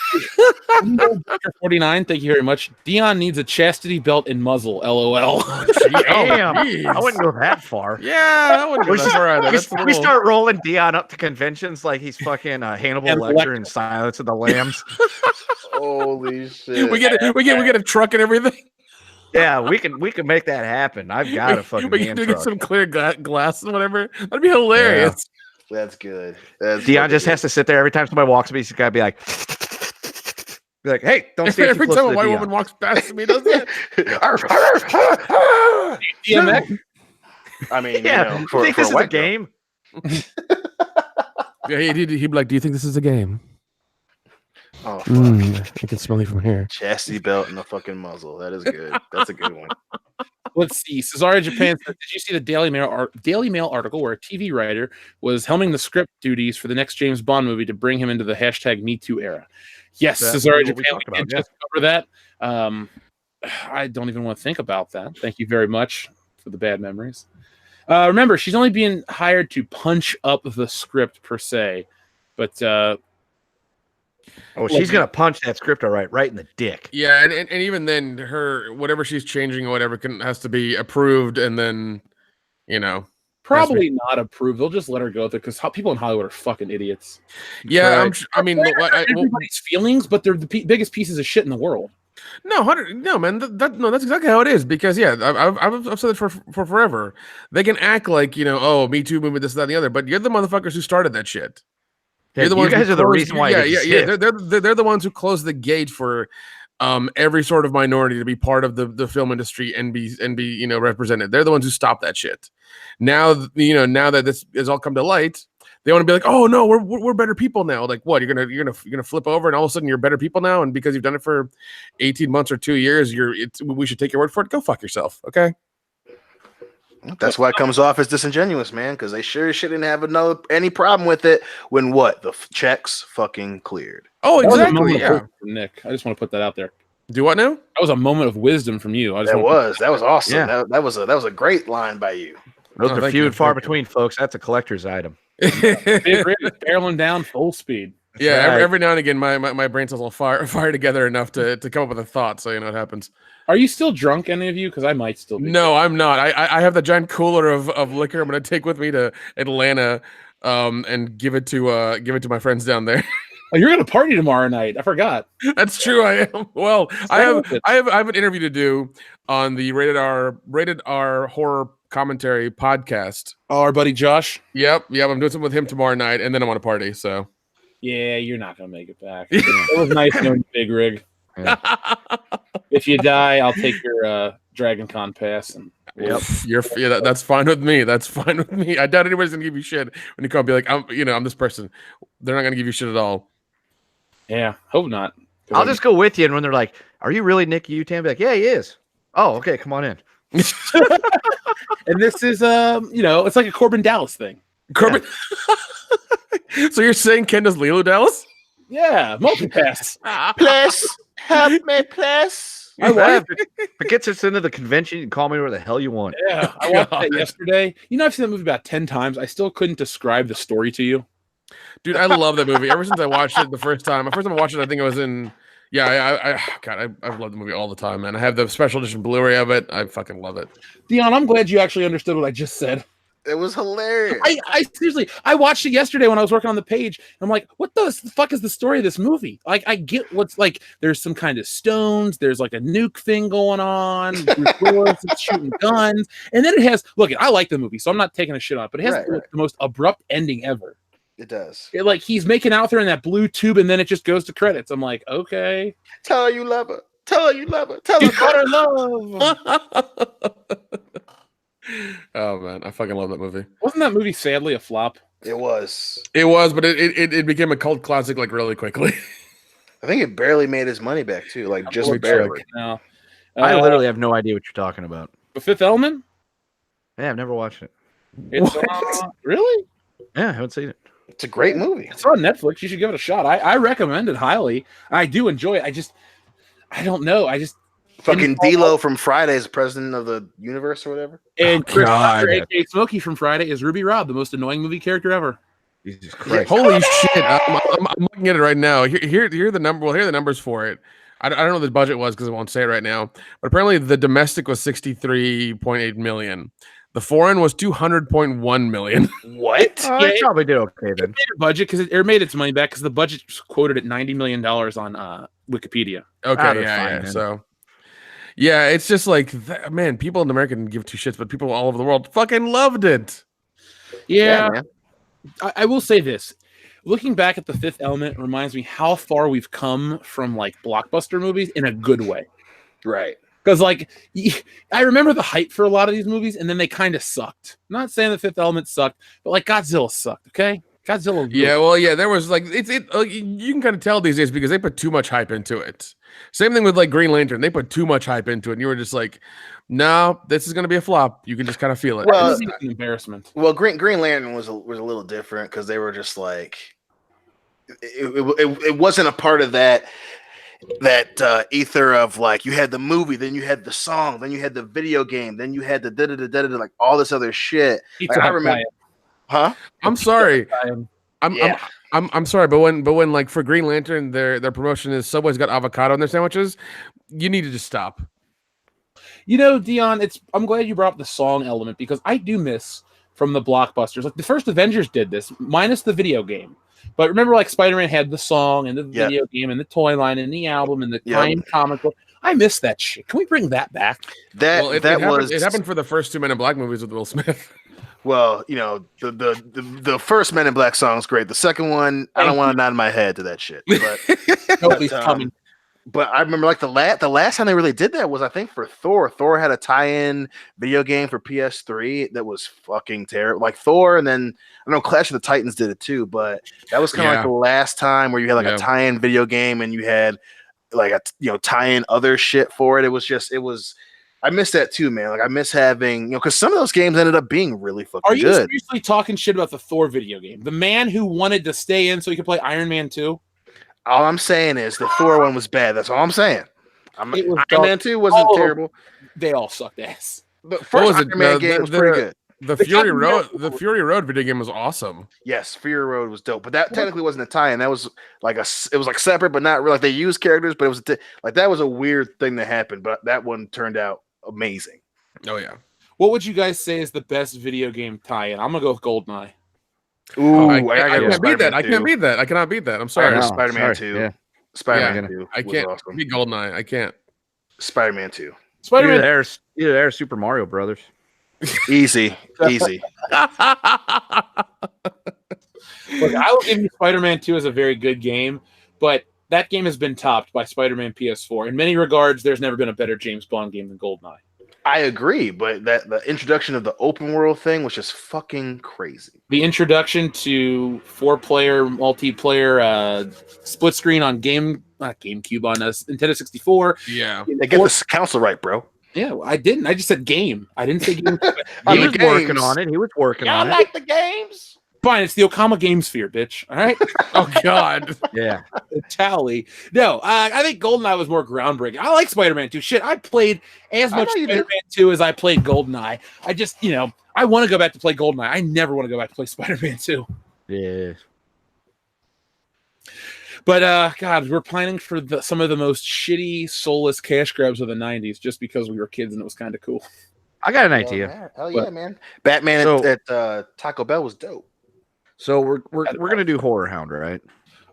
49, thank you very much. Dion needs a chastity belt and muzzle. LOL. Damn, jeez. I wouldn't go that far. Yeah, I wouldn't go that far either. That's a We little- start rolling Dion up to conventions like he's fucking Hannibal And Lecter in Silence of the Lambs. Holy shit. we get a truck and everything. Yeah, we can make that happen. I've got a fucking We hand can truck. get some clear glass and whatever. That'd be hilarious. That's good. That's Dion fucking just good. has to sit there every time somebody walks by. He's got to be like, hey, don't stay Every too close time to a the white Dion. woman walks past me, does that? DMX. I mean, Yeah, you know, think for this is a white girl. game? Yeah, he'd be like, "Do you think this is a game?" Oh, fuck. I can smell you from here. Chastity belt and a fucking muzzle. That is good. That's a good one. Let's see. Cesare Japan says, did you see the Daily Mail article where a TV writer was helming the script duties for the next James Bond movie to bring him into the #MeToo era? Yes, That's Cesare what we Japan, talked we did about, just cover that. I don't even want to think about that. Thank you very much for the bad memories. Remember, she's only being hired to punch up the script per se, but Oh, she's gonna punch that script right in the dick. Yeah, and even then, her whatever she's changing or whatever has to be approved, and then probably not approved. They'll just let her go there because people in Hollywood are fucking idiots. Yeah, Right. I mean, Everybody's feelings, but they're the biggest pieces of shit in the world. no, man, that's exactly how it is. Because I've said it for forever. They can act like oh, Me Too movement, this, that, and the other, but you're the motherfuckers who started that shit. Yeah, You're you guys who are the closed- reason why. Yeah, it yeah. exists. They're the ones who closed the gate for every sort of minority to be part of the film industry and be represented. They're the ones who stopped that shit. Now now that this has all come to light, they want to be like, oh no, we're better people now. Like what? You're gonna flip over and all of a sudden you're better people now, and because you've done it for 18 months or 2 years, we should take your word for it. Go fuck yourself, okay? That's why it comes off as disingenuous, man, because they sure shouldn't have any problem with it when the checks fucking cleared. Oh, That was a exactly. moment of Yeah. wisdom from Nick. I just want to put that out there. Do what now? That was a moment of wisdom from you. That was awesome. Yeah. That was a great line by you. Those Oh, are thank few you, and far thank you. between, folks. That's a collector's item. Barreling down full speed. Yeah, right. every now and again, my brain cells will fire together enough to come up with a thought. So you know what happens. Are you still drunk, any of you? Because I might still be. No, I'm not. I have the giant cooler of liquor. I'm gonna take with me to Atlanta, and give it to my friends down there. Oh, you're gonna party tomorrow night. I forgot. That's true. I am. Well, I Stay have an interview to do on the rated R horror commentary podcast. Oh, our buddy Josh. Yep. I'm doing something with him tomorrow night, and then I want to party. So. Yeah, you're not gonna make it back. It was nice knowing you, Big Rig. If you die, I'll take your Dragon Con pass. And That's fine with me. That's fine with me. I doubt anybody's gonna give you shit when you come and be like, I'm this person. They're not gonna give you shit at all. yeah, hope not. I'll just go with you. And when they're like, "Are you really Nick Utan?" Be like, "Yeah, he is." Oh, okay, come on in. And this is it's like a Corbin Dallas thing. Corbin. So you're saying Ken does Lilo Dallas? Yeah, multipass. Please help me, please. I watched If it gets us into the convention, you can call me where the hell you want. Yeah, I watched that yesterday. I've seen that movie about 10 times. I still couldn't describe the story to you. Dude, I love that movie. Ever since I watched it the first time I watched it, I think it was in. Yeah, I've loved the movie all the time, man. I have the special edition Blu-ray of it. I fucking love it. Dion, I'm glad you actually understood what I just said. It was hilarious. I seriously, I watched it yesterday when I was working on the page. I'm like, what the fuck is the story of this movie? Like, I get what's like, there's some kind of stones, there's like a nuke thing going on, it's shooting guns, and then it has, look, I like the movie, so I'm not taking a shit on it, but it has the most abrupt ending ever. It does. Like, he's making out there in that blue tube, and then it just goes to credits. I'm like, okay. Tell her you love her. Tell her you love her. Tell her butter love. Oh man, I fucking love that movie. Wasn't that movie sadly a flop? It was. It was, but it became a cult classic like really quickly. I think it barely made his money back too. Like just barely. No. I literally have no idea what you're talking about. The Fifth Element? Yeah, I've never watched it. It's really? Yeah, I haven't seen it. It's a great movie. It's on Netflix. You should give it a shot. I recommend it highly. I do enjoy it. I don't know. Fucking D-Lo from Friday is president of the universe or whatever. And Chris God. Tucker, aka Smokey from Friday, is Ruby Rod, the most annoying movie character ever. Jesus Christ! Holy shit! I'm looking at it right now. Here are the number. Well, here are the numbers for it. I don't know what the budget was because I won't say it right now. But apparently, the domestic was 63.8 million. The foreign was 200.1 million. What? Yeah, it probably did okay then. It made a budget because it made its money back because the budget was quoted at $90 million on Wikipedia. Okay, that's fine, yeah. then. So, yeah, it's just like, man, people in America didn't give two shits, but people all over the world fucking loved it. Yeah, man. I will say this. Looking back at The Fifth Element reminds me how far we've come from like blockbuster movies in a good way. Right. Because like I remember the hype for a lot of these movies, and then they kind of sucked. I'm not saying The Fifth Element sucked, but like Godzilla sucked. Okay, Godzilla. Really Yeah, well, yeah, there was like you can kind of tell these days because they put too much hype into it. Same thing with like Green Lantern; they put too much hype into it, and you were just like, "No, this is going to be a flop." You can just kind of feel it. Well, It's an embarrassment. Well, Green Lantern was a little different because they were just like it wasn't a part of that ether of like you had the movie, then you had the song, then you had the video game, then you had the like all this other shit. Like, I remember, huh? I'm sorry. Yeah. I'm sorry, but when like for Green Lantern, their promotion is Subway's got avocado in their sandwiches. You need to just stop. You know, Dion, I'm glad you brought up the song element because I do miss from the blockbusters. Like the first Avengers did this, minus the video game. But remember, like Spider-Man had the song and the video game and the toy line and the album and the comic book. I miss that shit. Can we bring that back? It happened for the first two Men in Black movies with Will Smith. Well, you know, the first Men in Black song is great. The second one, I don't want to nod my head to that shit. But Nobody's coming. But I remember like the last time they really did that was I think for Thor. Thor had a tie-in video game for PS3 that was fucking terrible. Like Thor, and then I know Clash of the Titans did it too, but that was kind of like the last time where you had like a tie-in video game and you had like a tie-in other shit for it. It was I miss that too, man. Like I miss having because some of those games ended up being really fucking good. Are you seriously talking shit about the Thor video game? The man who wanted to stay in so he could play Iron Man 2? All I'm saying is the Thor one was bad. That's all I'm saying. Iron Man 2 wasn't terrible. They all sucked ass. The first Iron Man game was pretty good. The Fury Road video game was awesome. Yes, Fury Road was dope, but that technically wasn't a tie-in. That was like it was like separate, but not really. Like they used characters, but it was like that was a weird thing that happened. But that one turned out amazing. Oh yeah. What would you guys say is the best video game tie-in? I'm gonna go with GoldenEye. Ooh, I can't beat that. I cannot beat that. I'm sorry. Spider-Man 2. Yeah. Spider-Man 2. I can't awesome. beat GoldenEye. I can't. Spider-Man 2. Spider-Man. Either there, Super Mario Brothers. Easy. Look, I will give you Spider-Man 2 as a very good game, but that game has been topped by Spider-Man PS4. In many regards, there's never been a better James Bond game than GoldenEye. I agree, but the introduction of the open world thing was just fucking crazy. The introduction to 4-player multiplayer split screen on GameCube on a Nintendo 64. Yeah, they get this console right, bro. Yeah, I didn't. I just said game. I didn't say game. He was working on it. He was working on it. I like the games. Fine, it's the Okama Game Sphere, bitch. All right. Oh God. Yeah. Tally. No, I think GoldenEye was more groundbreaking. I like Spider-Man 2. Shit, I played as much Spider-Man 2 as I played GoldenEye. I just, I want to go back to play GoldenEye. I never want to go back to play Spider-Man 2. Yeah. But God, we're planning for some of the most shitty, soulless cash grabs of the '90s just because we were kids and it was kind of cool. I got an idea. Hell yeah, man! Batman at Taco Bell was dope. So we're gonna do Horror Hound, right?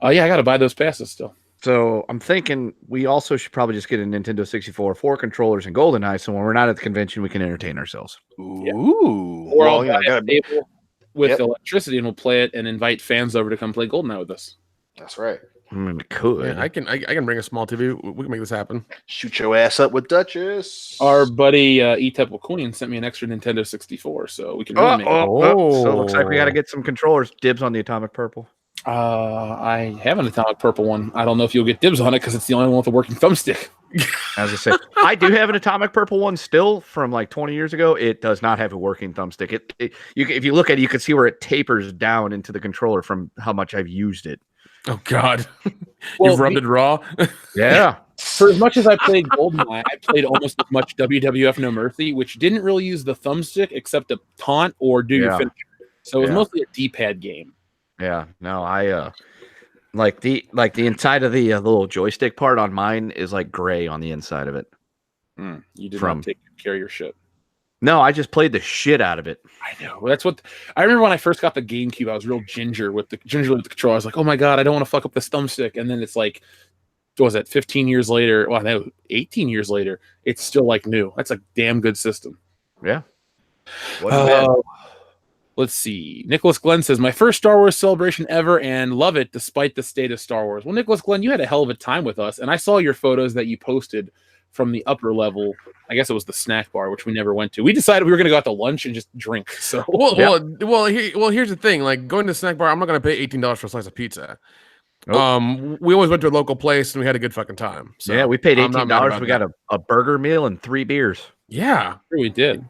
Oh yeah, I gotta buy those passes still. So I'm thinking we also should probably just get a Nintendo 64, 4 controllers, and GoldenEye. So when we're not at the convention, we can entertain ourselves. Ooh, or I'll buy a table with electricity, and we'll play it and invite fans over to come play GoldenEye with us. That's right. I mean, we could. Yeah, I can bring a small TV. We can make this happen. Shoot your ass up with Duchess. Our buddy E. Temple Queen sent me an extra Nintendo 64, so we can really make it. So it looks like we got to get some controllers. Dibs on the Atomic Purple. I have an Atomic Purple one. I don't know if you'll get dibs on it because it's the only one with a working thumbstick. As I said, I do have an Atomic Purple one still from like 20 years ago. It does not have a working thumbstick. If you look at it, you can see where it tapers down into the controller from how much I've used it. Oh God, Well, you've rubbed it raw. Yeah. For as much as I played GoldenEye, I played almost as much WWF No Mercy, which didn't really use the thumbstick except to taunt or do your finisher. So it was mostly a D-pad game. Yeah, no, I like the inside of the little joystick part on mine is like gray on the inside of it. You did not take care of your shit. No, I just played the shit out of it. I know. That's what I remember when I first got the GameCube. I was real gingerly with the controller. I was like, oh my god, I don't want to fuck up this thumbstick. And then it's like, what was that? 15 years later? Well, no, 18 years later, it's still like new. That's a damn good system. Yeah. Let's see. Nicholas Glenn says, my first Star Wars celebration ever and love it despite the state of Star Wars. Well, Nicholas Glenn, you had a hell of a time with us. And I saw your photos that you posted from the upper level. I guess it was the snack bar, which we never went to. We decided we were going to go out to lunch and just drink. So, here's the thing. Like going to the snack bar, I'm not going to pay $18 for a slice of pizza. Nope. We always went to a local place and we had a good fucking time. So yeah, we paid $18. We got a burger meal and 3 beers. Yeah, sure we did.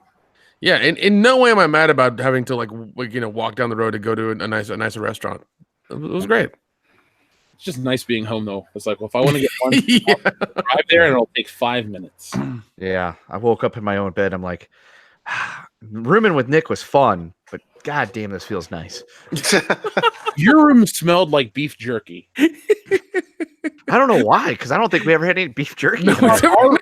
Yeah, and in no way am I mad about having to walk down the road to go to a nicer restaurant. It was great. It's just nice being home though. It's like, well, if I want to get lunch, I'll drive there and it'll take 5 minutes. Yeah, I woke up in my own bed. I'm like, rooming with Nick was fun, but god damn, this feels nice. Your room smelled like beef jerky. I don't know why, because I don't think we ever had any beef jerky. No, our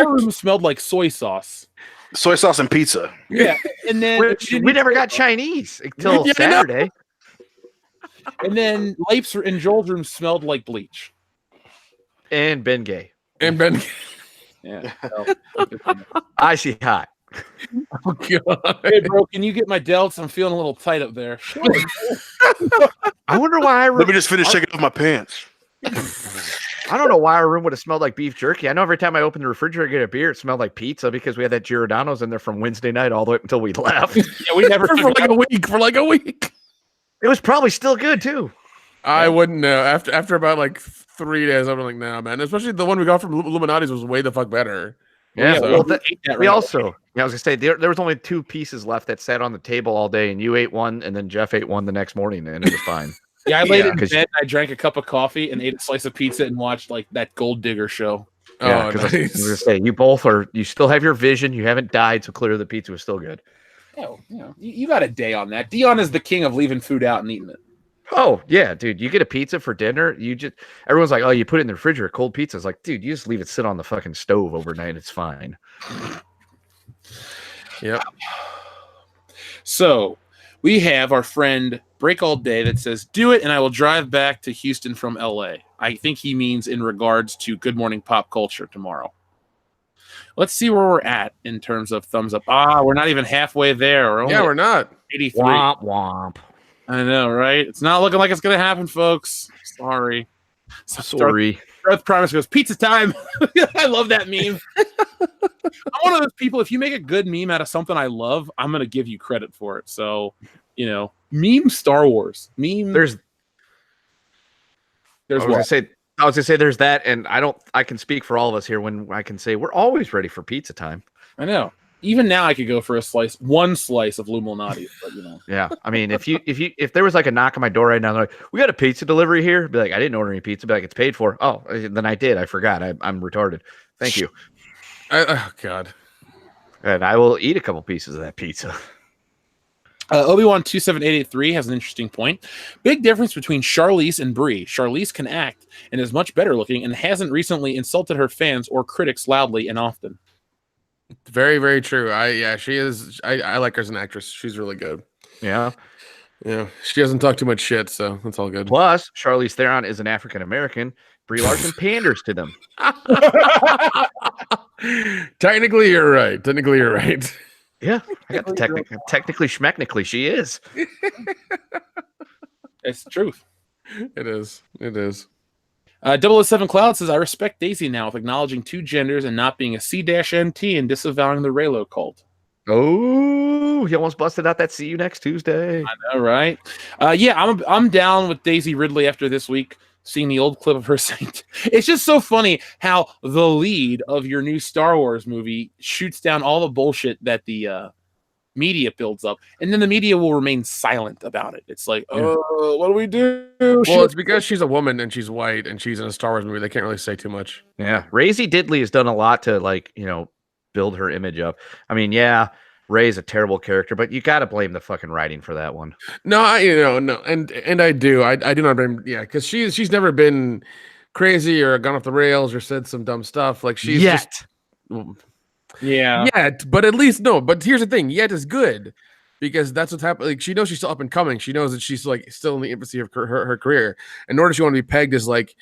room smelled like soy sauce. Soy sauce and pizza. Yeah, and then we never got Chinese until Saturday. And then Leif's and Joel's room smelled like bleach. And Bengay. Yeah. Icy hot. Oh god. Hey bro, can you get my delts? I'm feeling a little tight up there. Sure. I wonder why. Let me just finish taking off my pants. I don't know why our room would have smelled like beef jerky. I know every time I opened the refrigerator to get a beer, it smelled like pizza because we had that Giordano's in there from Wednesday night all the way up until we left. Yeah, we never for like a week. It was probably still good too. I wouldn't know. After about like 3 days, I'm like, nah, man. Especially the one we got from Illuminati's was way the fuck better. Yeah. So. I was gonna say there was only 2 pieces left that sat on the table all day, and you ate one, and then Jeff ate one the next morning, and it was fine. Yeah, I laid in bed, I drank a cup of coffee and ate a slice of pizza and watched like that Gold Digger show. Yeah, because I was gonna say you still have your vision. You haven't died, so clearly the pizza was still good. Oh, you got a day on that. Dion is the king of leaving food out and eating it. Oh yeah, dude. You get a pizza for dinner. Everyone's like, oh, you put it in the refrigerator, cold pizza. It's like, dude, you just leave it sit on the fucking stove overnight. It's fine. Yep. So we have our friend Break All Day that says, do it and I will drive back to Houston from LA. I think he means in regards to Good Morning Pop Culture tomorrow. Let's see where we're at in terms of thumbs up. We're not even halfway there. We're not. 83. Womp womp. I know, right? It's not looking like it's going to happen, folks. Sorry. Darth Primus goes, pizza time. I love that meme. I'm one of those people, if you make a good meme out of something I love, I'm going to give you credit for it. So, meme Star Wars. Meme. There's I was gonna say there's that, and I can speak for all of us here when I can say we're always ready for pizza time. I know. Even now I could go for one slice of Luminati, but Yeah. I mean, if there was like a knock on my door right now, they're like, we got a pizza delivery here, be like, I didn't order any pizza, be like, it's paid for. Oh, then I did. I forgot. I'm retarded. Thank you. Oh God. And I will eat a couple pieces of that pizza. Obi-Wan 27883 has an interesting point. Big difference between Charlize and Brie. Charlize can act and is much better looking and hasn't recently insulted her fans or critics loudly and often. Very, very true. She is. I like her as an actress. She's really good. Yeah. Yeah. She doesn't talk too much shit, so that's all good. Plus, Charlize Theron is an African American. Brie Larson panders to them. Technically, you're right. Yeah, I got the technically schmechnically she is. It's the truth. It is. 007 Cloud says, I respect Daisy now with acknowledging 2 genders and not being a C-NT and disavowing the Raylo cult. Oh, he almost busted out that see you next Tuesday. I know, right? I'm down with Daisy Ridley after this week. Seeing the old clip of her saying, it's just so funny how the lead of your new Star Wars movie shoots down all the bullshit that the media builds up, and then the media will remain silent about it. It's like, oh, what do we do? Well, it's because she's a woman and she's white and she's in a Star Wars movie. They can't really say too much. Yeah, Razy Diddley has done a lot to build her image up. I mean, yeah, Rey's a terrible character, but you got to blame the fucking writing for that one. No, and I do. I do not blame. Yeah, because she's never been crazy or gone off the rails or said some dumb stuff. Like she's just Yeah. yet. But at least no. But here's the thing. Yet is good because that's what's happening. Like she knows she's still up and coming. She knows that she's like still in the infancy of her career. And nor does she want to be pegged as like,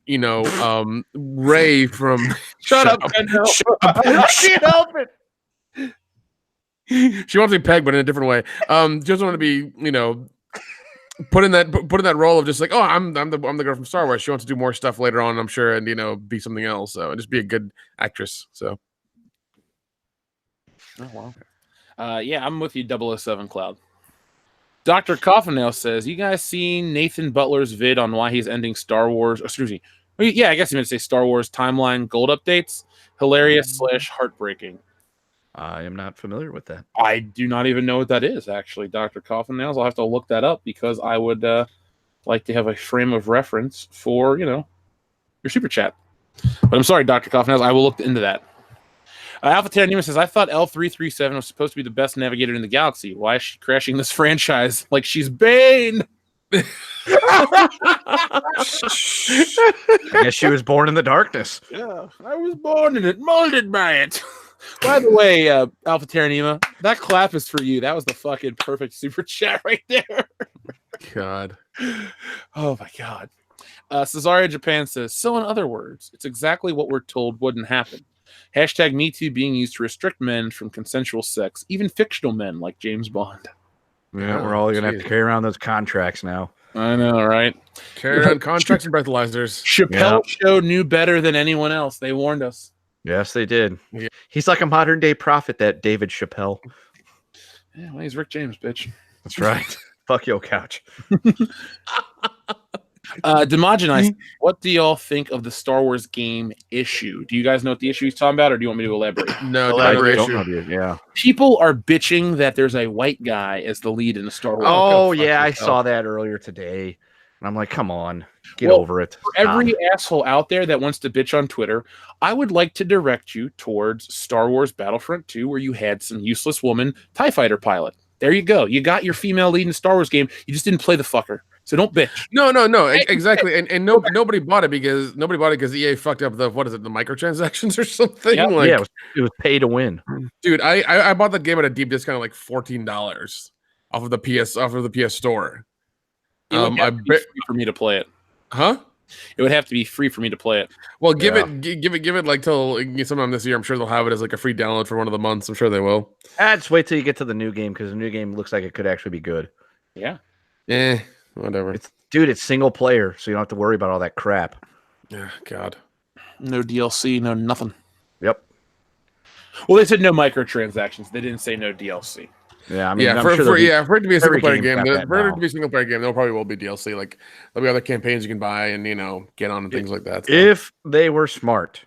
Rey from. Shut up, Kendall. I can't help it. She wants to be pegged, but in a different way. She doesn't want to be, put in that role of just like, oh, I'm the girl from Star Wars. She wants to do more stuff later on, I'm sure, and be something else. So just be a good actress. So. Oh wow. Yeah, I'm with you, 007 Cloud. Dr. Coffinail says, you guys seen Nathan Butler's vid on why he's ending Star Wars? Excuse me. Yeah, I guess you meant to say Star Wars timeline gold updates. Hilarious / heartbreaking. I am not familiar with that. I do not even know what that is, actually, Dr. Coffinails. I'll have to look that up because I would like to have a frame of reference for, your super chat. But I'm sorry, Dr. Coffinails. I will look into that. Alpha Terranima says, I thought L337 was supposed to be the best navigator in the galaxy. Why is she crashing this franchise like she's Bane? I guess she was born in the darkness. Yeah, I was born in it, molded by it. By the way, Alpha Terranima, that clap is for you. That was the fucking perfect super chat right there. God. Oh my God. Cesaria Japan says, so in other words, it's exactly what we're told wouldn't happen. Hashtag MeToo being used to restrict men from consensual sex, even fictional men like James Bond. Yeah, we're all going to have to carry around those contracts now. I know, right? Carry around contracts and breathalyzers. Chappelle Show knew better than anyone else. They warned us. Yes, they did. Yeah. He's like a modern day prophet, that David Chappelle. Yeah, well, he's Rick James, bitch. That's right. Fuck your couch. Demogenize, what do y'all think of the Star Wars game issue? Do you guys know what the issue he's talking about, or do you want me to elaborate? No, elaborate. Yeah. People are bitching that there's a white guy as the lead in the Star Wars. Oh, yeah, I saw that earlier today. And I'm like, come on, get over it. For every asshole out there that wants to bitch on Twitter, I would like to direct you towards Star Wars Battlefront 2, where you had some useless woman TIE fighter pilot. There you go. You got your female lead in a Star Wars game. You just didn't play the fucker. So don't bitch. No, exactly. And nobody bought it because EA fucked up the microtransactions or something. Yep. Like, yeah, it was pay to win. Dude, I bought that game at a deep discount of like $14 off of the PS store. It would have to be free for me to play it. Huh? It would have to be free for me to play it. Well, give it like till sometime this year. I'm sure they'll have it as like a free download for one of the months. I'm sure they will. Just wait till you get to the new game, because the new game looks like it could actually be good. Yeah. Whatever. It's single player, so you don't have to worry about all that crap. Yeah, God. No DLC, no nothing. Yep. Well, they said no microtransactions. They didn't say no DLC. Yeah, I mean, for it to be a single player game, there probably will be DLC. Like there'll be other campaigns you can buy and get on and things like that. So. If they were smart,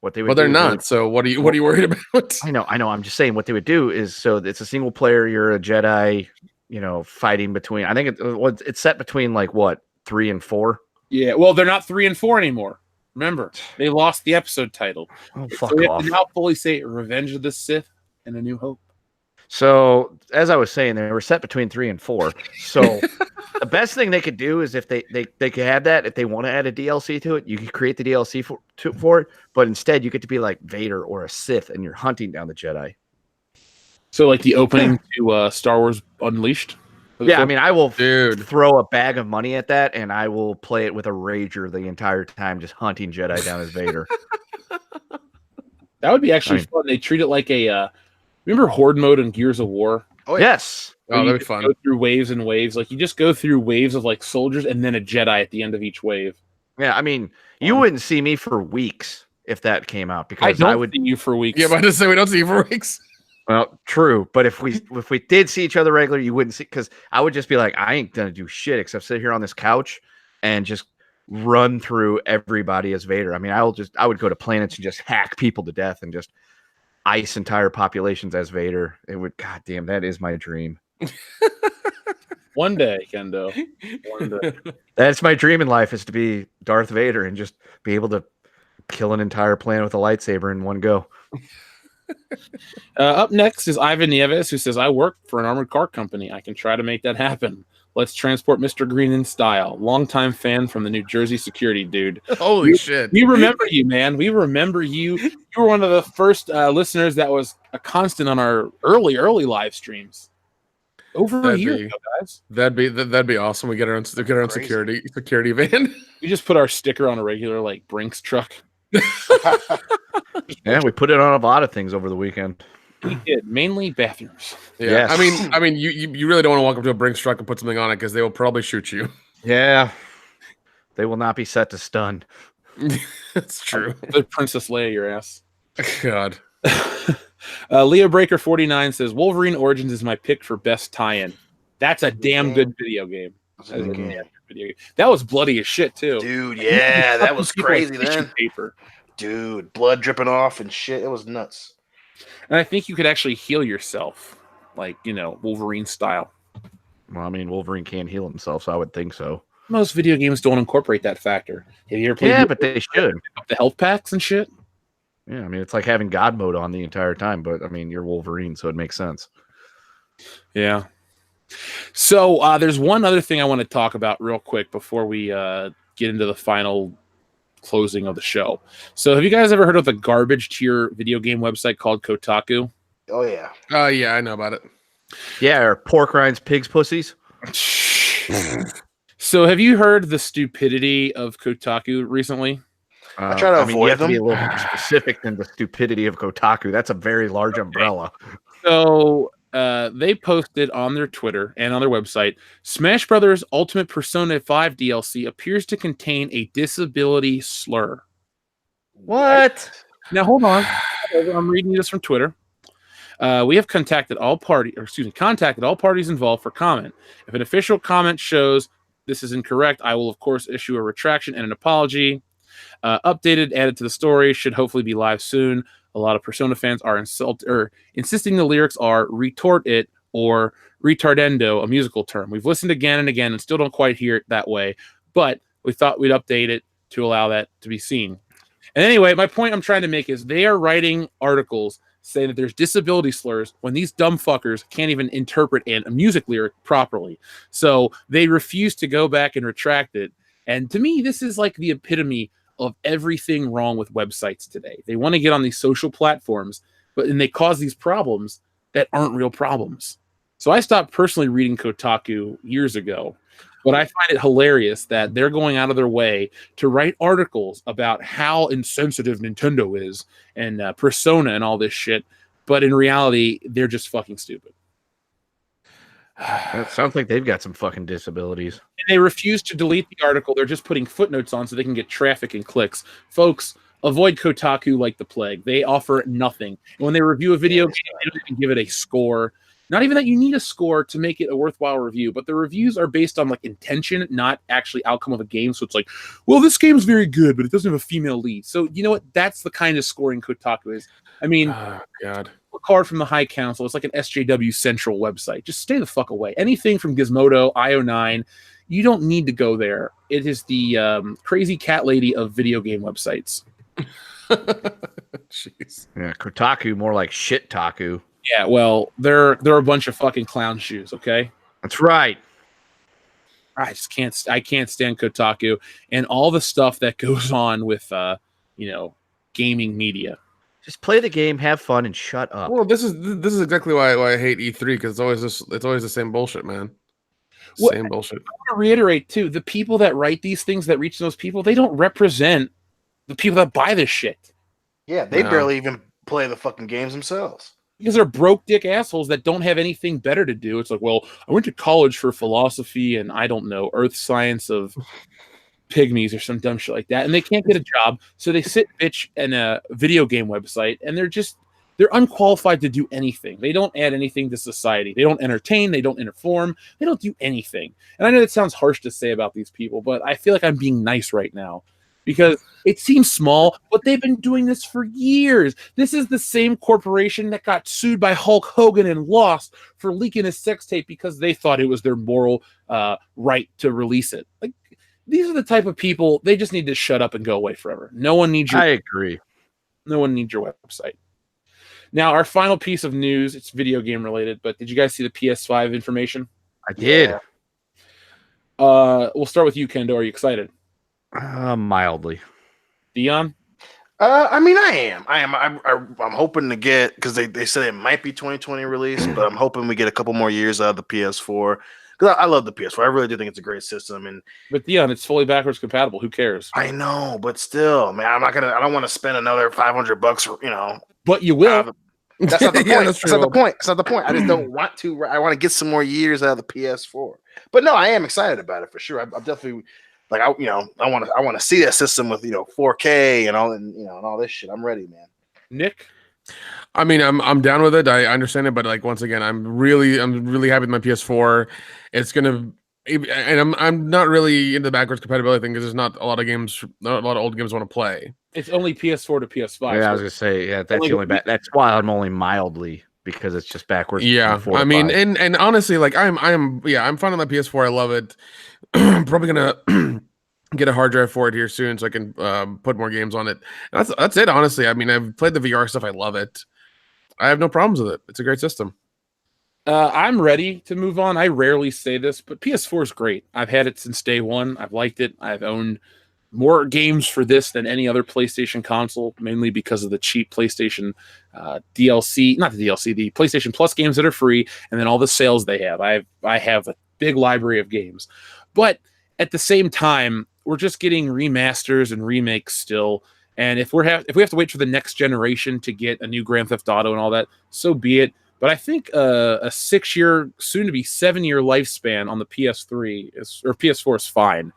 what they would. Well, they're not. So what are you worried about? I know. I'm just saying what they would do is, so it's a single player. You're a Jedi, fighting between. I think it's set between like what 3 and 4. Yeah. Well, they're not 3 and 4 anymore. Remember, they lost the episode title. Oh, fuck so we off. have to now fully say Revenge of the Sith and A New Hope. So, as I was saying, they were set between 3 and 4. So, the best thing they could do is if they could have that, if they want to add a DLC to it, you could create the DLC for it, but instead you get to be like Vader or a Sith, and you're hunting down the Jedi. So, like the opening to Star Wars Unleashed? Yeah, I mean, I will throw a bag of money at that, and I will play it with a rager the entire time, just hunting Jedi down as Vader. That would be actually fun. They treat it like a... remember Horde mode in Gears of War? Oh, yes. Oh, that'd be fun. Go through waves and waves. Like, you just go through waves of, like, soldiers and then a Jedi at the end of each wave. Yeah, I mean, you wouldn't see me for weeks if that came out, because I would see you for weeks. Yeah, but I just say we don't see you for weeks. Well, true. But if we did see each other regularly, you wouldn't see, because I would just be like, I ain't going to do shit except sit here on this couch and just run through everybody as Vader. I mean, I would go to planets and just hack people to death and just ice entire populations as Vader. It would, goddamn, that is my dream. One day, Kendo. One day. That's my dream in life, is to be Darth Vader and just be able to kill an entire planet with a lightsaber in one go. Up next is Ivan Nieves, who says, I work for an armored car company. I can try to make that happen. Let's transport Mr. Green in style. Longtime fan from the New Jersey security dude. Holy shit. We remember you, man. We remember you. You were one of the first listeners that was a constant on our early live streams. Over a year ago, guys. That'd be awesome. We get our own security van. We just put our sticker on a regular like Brinks truck. Yeah, we put it on a lot of things over the weekend. We did, mainly bathrooms. Yeah, Yes. I mean, you really don't want to walk up to a Brinks truck and put something on it because they will probably shoot you. Yeah, they will not be set to stun. That's true. The Princess Leia, your ass. God. Leo Breaker 49 says Wolverine Origins is my pick for best tie-in. That's a damn good video game. That was bloody as shit too, dude. Yeah, that was crazy. Then paper, dude, blood dripping off and shit. It was nuts. And I think you could actually heal yourself, like Wolverine style. Well, I mean, Wolverine can't heal himself, so I would think so. Most video games don't incorporate that factor. Have you ever played? Yeah, but they should. The health packs and shit. Yeah, I mean, it's like having God mode on the entire time, but I mean, you're Wolverine, so it makes sense. Yeah. So there's one other thing I want to talk about real quick before we get into the final closing of the show. So have you guys ever heard of the garbage tier video game website called Kotaku? Oh, yeah. Yeah, I know about it. Yeah, or pork rinds, pigs, pussies. So have you heard the stupidity of Kotaku recently? I try to avoid you have them. to be a little more specific than the stupidity of Kotaku. That's a very large umbrella. So they posted on their Twitter and on their website, Smash Brothers Ultimate Persona 5 DLC appears to contain a disability slur. What? Now, hold on. I'm reading this from Twitter. We have contacted all parties involved for comment. If an official comment shows this is incorrect, I will, of course, issue a retraction and an apology. Updated, added to the story, should hopefully be live soon. A lot of Persona fans are insisting the lyrics are retort it or retardendo, a musical term. We've listened again and again and still don't quite hear it that way, but we thought we'd update it to allow that to be seen. And anyway, my point I'm trying to make is they are writing articles saying that there's disability slurs when these dumb fuckers can't even interpret a music lyric properly. So they refuse to go back and retract it. And to me, this is like the epitome of everything wrong with websites today. They want to get on these social platforms, and they cause these problems that aren't real problems. So I stopped personally reading Kotaku years ago, but I find it hilarious that they're going out of their way to write articles about how insensitive Nintendo is and Persona and all this shit. But in reality, they're just fucking stupid. It sounds like they've got some fucking disabilities. And they refuse to delete the article. They're just putting footnotes on so they can get traffic and clicks. Folks, avoid Kotaku like the plague. They offer nothing. And when they review a video game, they don't even give it a score. Not even that you need a score to make it a worthwhile review, but the reviews are based on like intention, not actually outcome of a game. So it's like, well, this game's very good, but it doesn't have a female lead. So you know what? That's the kind of scoring Kotaku is. I mean, God. A card from the High Council. It's like an SJW Central website. Just stay the fuck away. Anything from Gizmodo, IO9, you don't need to go there. It is the crazy cat lady of video game websites. Jeez. Yeah, Kotaku more like shit taku. Yeah, well, they're a bunch of fucking clown shoes, okay? That's right. I can't stand Kotaku and all the stuff that goes on with gaming media. Just play the game, have fun, and shut up. Well, this is exactly why I hate E3, because it's always the same bullshit, man. Same bullshit. I want to reiterate too, the people that write these things that reach those people, they don't represent the people that buy this shit. Yeah, they barely even play the fucking games themselves. Because they're broke dick assholes that don't have anything better to do. It's like, well, I went to college for philosophy and I don't know, earth science of pygmies or some dumb shit like that. And they can't get a job. So they sit bitch in a video game website and they're unqualified to do anything. They don't add anything to society. They don't entertain. They don't inform. They don't do anything. And I know that sounds harsh to say about these people, but I feel like I'm being nice right now. Because it seems small, but they've been doing this for years. This is the same corporation that got sued by Hulk Hogan and lost for leaking his sex tape because they thought it was their moral right to release it. Like, these are the type of people, they just need to shut up and go away forever. No one needs your I agree. No one needs your website. Now, our final piece of news, it's video game related, but did you guys see the PS5 information? I did. We'll start with you, Kendo. Are you excited? Mildly. Dion? I mean, I am. I'm hoping to get, because they said it might be 2020 release, but I'm hoping we get a couple more years out of the PS4. Because I love the PS4. I really do think it's a great system. But Dion, it's fully backwards compatible. Who cares? I know, but still, man, I don't want to spend another $500, But you will. That's not the point. Yeah, that's not the point. That's not the point. I just don't want to. I want to get some more years out of the PS4. But no, I am excited about it for sure. I'm definitely like I want to see that system with 4K and all this shit. I'm ready, man. Nick? I mean, I'm down with it. I understand it, but like once again, I'm really happy with my PS4. It's gonna, and I'm not really into the backwards compatibility thing because there's not a lot of old games I want to play. It's only PS4 to PS5. Yeah, I was gonna say, that's the only that's why I'm only mildly, because it's just backwards. Yeah, I mean, and honestly, like I'm fine on my PS4. I love it. Probably gonna get a hard drive for it here soon, so I can put more games on it. And that's it. Honestly, I mean, I've played the VR stuff. I love it. I have no problems with it. It's a great system. I'm ready to move on. I rarely say this, but PS4 is great. I've had it since day one. I've liked it. I've owned more games for this than any other PlayStation console, mainly because of the cheap PlayStation DLC, not the DLC, the PlayStation Plus games that are free, and then all the sales they have. I have a big library of games. But at the same time, we're just getting remasters and remakes still. And if we have to wait for the next generation to get a new Grand Theft Auto and all that, so be it. But I think a 6-year, soon to be 7-year lifespan on the PS3 or PS4 is fine.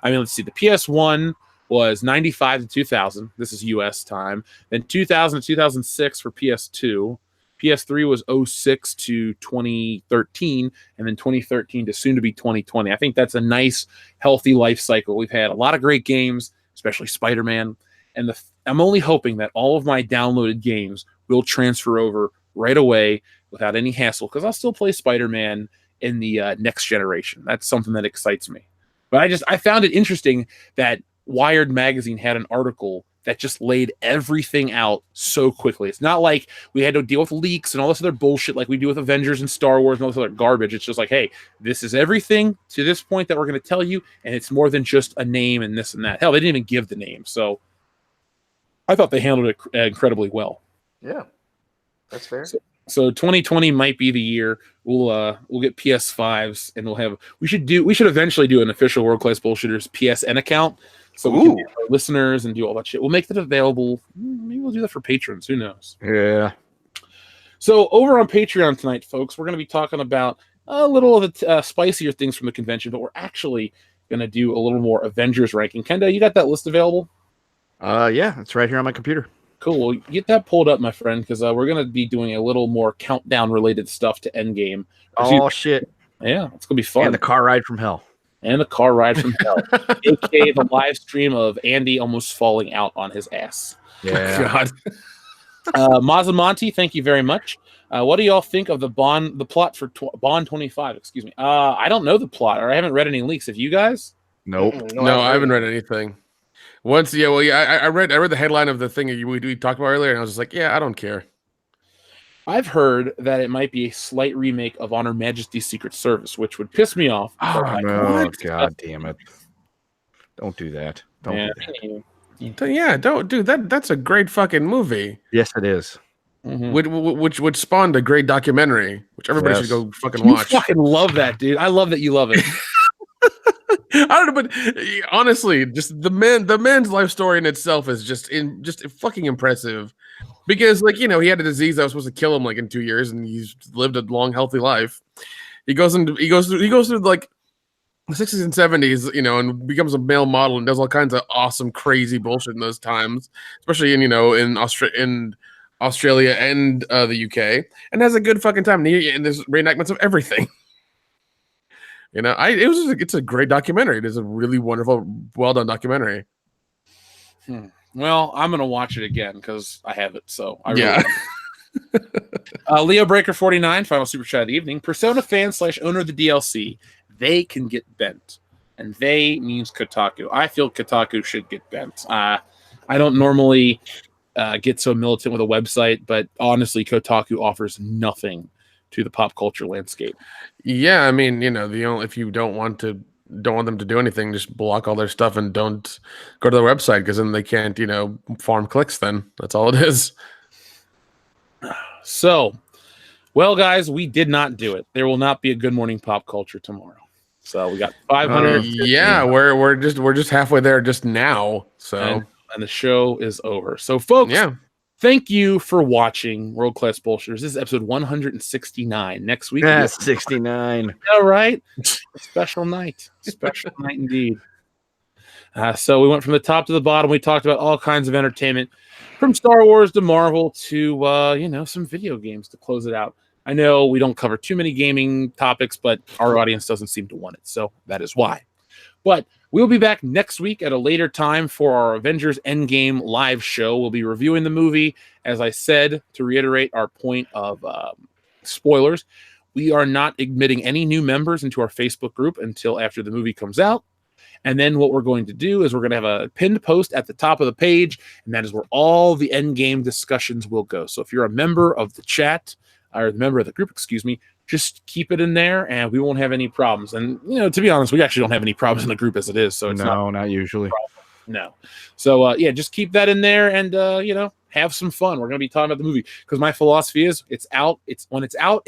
I mean, let's see. The PS1 was 95 to 2000. This is US time. Then 2000 to 2006 for PS2. PS3 was 06 to 2013, and then 2013 to soon to be 2020. I think that's a nice, healthy life cycle. We've had a lot of great games, especially Spider-Man. And I'm only hoping that all of my downloaded games will transfer over right away without any hassle, because I'll still play Spider-Man in the next generation. That's something that excites me. But I found it interesting that Wired Magazine had an article that just laid everything out so quickly. It's not like we had to deal with leaks and all this other bullshit like we do with Avengers and Star Wars and all this other garbage. It's just like, hey, this is everything to this point that we're going to tell you, and it's more than just a name and this and that. Hell, they didn't even give the name, so I thought they handled it incredibly well. Yeah, that's fair. So 2020 might be the year we'll get PS5s, and we should eventually do an official World Class Bullshitters PSN account, so we can get our listeners and do all that shit. We'll make that available. Maybe we'll do that for patrons. Who knows? Yeah. So over on Patreon tonight, folks, we're going to be talking about a little of the spicier things from the convention, but we're actually going to do a little more Avengers ranking. Kendo, you got that list available? Yeah, it's right here on my computer. Cool. Well, get that pulled up, my friend, because we're going to be doing a little more countdown-related stuff to Endgame. Oh, shit. Yeah, it's going to be fun. And the car ride from hell. And the car ride from hell. A.K.A. the live stream of Andy almost falling out on his ass. Yeah. God. Mazamonte, thank you very much. What do y'all think of the plot for Bond 25? Excuse me. I don't know the plot, or I haven't read any leaks. Have you guys? Nope. No, I haven't read anything. I read the headline of the thing we talked about earlier, and I was just like, yeah, I don't care. I've heard that it might be a slight remake of On Her Majesty's Secret Service, which would piss me off. Oh, God damn it. Don't do that. Don't do that. Yeah, don't do that. That's a great fucking movie. Yes, it is. Mm-hmm. Which spawned a great documentary, which everybody should go fucking watch. You fucking love that, dude. I love that you love it. I don't know, but honestly, just the man's life story in itself is just fucking impressive. Because, like, he had a disease that was supposed to kill him like in 2 years, and he's lived a long, healthy life. He goes through like the 60s and 70s, and becomes a male model and does all kinds of awesome, crazy bullshit in those times, especially in Australia and the UK, and has a good fucking time. And there's reenactments of everything. It's a great documentary. It is a really wonderful, well done documentary. Well, I'm gonna watch it again because I have it. So Leo Breaker 49, final super chat of the evening. Persona fan / owner of the DLC. They can get bent, and they means Kotaku. I feel Kotaku should get bent. I don't normally get so militant with a website, but honestly, Kotaku offers nothing to the pop culture landscape. Yeah, I mean, if you don't want them to do anything, just block all their stuff and don't go to their website, because then they can't, farm clicks. Then that's all it is. So, well, guys, we did not do it. There will not be a Good Morning Pop Culture tomorrow. So we got 500. Yeah, we're just halfway there just now. So and the show is over. So, folks, thank you for watching World Class Bullshitters. This is episode 169. Next week, 69. All right, a special night indeed. So we went from the top to the bottom. We talked about all kinds of entertainment, from Star Wars to Marvel to some video games to close it out. I know we don't cover too many gaming topics, but our audience doesn't seem to want it, so that is why. But we'll be back next week at a later time for our Avengers Endgame live show. We'll be reviewing the movie. As I said, to reiterate our point of spoilers, we are not admitting any new members into our Facebook group until after the movie comes out. And then what we're going to do is we're going to have a pinned post at the top of the page, and that is where all the Endgame discussions will go. So if you're a member of the chat, or the member of the group, just keep it in there, and we won't have any problems. And, to be honest, we actually don't have any problems in the group as it is. So it's not usually. No. So, just keep that in there and, have some fun. We're going to be talking about the movie because my philosophy is when it's out.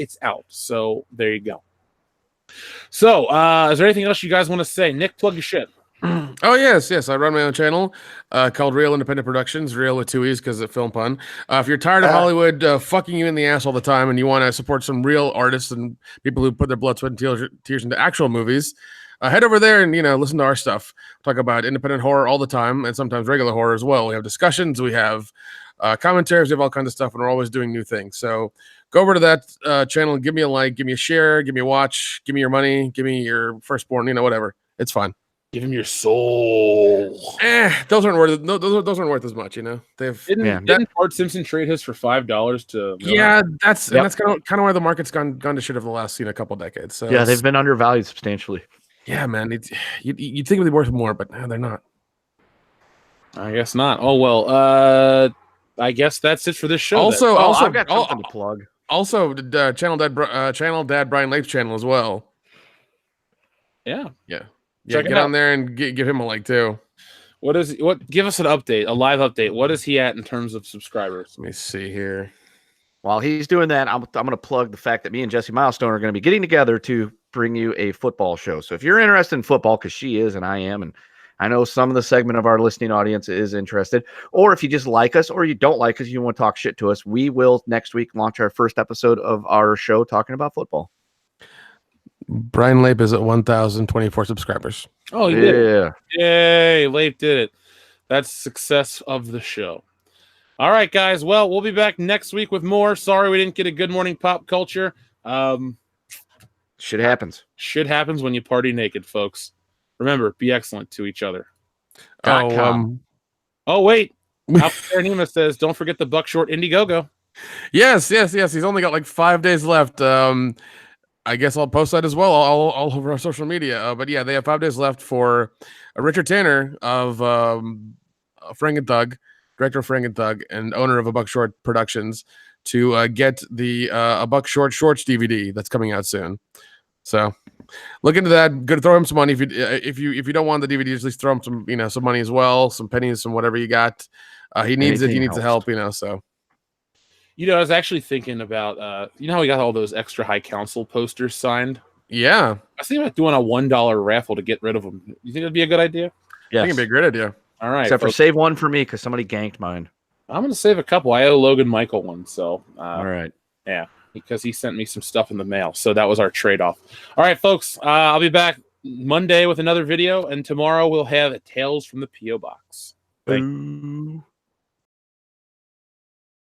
So there you go. So, is there anything else you guys want to say? Nick, plug your shit. Oh, yes. I run my own channel called Real Independent Productions, real with 2 E's because of film pun. If you're tired of Hollywood fucking you in the ass all the time and you want to support some real artists and people who put their blood, sweat, and tears into actual movies, head over there and, listen to our stuff. Talk about independent horror all the time and sometimes regular horror as well. We have discussions, we have commentaries, we have all kinds of stuff, and we're always doing new things. So go over to that channel and give me a like, give me a share, give me a watch, give me your money, give me your firstborn, whatever. It's fine. Give him your soul. Those aren't worth. No, those aren't worth as much. Didn't Bart Simpson trade his for $5 to? Yeah, that's kind of where the market's gone to shit over the last couple decades. So they've been undervalued substantially. Yeah, man. You'd think they'd be worth more, but they're not. I guess not. Oh well. I guess that's it for this show. Also, I've got something to plug. Also, Channel Dad Brian Lake's channel as well. Yeah. Get on there and give him a like too. Give us an update, a live update. What is he at in terms of subscribers? Let me see here. While he's doing that, I'm going to plug the fact that me and Jesse Milestone are going to be getting together to bring you a football show. So if you're interested in football, because she is and I am, and I know some of the segment of our listening audience is interested, or if you just like us or you don't like us, you want to talk shit to us, we will next week launch our first episode of our show talking about football. Brian Lape is at 1,024 subscribers. Oh, he did it. Yay, Lape did it. That's success of the show. All right, guys. Well, we'll be back next week with more. Sorry we didn't get a Good Morning Pop Culture. Shit happens. Shit happens when you party naked, folks. Remember, be excellent to each other. Oh, wait. Nima says, don't forget the Buckshort Indiegogo. Yes. He's only got like 5 days left. I guess I'll post that as well all over our social media. But yeah, they have 5 days left for Richard Tanner of Frank and Thug, director of Frank and Thug, and owner of A Buck Short Productions, to get the A Buck Short Shorts DVD that's coming out soon. So look into that. Good, throw him some money if you don't want the DVD, at least throw him some money as well, some pennies, some whatever you got. He needs it. He needs the help. So. I was actually thinking about, how we got all those extra high council posters signed? Yeah. I was thinking about doing a $1 raffle to get rid of them. You think that'd be a good idea? Yeah, I think it'd be a great idea. All right. Except for save one for me because somebody ganked mine. I'm going to save a couple. I owe Logan Michael one. So, all right. Yeah, because he sent me some stuff in the mail. So that was our trade-off. All right, folks. I'll be back Monday with another video. And tomorrow we'll have Tales from the P.O. Box. Thank you.